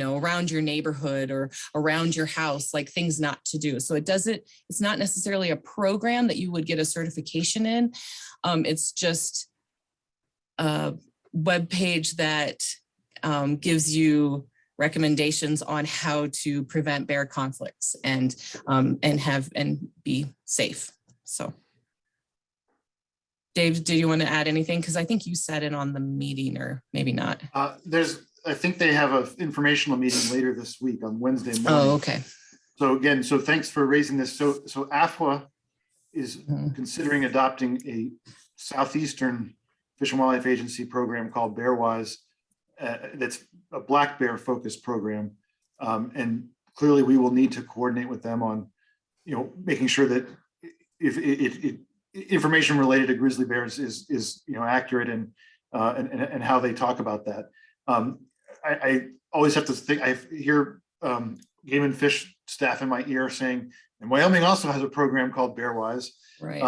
around your neighborhood or around your house, like things not to do. So it's not necessarily a program that you would get a certification in. It's just a web page that gives you recommendations on how to prevent bear conflicts and be safe. So Dave, did you want to add anything? Because I think you sat in on the meeting, or maybe not. I think they have an informational meeting later this week on Wednesday morning. Oh, okay. So again, thanks for raising this. So AFWA is considering adopting a Southeastern Fish and Wildlife Agency program called BearWise. That's a black bear focused program. And clearly we will need to coordinate with them on, making sure that if information related to grizzly bears is accurate and how they talk about that. I always have to think, I hear Game and Fish staff in my ear saying, and Wyoming also has a program called BearWise. Right.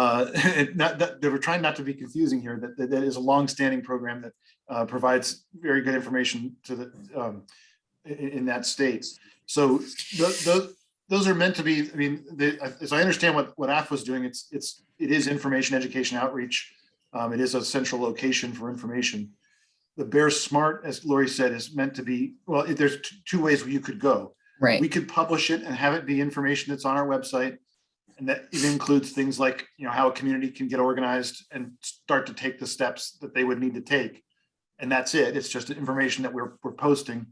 They were trying not to be confusing here. That is a long-standing program that provides very good information to the in that state. So those are meant to be. I mean, as I understand what AFWA is doing, it is information, education, outreach. It is a central location for information. The Bear Smart, as Lori said, is meant to be, well, there's 2 ways you could go. Right. We could publish it and have it be information that's on our website. And that it includes things like, how a community can get organized and start to take the steps that they would need to take. And that's it. It's just information that we're posting.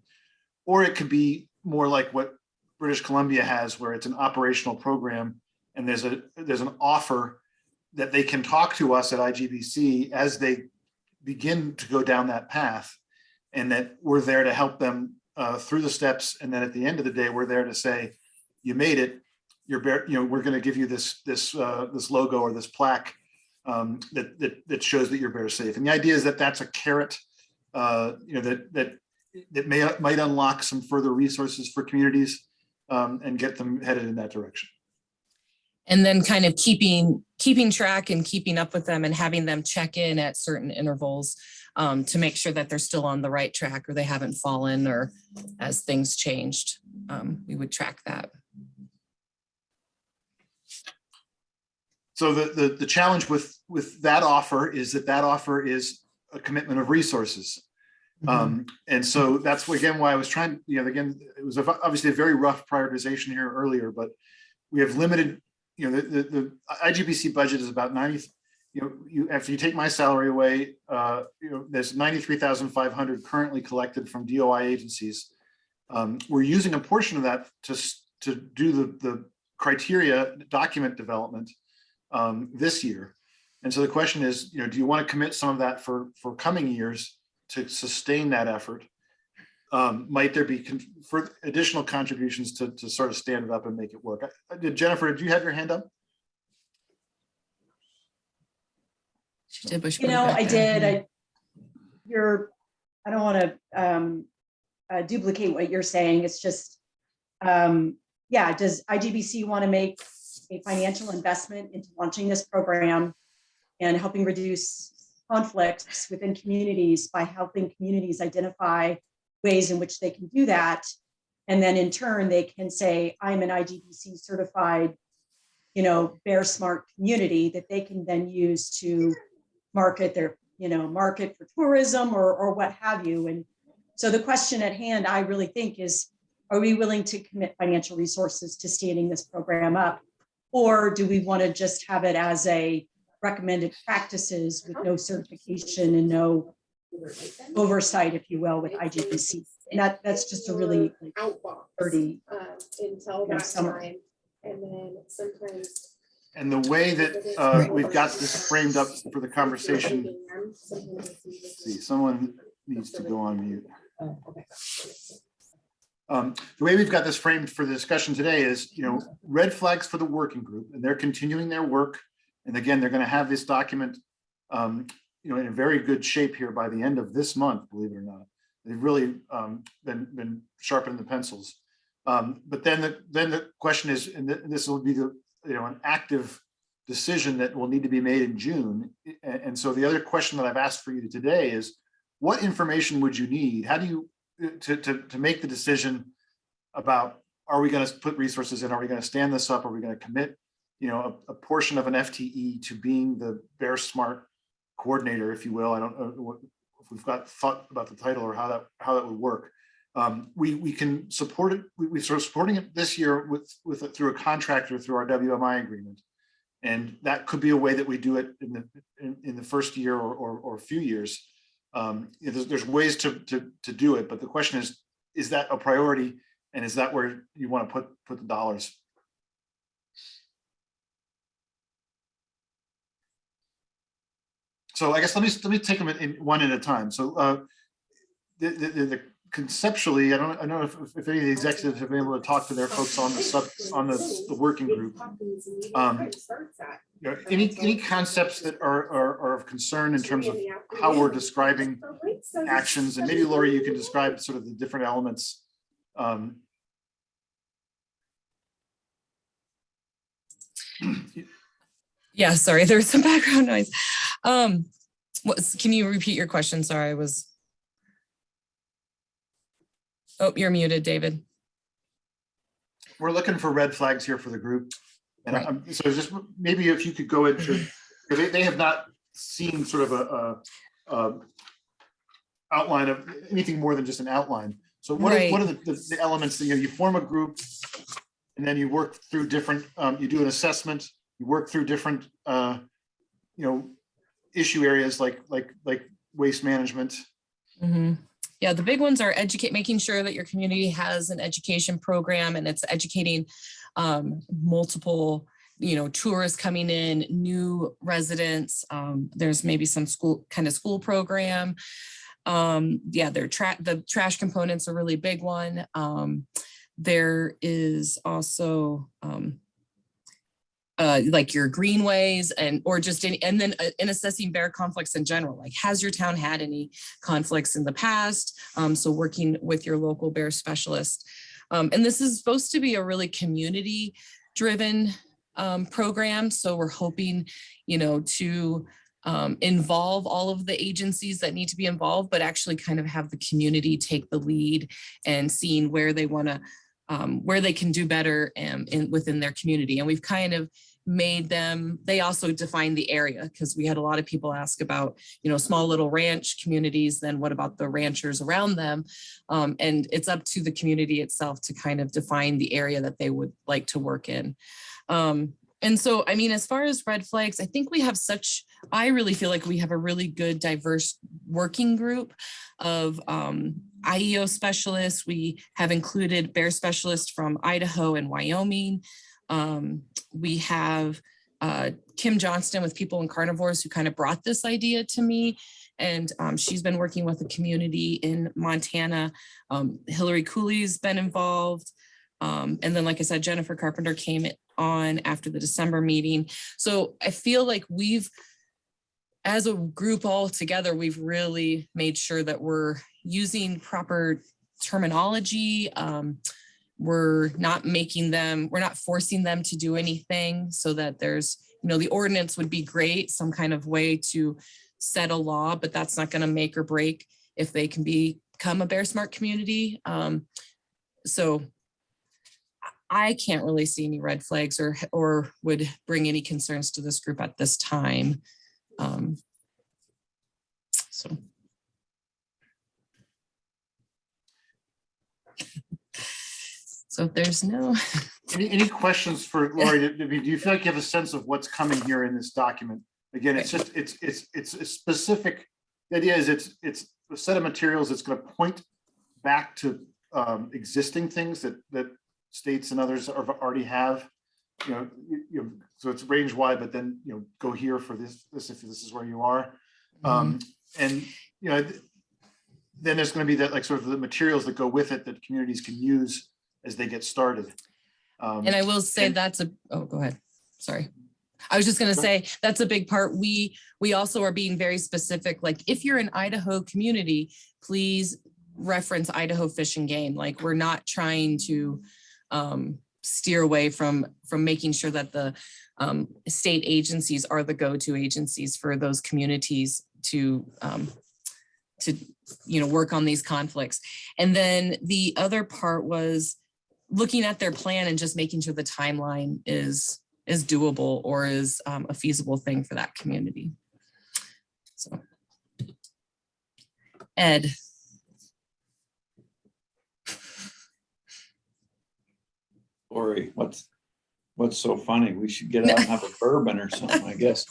Or it could be more like what British Columbia has, where it's an operational program and there's an offer that they can talk to us at IGBC as they begin to go down that path, and that we're there to help them through the steps. And then at the end of the day, we're there to say, you made it. We're going to give you this logo or this plaque that shows that you're bear safe. And the idea is that that's a carrot, that might unlock some further resources for communities and get them headed in that direction. And then kind of keeping track and keeping up with them and having them check in at certain intervals to make sure that they're still on the right track or they haven't fallen, or as things changed, we would track that. So the challenge with that offer is that offer is a commitment of resources. And so that's again why I was trying, again, it was obviously a very rough prioritization here earlier, but we have limited, the IGBC budget is about 90, after you take my salary away, there's 93,500 currently collected from DOI agencies. We're using a portion of that to do the criteria document development this year. And so the question is, do you want to commit some of that for coming years to sustain that effort? Might there be for additional contributions to sort of stand it up and make it work? Jennifer, did you have your hand up? She did, but I did. I don't want to duplicate what you're saying. It's just, does IGBC want to make a financial investment into launching this program and helping reduce conflicts within communities by helping communities identify ways in which they can do that? And then in turn, they can say, I'm an IGBC certified, bear smart community that they can then use to market their, market for tourism or what have you. And so the question at hand, I really think, is, are we willing to commit financial resources to standing this program up? Or do we want to just have it as a recommended practices with no certification and no oversight, if you will, with IGBC? And that's just a really dirty summary. And then sometimes. And the way that we've got this framed up for the conversation, see, someone needs to go on mute. The way we've got this framed for the discussion today is, red flags for the working group, and they're continuing their work. And again, they're going to have this document, in a very good shape here by the end of this month, believe it or not. They've really been sharpening the pencils. But then the question is, and this will be an active decision that will need to be made in June. And so the other question that I've asked for you today is, what information would you need? How do you to make the decision about, are we going to put resources in? Are we going to stand this up? Are we going to commit, a portion of an FTE to being the Bear Smart coordinator, if you will? I don't know if we've got thought about the title or how that would work. We can support it. We sort of supporting it this year through a contractor through our WMI agreement, and that could be a way that we do it in the first year or a few years. There's ways to do it, but the question is that a priority, and is that where you want to put the dollars? So I guess let me take them in one at a time. So the conceptually, I don't know if any of the executives have been able to talk to their folks on the working group. Any concepts that are of concern in terms of how we're describing actions, and maybe Lori, you can describe sort of the different elements. Yeah, sorry, there's some background noise. Can you repeat your question? Sorry, I was. Oh, you're muted, David. We're looking for red flags here for the group. And right. So just maybe if you could go into, they have not seen sort of a outline of anything more than just an outline. So what are Right. the elements that, you form a group and then you work through different, you do an assessment, you work through different, issue areas like waste management. Mhm. Yeah, the big ones are making sure that your community has an education program and it's educating multiple, tourists coming in, new residents. There's maybe some school program. Yeah, the trash component's a really big one. There is also like your greenways and then in assessing bear conflicts in general, like has your town had any conflicts in the past? So working with your local bear specialist. And this is supposed to be a really community driven program. So we're hoping, to involve all of the agencies that need to be involved, but actually kind of have the community take the lead and seeing where they want to where they can do better within their community. And we've kind of made them, they also define the area because we had a lot of people ask about, small little ranch communities, then what about the ranchers around them? And it's up to the community itself to kind of define the area that they would like to work in. And so, as far as red flags, I think I really feel like we have a really good, diverse working group of IEO specialists. We have included bear specialists from Idaho and Wyoming. We have Kim Johnston with People and Carnivores who kind of brought this idea to me. And she's been working with the community in Montana. Hillary Cooley's been involved. And then, like I said, Jennifer Carpenter came on after the December meeting. So I feel like as a group all together, we've really made sure that we're using proper terminology. We're not forcing them to do anything so that there's, the ordinance would be great, some kind of way to set a law, but that's not going to make or break if they can become a bear smart community. So I can't really see any red flags or would bring any concerns to this group at this time. So if there's no. Any questions for Lori? Do you feel like you have a sense of what's coming here in this document? Again, it's just, it's a specific, the idea is it's a set of materials that's going to point back to existing things that states and others already have, so it's range wide, but then, go here for this if this is where you are. And, then there's going to be that, like, sort of the materials that go with it that communities can use as they get started. And I will say go ahead. Sorry. I was just going to say that's a big part. We also are being very specific. Like if you're an Idaho community, please reference Idaho Fish and Game. Like we're not trying to steer away from making sure that the state agencies are the go-to agencies for those communities to work on these conflicts. And then the other part was looking at their plan and just making sure the timeline is doable or is a feasible thing for that community. So, Ed. Lori, what's so funny? We should get out and have a bourbon or something, I guess.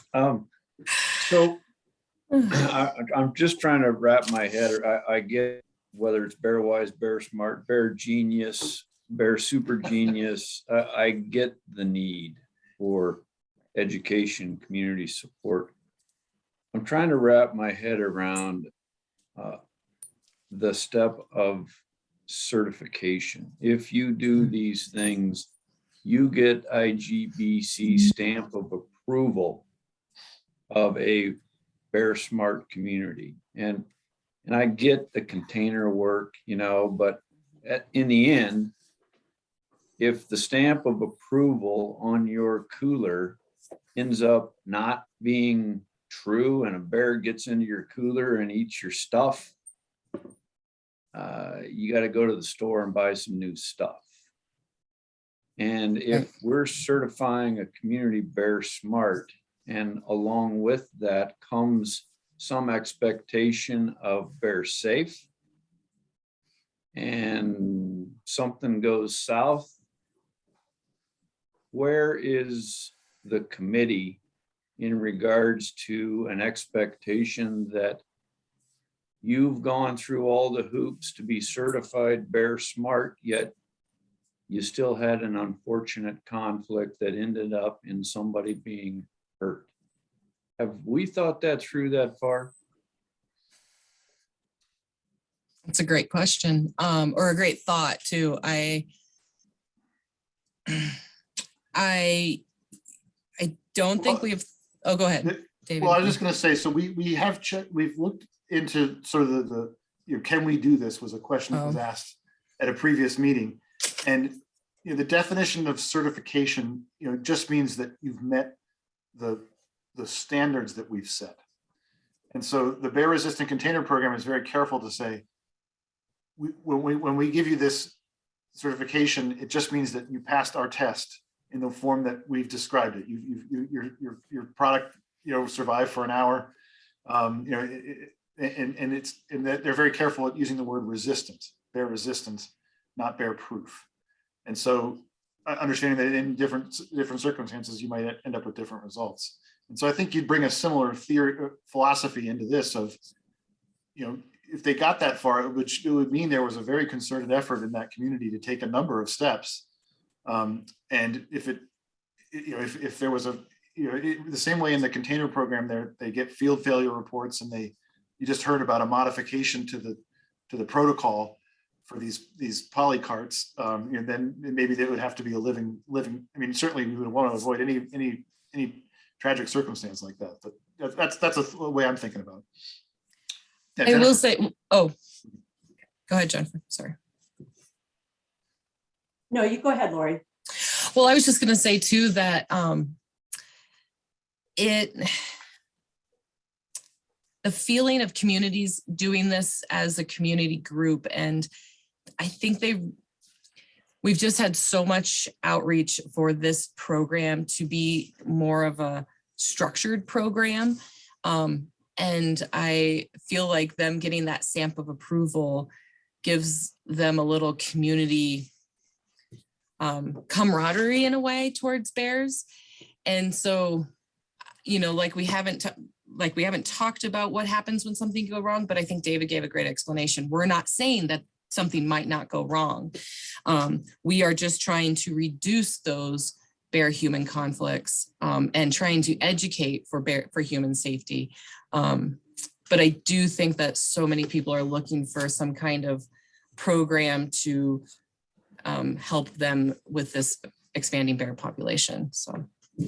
So I'm just trying to wrap my head. I get whether it's Bear Wise, Bear Smart, Bear Genius, Bear Super Genius. I get the need for education, community support. I'm trying to wrap my head around the step of certification. If you do these things, you get IGBC stamp of approval of a Bear Smart community. And I get the container work, but in the end, if the stamp of approval on your cooler ends up not being true and a bear gets into your cooler and eats your stuff, you got to go to the store and buy some new stuff. And if we're certifying a community Bear Smart, and along with that comes some expectation of bear safe, and something goes south, where is the committee in regards to an expectation that you've gone through all the hoops to be certified Bear Smart, yet you still had an unfortunate conflict that ended up in somebody being hurt? Have we thought that through that far? That's a great question, or a great thought too. I don't think we've, oh, go ahead, David. Well, I was just gonna say, so we have checked, we've looked into sort of the can we do this was a question that was asked at a previous meeting. And the definition of certification, just means that you've met the standards that we've set. And so the bear resistant container program is very careful to say, when we give you this certification, it just means that you passed our test in the form that we've described it. Your product, survived for an hour, and they're very careful at using the word resistant, bear resistant, not bear proof. And so understanding that in different circumstances, you might end up with different results. And so I think you'd bring a similar philosophy into this of, if they got that far, it would mean there was a very concerted effort in that community to take a number of steps. And if there was the same way in the container program, they get field failure reports, and you just heard about a modification to the protocol for these poly carts, then maybe they would have to be a living. I mean, certainly we would want to avoid any tragic circumstance like that. But that's a way I'm thinking about it. I will say, go ahead, Jennifer. Sorry. No, you go ahead, Lori. Well, I was just going to say too that the feeling of communities doing this as a community group, and I think we've just had so much outreach for this program to be more of a structured program. And I feel like them getting that stamp of approval gives them a little community camaraderie in a way towards bears. And so, like we haven't talked about what happens when something goes wrong, but I think David gave a great explanation. We're not saying that something might not go wrong. We are just trying to reduce those bear-human conflicts and trying to educate for human safety. But I do think that so many people are looking for some kind of program to help them with this expanding bear population. So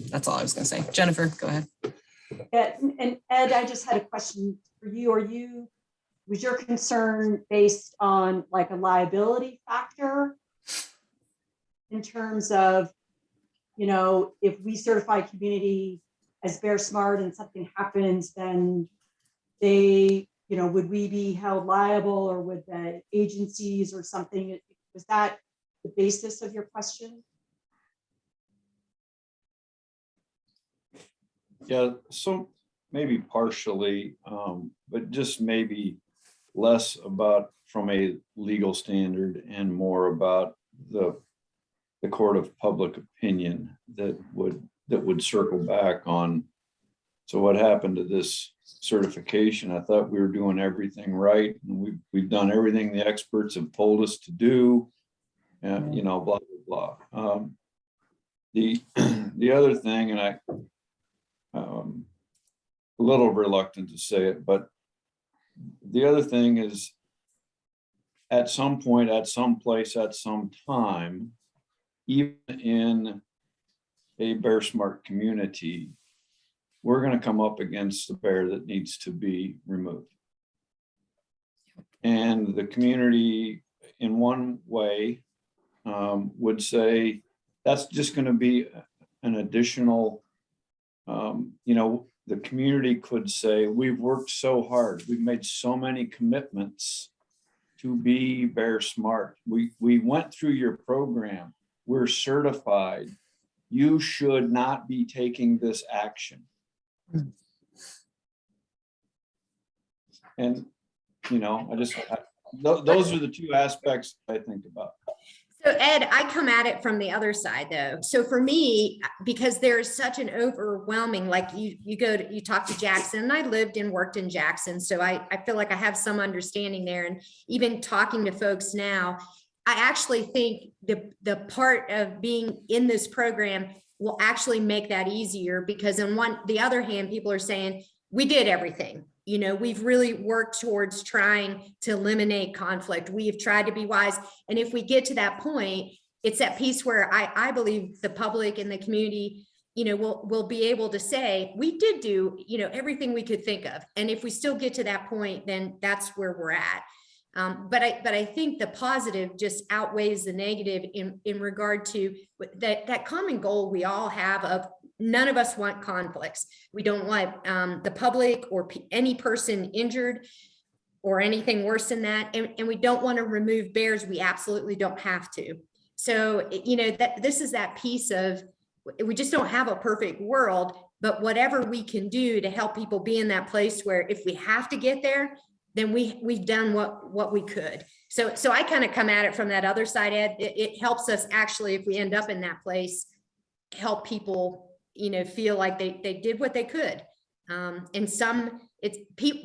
that's all I was going to say. Jennifer, go ahead. And Ed, I just had a question for you. Was your concern based on like a liability factor in terms of, if we certify community as bear smart and something happens, then they, would we be held liable, or would the agencies or something? Was that the basis of your question? Yeah, so maybe partially, but just maybe less about from a legal standard and more about the court of public opinion that would circle back on. So what happened to this certification? I thought we were doing everything right, and we've done everything the experts have told us to do, and blah blah blah. The other thing, and I a little reluctant to say it, but the other thing is, at some point, at some place, at some time, even in a bear smart community, we're going to come up against the bear that needs to be removed. And the community, in one way, would say that's just going to be an additional, the community could say, we've worked so hard, we've made so many commitments to be bear smart. We went through your program, we're certified. You should not be taking this action. And, those are the two aspects I think about. So Ed, I come at it from the other side though. So for me, because there's such an overwhelming, like you talk to Jackson, and I lived and worked in Jackson. So I feel like I have some understanding there. And even talking to folks now, I actually think the part of being in this program will actually make that easier, because on the other hand, people are saying, we did everything. You know, we've really worked towards trying to eliminate conflict. We've tried to be wise. And if we get to that point, it's that piece where I believe the public and the community, you know, will be able to say, we did do, you know, everything we could think of. And if we still get to that point, then that's where we're at. But I think the positive just outweighs the negative in regard to that common goal we all have of none of us want conflicts. We don't want the public or any person injured or anything worse than that. And we don't want to remove bears. We absolutely don't have to. So, you know, this is that piece of, we just don't have a perfect world, but whatever we can do to help people be in that place where if we have to get there, then we've done what we could. So I kind of come at it from that other side, Ed. It helps us actually, if we end up in that place, help people, you know, feel like they did what they could. And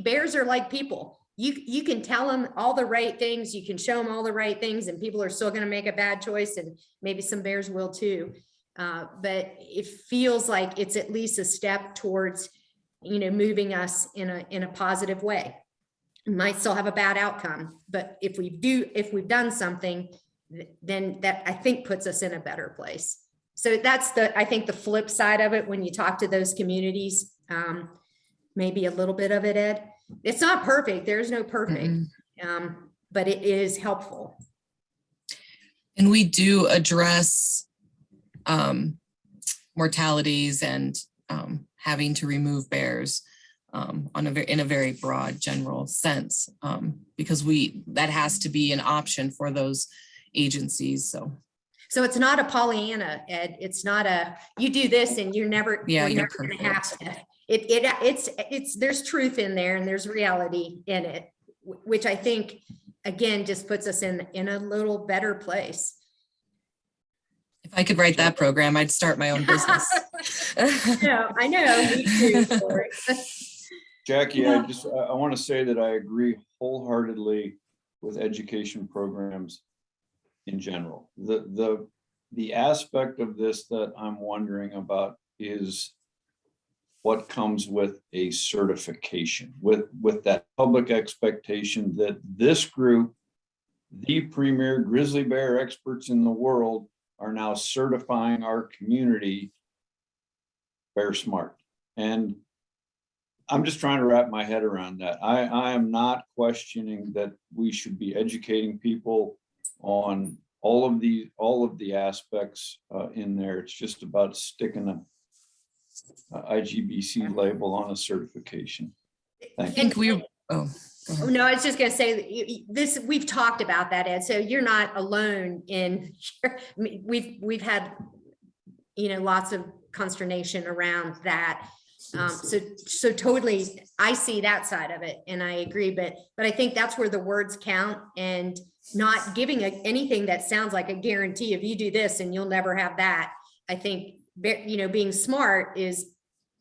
bears are like people. You can tell them all the right things, you can show them all the right things, and people are still going to make a bad choice, and maybe some bears will too. But it feels like it's at least a step towards, you know, moving us in a positive way. We might still have a bad outcome, but if we've done something, then that I think puts us in a better place. So that's I think the flip side of it when you talk to those communities, maybe a little bit of it, Ed. It's not perfect. There's no perfect, but it is helpful. And we do address mortalities and having to remove bears in a very broad general sense, because that has to be an option for those agencies. So it's not a Pollyanna, Ed. It's not you do this and you're never going to have to. It's there's truth in there and there's reality in it, which I think again just puts us in a little better place. If I could write that program, I'd start my own business. I know. Me too. Jackie, I want to say that I agree wholeheartedly with education programs in general. The aspect of this that I'm wondering about is what comes with a certification, with that public expectation that this group, the premier grizzly bear experts in the world, are now certifying our community bear smart. And I'm just trying to wrap my head around that. I am not questioning that we should be educating people on all of the aspects in there. It's just about sticking a IGBC label on a certification. Thank you. No, I was just going to say this. We've talked about that, Ed. So you're not alone in. We've had, you know, lots of consternation around that. So totally, I see that side of it, and I agree. But I think that's where the words count, and not giving anything that sounds like a guarantee of you do this and you'll never have that. I think, you know, being smart is,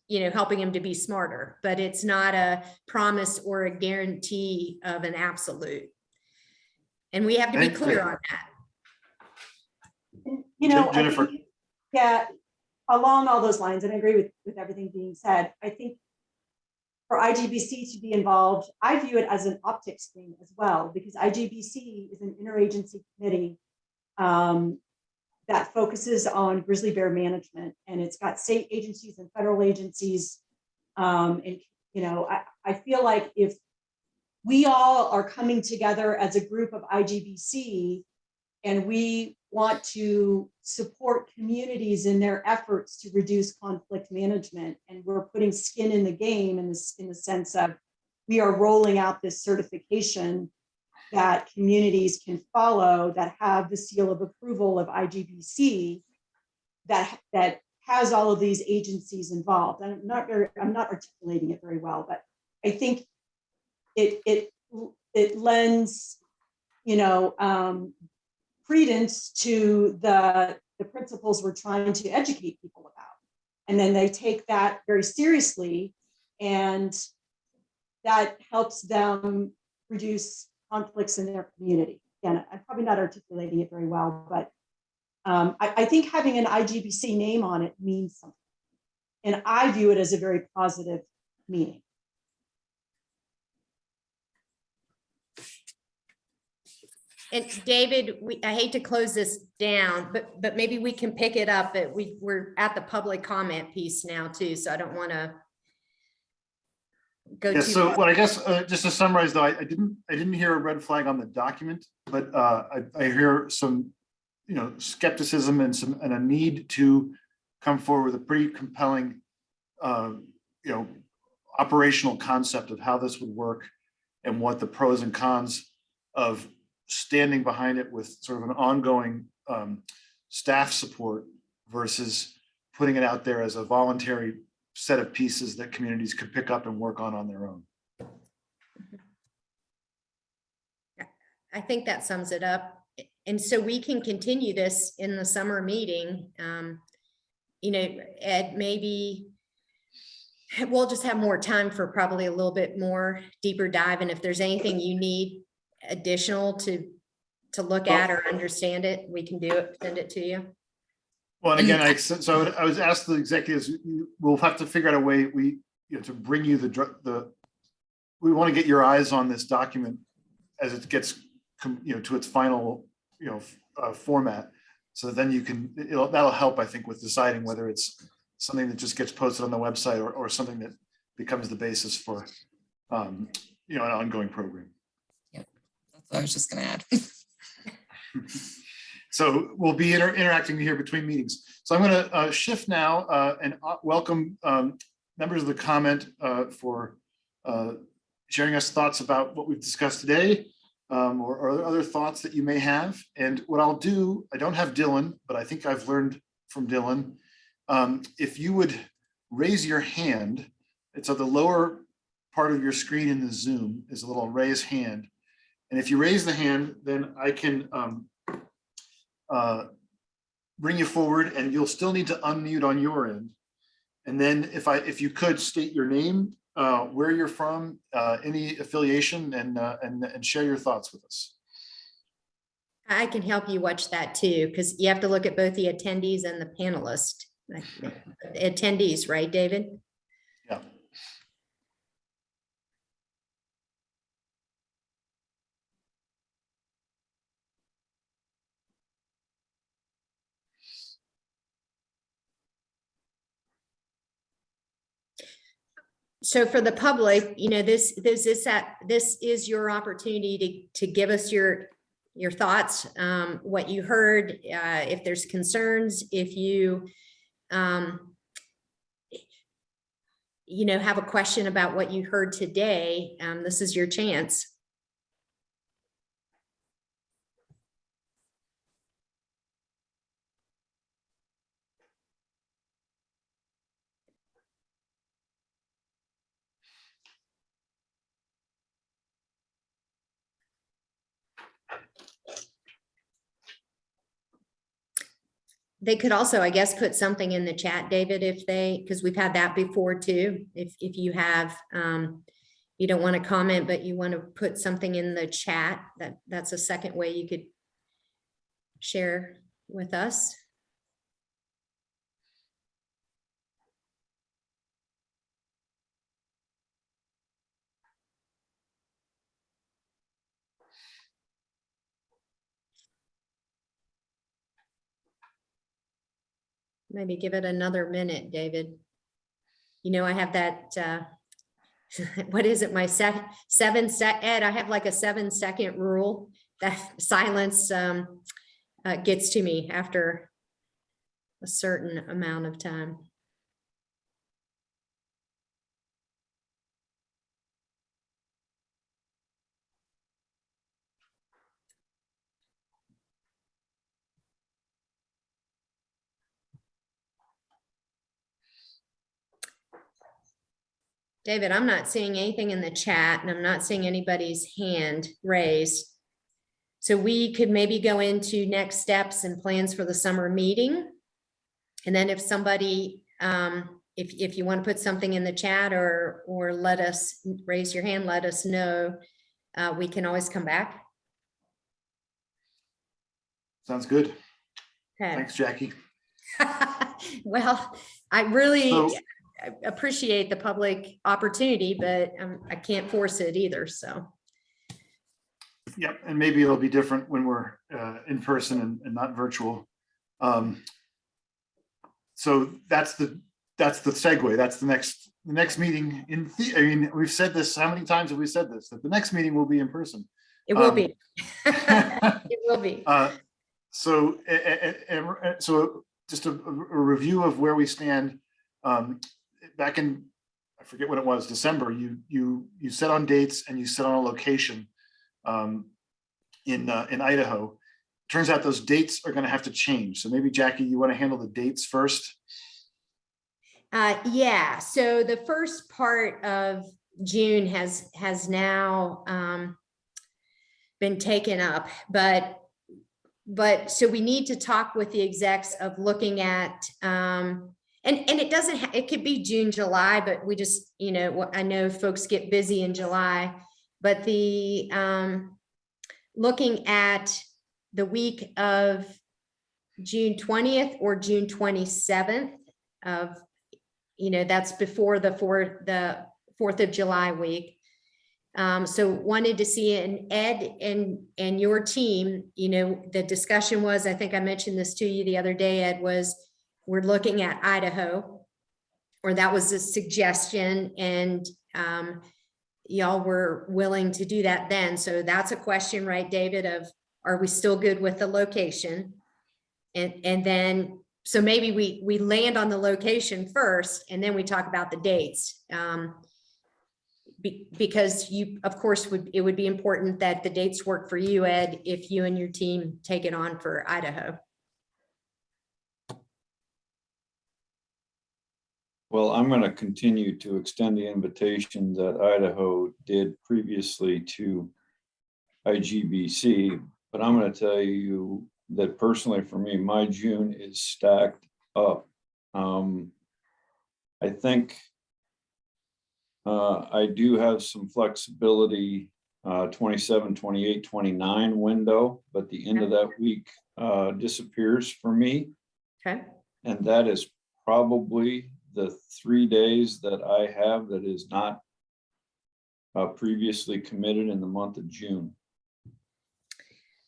you know, helping him to be smarter, but it's not a promise or a guarantee of an absolute. And we have to be clear on that. You know, Jennifer. I think, yeah, along all those lines, and I agree with everything being said, I think for IGBC to be involved, I view it as an optics thing as well, because IGBC is an interagency committee that focuses on grizzly bear management, and it's got state agencies and federal agencies. And, you know, I feel like if we all are coming together as a group of IGBC and we want to support communities in their efforts to reduce conflict management, and we're putting skin in the game in the sense of we are rolling out this certification that communities can follow, that have the seal of approval of IGBC, that has all of these agencies involved. I'm not articulating it very well, but I think it lends credence to the principles we're trying to educate people about. And then they take that very seriously, and that helps them reduce conflicts in their community. Again, I'm probably not articulating it very well, but I think having an IGBC name on it means something. And I view it as a very positive meaning. And David, I hate to close this down, but maybe we can pick it up. We're at the public comment piece now too, so I don't want to go Yeah, too so far. what I guess, just to summarize though, I didn't hear a red flag on the document, but I hear some, skepticism and a need to come forward with a pretty compelling, operational concept of how this would work and what the pros and cons of standing behind it with sort of an ongoing staff support versus putting it out there as a voluntary set of pieces that communities could pick up and work on their own. I think that sums it up. And so we can continue this in the summer meeting. Ed, maybe we'll just have more time for probably a little bit more deeper dive. And if there's anything you need additional to look at or understand it, we can do it, send it to you. Well, and again, I was asked the executives, we'll have to figure out a way to bring you we want to get your eyes on this document as it gets, to its final, format. So then that'll help, I think, with deciding whether it's something that just gets posted on the website or something that becomes the basis for, an ongoing program. Yep, that's what I was just going to add. So we'll be interacting here between meetings. So I'm going to shift now and welcome members of the comment for sharing us thoughts about what we've discussed today or other thoughts that you may have. And what I'll do, I don't have Dylan, but I think I've learned from Dylan. If you would raise your hand, it's at the lower part of your screen in the Zoom is a little raise hand. And if you raise the hand, then I can bring you forward, and you'll still need to unmute on your end. And then if you could state your name, where you're from, any affiliation, and share your thoughts with us. I can help you watch that too, because you have to look at both the attendees and the panelists. Attendees, right, David? Yeah. So for the public, this is your opportunity to give us your thoughts, what you heard, if there's concerns, if you have a question about what you heard today, this is your chance. They could also, I guess, put something in the chat, David, because we've had that before too. If you have, you don't want to comment, but you want to put something in the chat, that's a second way you could share with us. Maybe give it another minute, David. I have that, what is it, my 7 sec, Ed, I have like a 7-second rule that silence gets to me after a certain amount of time. David, I'm not seeing anything in the chat, and I'm not seeing anybody's hand raised. So we could maybe go into next steps and plans for the summer meeting. And then if somebody, if you want to put something in the chat or let us raise your hand, let us know. We can always come back. Sounds good. Okay. Thanks, Jackie. Well, I really So- appreciate the public opportunity, but I can't force it either, so. Yeah, and maybe it'll be different when we're in person and not virtual. So that's the segue. That's the next meeting I mean, we've said this, how many times have we said this? That the next meeting will be in person. It will be. It will be. So just a review of where we stand. Back in, I forget when it was, December, you set on dates and you set on a location in Idaho. Turns out those dates are going to have to change. So maybe Jackie, you want to handle the dates first? Yeah, so the first part of June has now been taken up, but so we need to talk with the execs of looking at and it doesn't it could be June, July, but we just, you know, I know folks get busy in July, but the looking at the week of June 20th or June 27th of, you know, that's before the 4th of July week. So wanted to see, and Ed and your team, you know, the discussion was, I think I mentioned this to you the other day, Ed, was we're looking at Idaho, or that was a suggestion, and y'all were willing to do that then. So that's a question, right, David, of are we still good with the location? And then, so maybe we land on the location first, and then we talk about the dates. Because you, of course, it would be important that the dates work for you, Ed, if you and your team take it on for Idaho. Well, I'm going to continue to extend the invitation that Idaho did previously to IGBC, but I'm going to tell you that personally for me, my June is stacked up. I think I do have some flexibility, 27, 28, 29 window, but the end of that week disappears for me. Okay. And that is probably the 3 days that I have that is not previously committed in the month of June.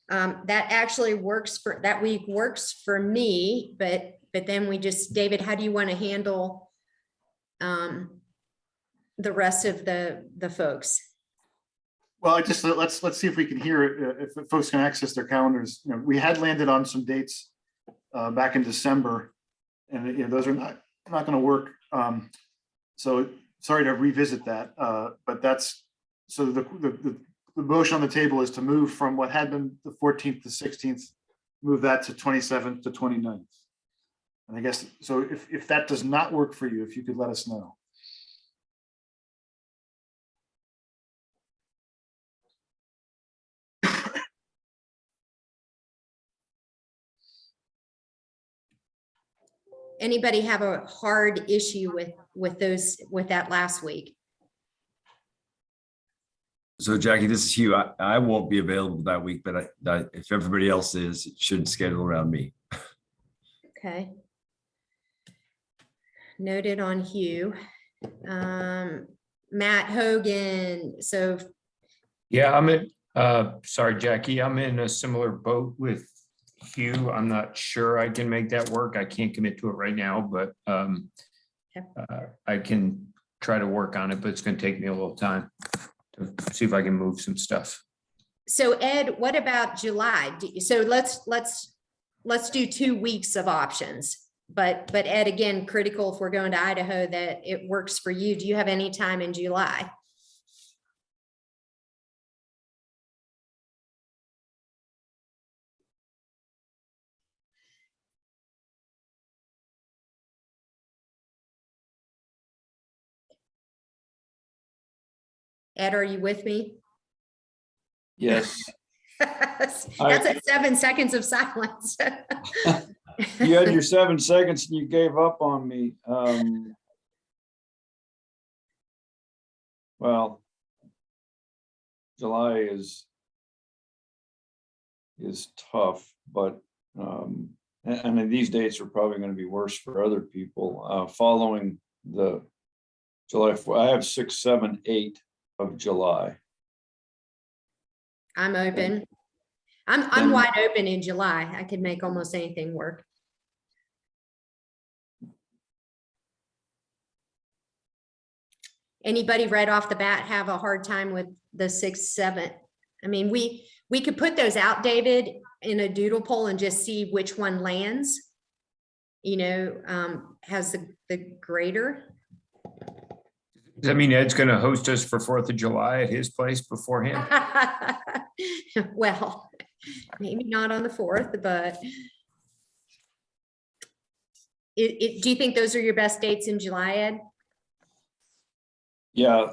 That actually works for, that week works for me, but then we just, David, how do you want to handle the rest of the folks? Well, I just, let's see if we can hear it, if folks can access their calendars. You know, we had landed on some dates back in December, and you know, those are not going to work. So sorry to revisit that, but that's, so the motion on the table is to move from what had been the 14th to 16th, move that to 27th to 29th. And I guess, so if that does not work for you, if you could let us know. Anybody have a hard issue with that last week? So Jackie, this is Hugh. I won't be available that week, but if everybody else is, it should schedule around me. Okay. Noted on Hugh. Matt Hogan, so. Yeah, I'm in, sorry, Jackie, I'm in a similar boat with Hugh. I'm not sure I can make that work. I can't commit to it right now, but I can try to work on it, but it's going to take me a little time to see if I can move some stuff. So Ed, what about July? So let's do 2 weeks of options. But Ed, again, critical if we're going to Idaho that it works for you. Do you have any time in July? Ed, are you with me? Yes. That's at 7 seconds of silence. You had your 7 seconds and you gave up on me. Well, July is tough, but and these dates are probably going to be worse for other people. Following the July, I have 6, 7, 8 of July. I'm open. I'm Then- wide open in July. I could make almost anything work. Anybody right off the bat have a hard time with the 6, 7? I mean, we could put those out, David, in a doodle poll and just see which one lands. You know, has the greater. Does that mean Ed's gonna host us for 4th of July at his place beforehand? Well, maybe not on the 4th, but do you think those are your best dates in July, Ed? Yeah,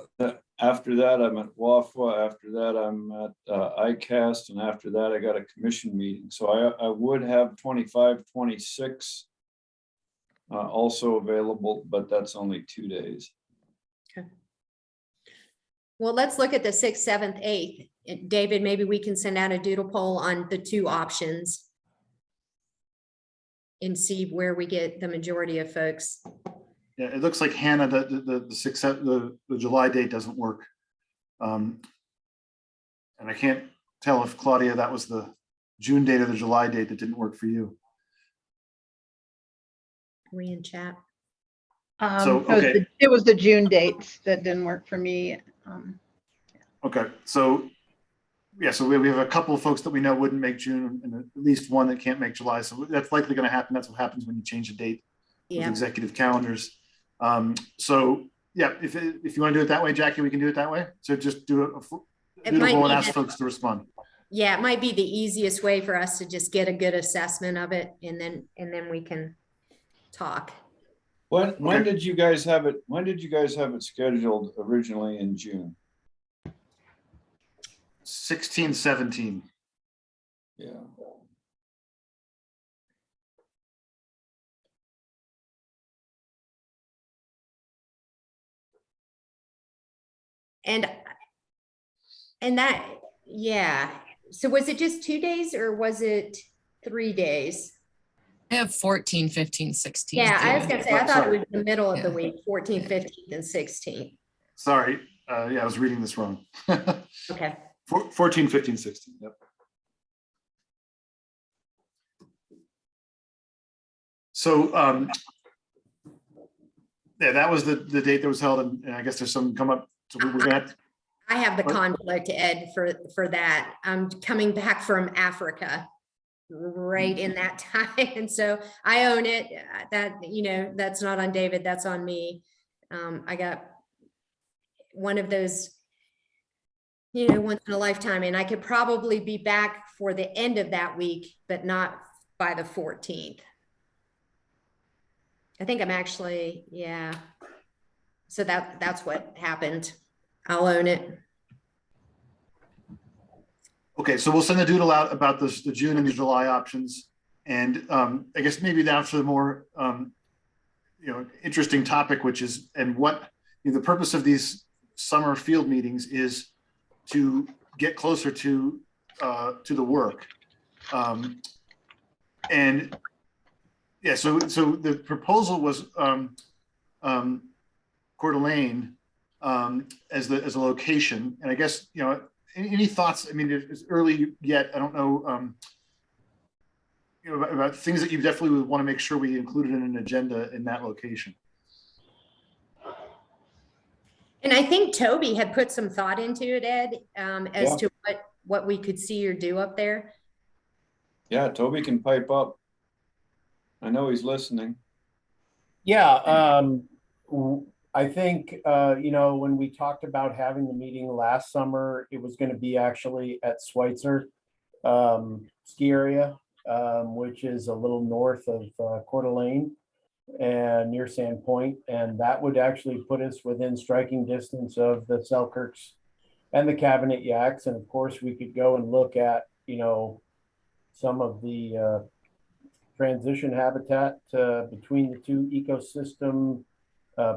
after that, I'm at WAFWA. After that, I'm at ICAST. And after that, I got a commission meeting. So I would have 25, 26 also available, but that's only 2 days. Okay. Well, let's look at the 6th, 7th, 8th. David, maybe we can send out a doodle poll on the 2 options and see where we get the majority of folks. Yeah, it looks like Hannah, the July date doesn't work. And I can't tell if Claudia, that was the June date or the July date that didn't work for you. We in chat. So, okay. It was the June dates that didn't work for me. Okay, so yeah, so we have a couple of folks that we know wouldn't make June and at least one that can't make July. So that's likely going to happen. That's what happens when you change a date with executive calendars. So yeah, if you want to do it that way, Jackie, we can do it that way. So just do a doodle poll and ask folks to respond. Yeah, it might be the easiest way for us to just get a good assessment of it, and then we can talk. When did you guys have it? When did you guys have it scheduled originally in June? 16, 17. Yeah. And that, yeah. So was it just 2 days or was it 3 days? I have 14, 15, 16. Yeah, I was gonna say, I thought it was the middle of the Yeah. week, 14th, 15th, and 16th. Sorry. Yeah, I was reading this wrong. Okay. 14, 15, 16. Yep. So yeah, that was the date that was held, and I guess there's some come up. So we're gonna have to, I have the conflict, Ed, for that. I'm coming back from Africa right in that time. And so I own it. That, you know, that's not on David, that's on me. I got one of those, you know, once in a lifetime, and I could probably be back for the end of that week, but not by the 14th. I think I'm actually, yeah. So that's what happened. I'll own it. okay, so we'll send a doodle out about the June and the July options. And I guess maybe now for the more you know, interesting topic, which is, and what, you know, the purpose of these summer field meetings is to get closer to the work. And yeah, so the proposal was Coeur d'Alene as a location. And I guess, you know, any thoughts? I mean, it's early yet. I don't know, you know, about things that you definitely would want to make sure we included in an agenda in that location. And I think Toby had put some thought into it, Ed, as to what we could see or do up there. Yeah, Toby can pipe up. I know he's listening. Yeah, I think, you know, when we talked about having the meeting last summer, it was going to be actually at Schweitzer ski area, which is a little north of Coeur d'Alene and near Sand Point. And that would actually put us within striking distance of the Selkirks and the Cabinet Yaks. And of course, we could go and look at some of the transition habitat between the two ecosystem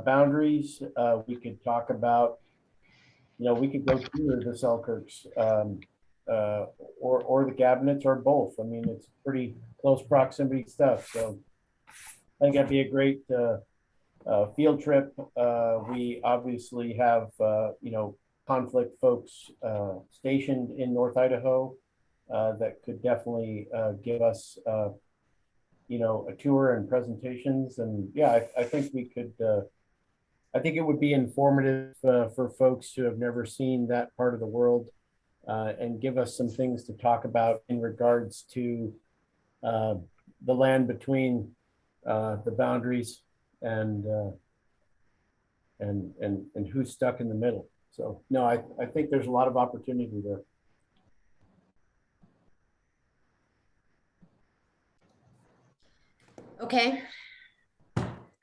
boundaries. We could talk about, we could go through the Selkirks or the cabinets or both. I mean, it's pretty close proximity stuff. So I think that'd be a great field trip. We obviously have, conflict folks stationed in North Idaho that could definitely give us, a tour and presentations. And yeah, I think we could, I think it would be informative for folks who have never seen that part of the world and give us some things to talk about in regards to the land between the boundaries and who's stuck in the middle. So no, I think there's a lot of opportunity there. Okay.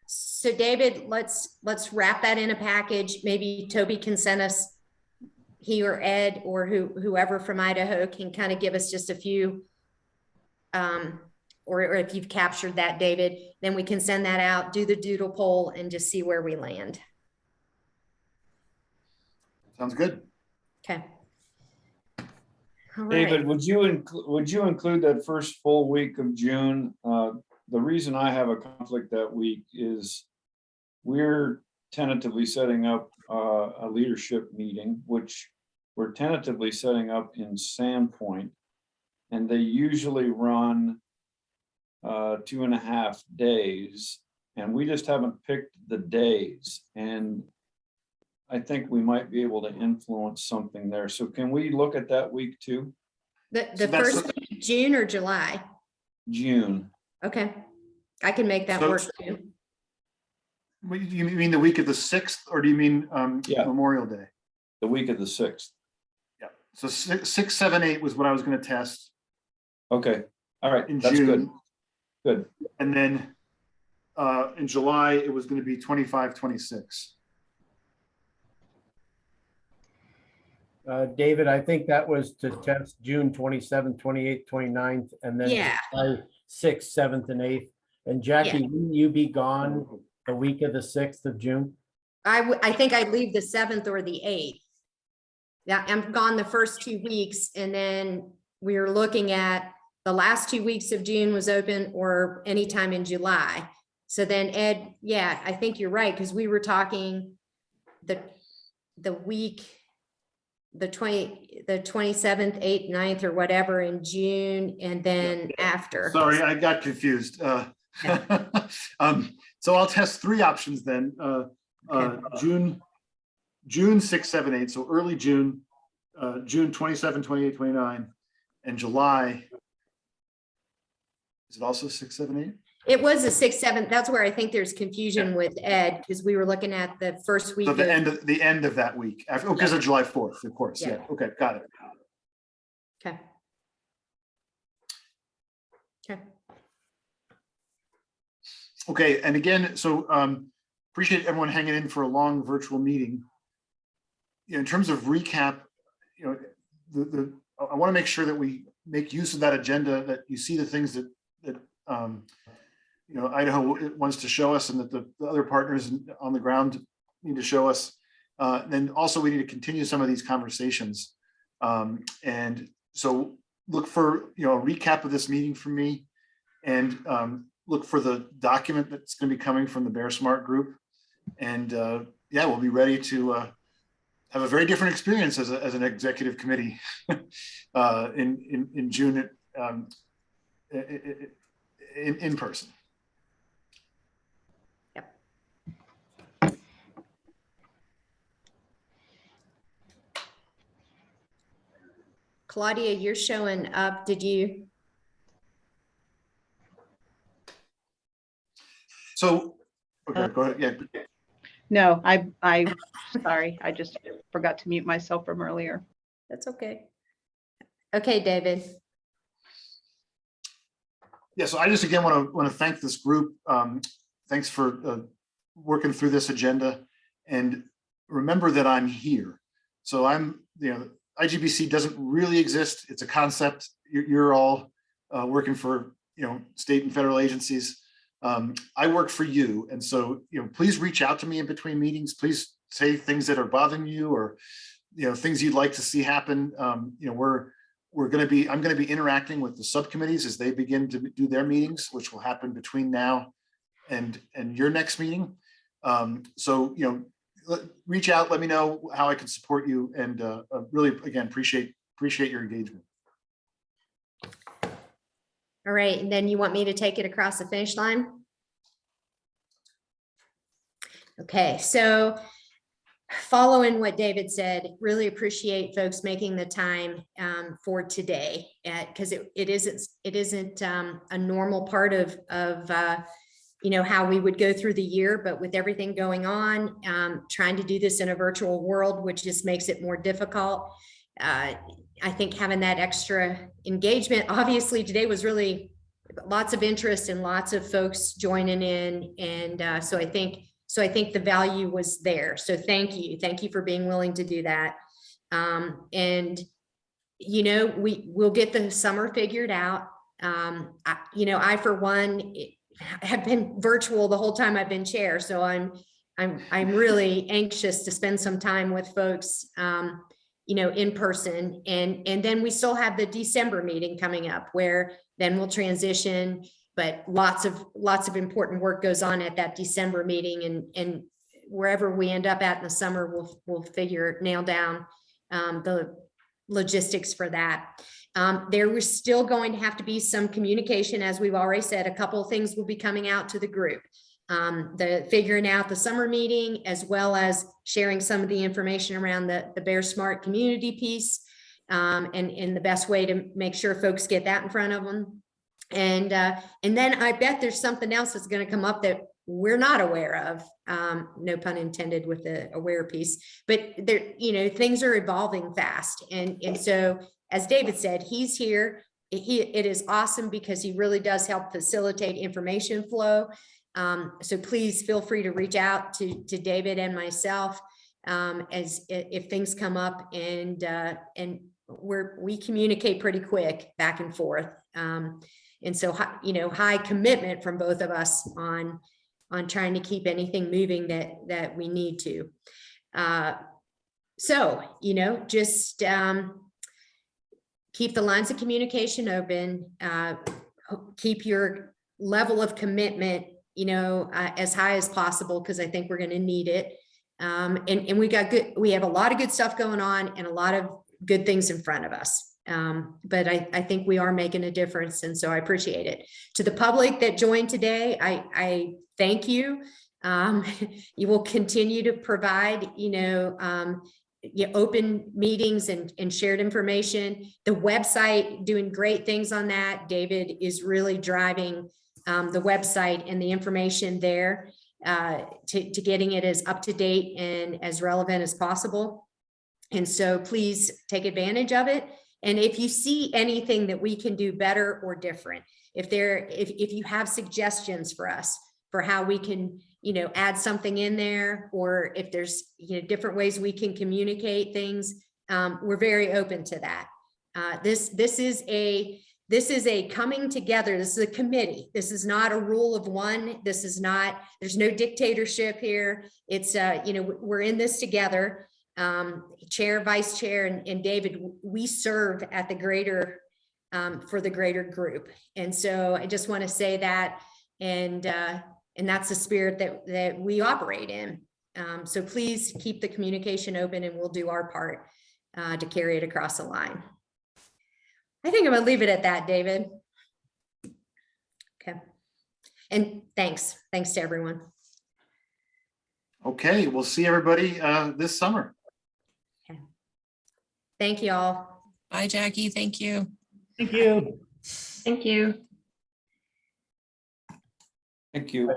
So David, let's wrap that in a package. Maybe Toby can send us, he or Ed or whoever from Idaho can kind of give us just a few, or if you've captured that, David, then we can send that out, do the doodle poll and just see where we land. Sounds good. Okay. All David, right. would you include that first full week of June? The reason I have a conflict that week is we're tentatively setting up a leadership meeting, which we're tentatively setting up in Sandpoint, and they usually run 2.5 days, and we just haven't picked the days. And I think we might be able to influence something there. So can we look at that week too? The first week of June or July? June. Okay. I can make that work too. You mean the week of the 6th, or do you mean Memorial Day? The week of the 6th. Yeah. So 6, 7, 8 was what I was going to test. Okay. All right. In That's June. Good. And then in July, it was going to be 25, 26. David, I think that was to test June 27th, 28th, 29th, and then July 6th, 7th, and 8th. And Jackie, wouldn't you be gone the week of the 6th of June? I think I'd leave the 7th or the 8th. Yeah, I'm gone the first 2 weeks, and then we were looking at the last 2 weeks of June was open or anytime in July. So then Ed, yeah, I think you're right, because we were talking the week, the 27th, 8th, 9th, or whatever in June, and then after. Sorry, I got confused. So I'll test 3 options then. June 6, 7, 8. So early June, June 27, 28, 29, and July. Is it also 6, 7, 8? It was a 6, 7. That's where I think there's confusion with Ed, because we were looking at the first week. So the end of that week, after, because of July 4th, of course. Yeah. Okay, got it. Okay. Okay. Okay, and again, so appreciate everyone hanging in for a long virtual meeting. In terms of recap, I want to make sure that we make use of that agenda, that you see the things that Idaho wants to show us, and that the other partners on the ground need to show us. Then also we need to continue some of these conversations. And so look for a recap of this meeting from me, and look for the document that's going to be coming from the Bear Smart group. And yeah, we'll be ready to have a very different experience as an executive committee in June in person. Yep. Claudia, you're showing up. Did you? So, okay, go ahead. Yeah. No, I sorry, I just forgot to mute myself from earlier. That's okay. Okay, David. Yeah, so I just again want to thank this group. Thanks for working through this agenda, and remember that I'm here. So I'm IGBC doesn't really exist. It's a concept. You're all working for, state and federal agencies. I work for you. And so, please reach out to me in between meetings. Please say things that are bothering you or, things you'd like to see happen. I'm going to be interacting with the subcommittees as they begin to do their meetings, which will happen between now and your next meeting. So, reach out, let me know how I can support you, and really, again, appreciate your engagement. All right, and then you want me to take it across the finish line? Okay, so following what David said, really appreciate folks making the time for today, because it isn't a normal part of how we would go through the year, but with everything going on, trying to do this in a virtual world, which just makes it more difficult. I think having that extra engagement, obviously today was really lots of interest and lots of folks joining in. And so I think the value was there. So thank you for being willing to do that. And we'll get the summer figured out. I for one have been virtual the whole time I've been chair. So I'm really anxious to spend some time with folks, in person. And then we still have the December meeting coming up where then we'll transition, but lots of important work goes on at that December meeting, and wherever we end up at in the summer, we'll nail down the logistics for that. There was still going to have to be some communication, as we've already said. A couple of things will be coming out to the group. The figuring out the summer meeting, as well as sharing some of the information around the Bear Smart community piece, and the best way to make sure folks get that in front of them. And then I bet there's something else that's going to come up that we're not aware of. No pun intended with the aware piece, but there, things are evolving fast. And so, as David said, he's here. It is awesome because he really does help facilitate information flow. So please feel free to reach out to David and myself if things come up, and we communicate pretty quick back and forth. And so, high commitment from both of us on trying to keep anything moving that we need to. So, just keep the lines of communication open, keep your level of commitment, as high as possible, because I think we're going to need it. And we have a lot of good stuff going on and a lot of good things in front of us. But I think we are making a difference. And so I appreciate it. To the public that joined today, I thank you. You will continue to provide, open meetings and shared information. The website, doing great things on that. David is really driving the website and the information there to getting it as up to date and as relevant as possible. And so please take advantage of it. And if you see anything that we can do better or different, if you have suggestions for us for how we can, add something in there, or if there's, different ways we can communicate things, we're very open to that. This is a coming together. This is a committee. This is not a rule of one. There's no dictatorship here. It's, we're in this together. Chair, vice chair, and David, we serve at the greater, for the greater group. And so I just want to say that, and that's the spirit that we operate in. So please keep the communication open, and we'll do our part to carry it across the line. I think I'm gonna leave it at that, David. Okay. And thanks to everyone. Okay, we'll see everybody this summer. Thank you all. Bye, Jackie. Thank you. Thank you. Thank you. Thank you.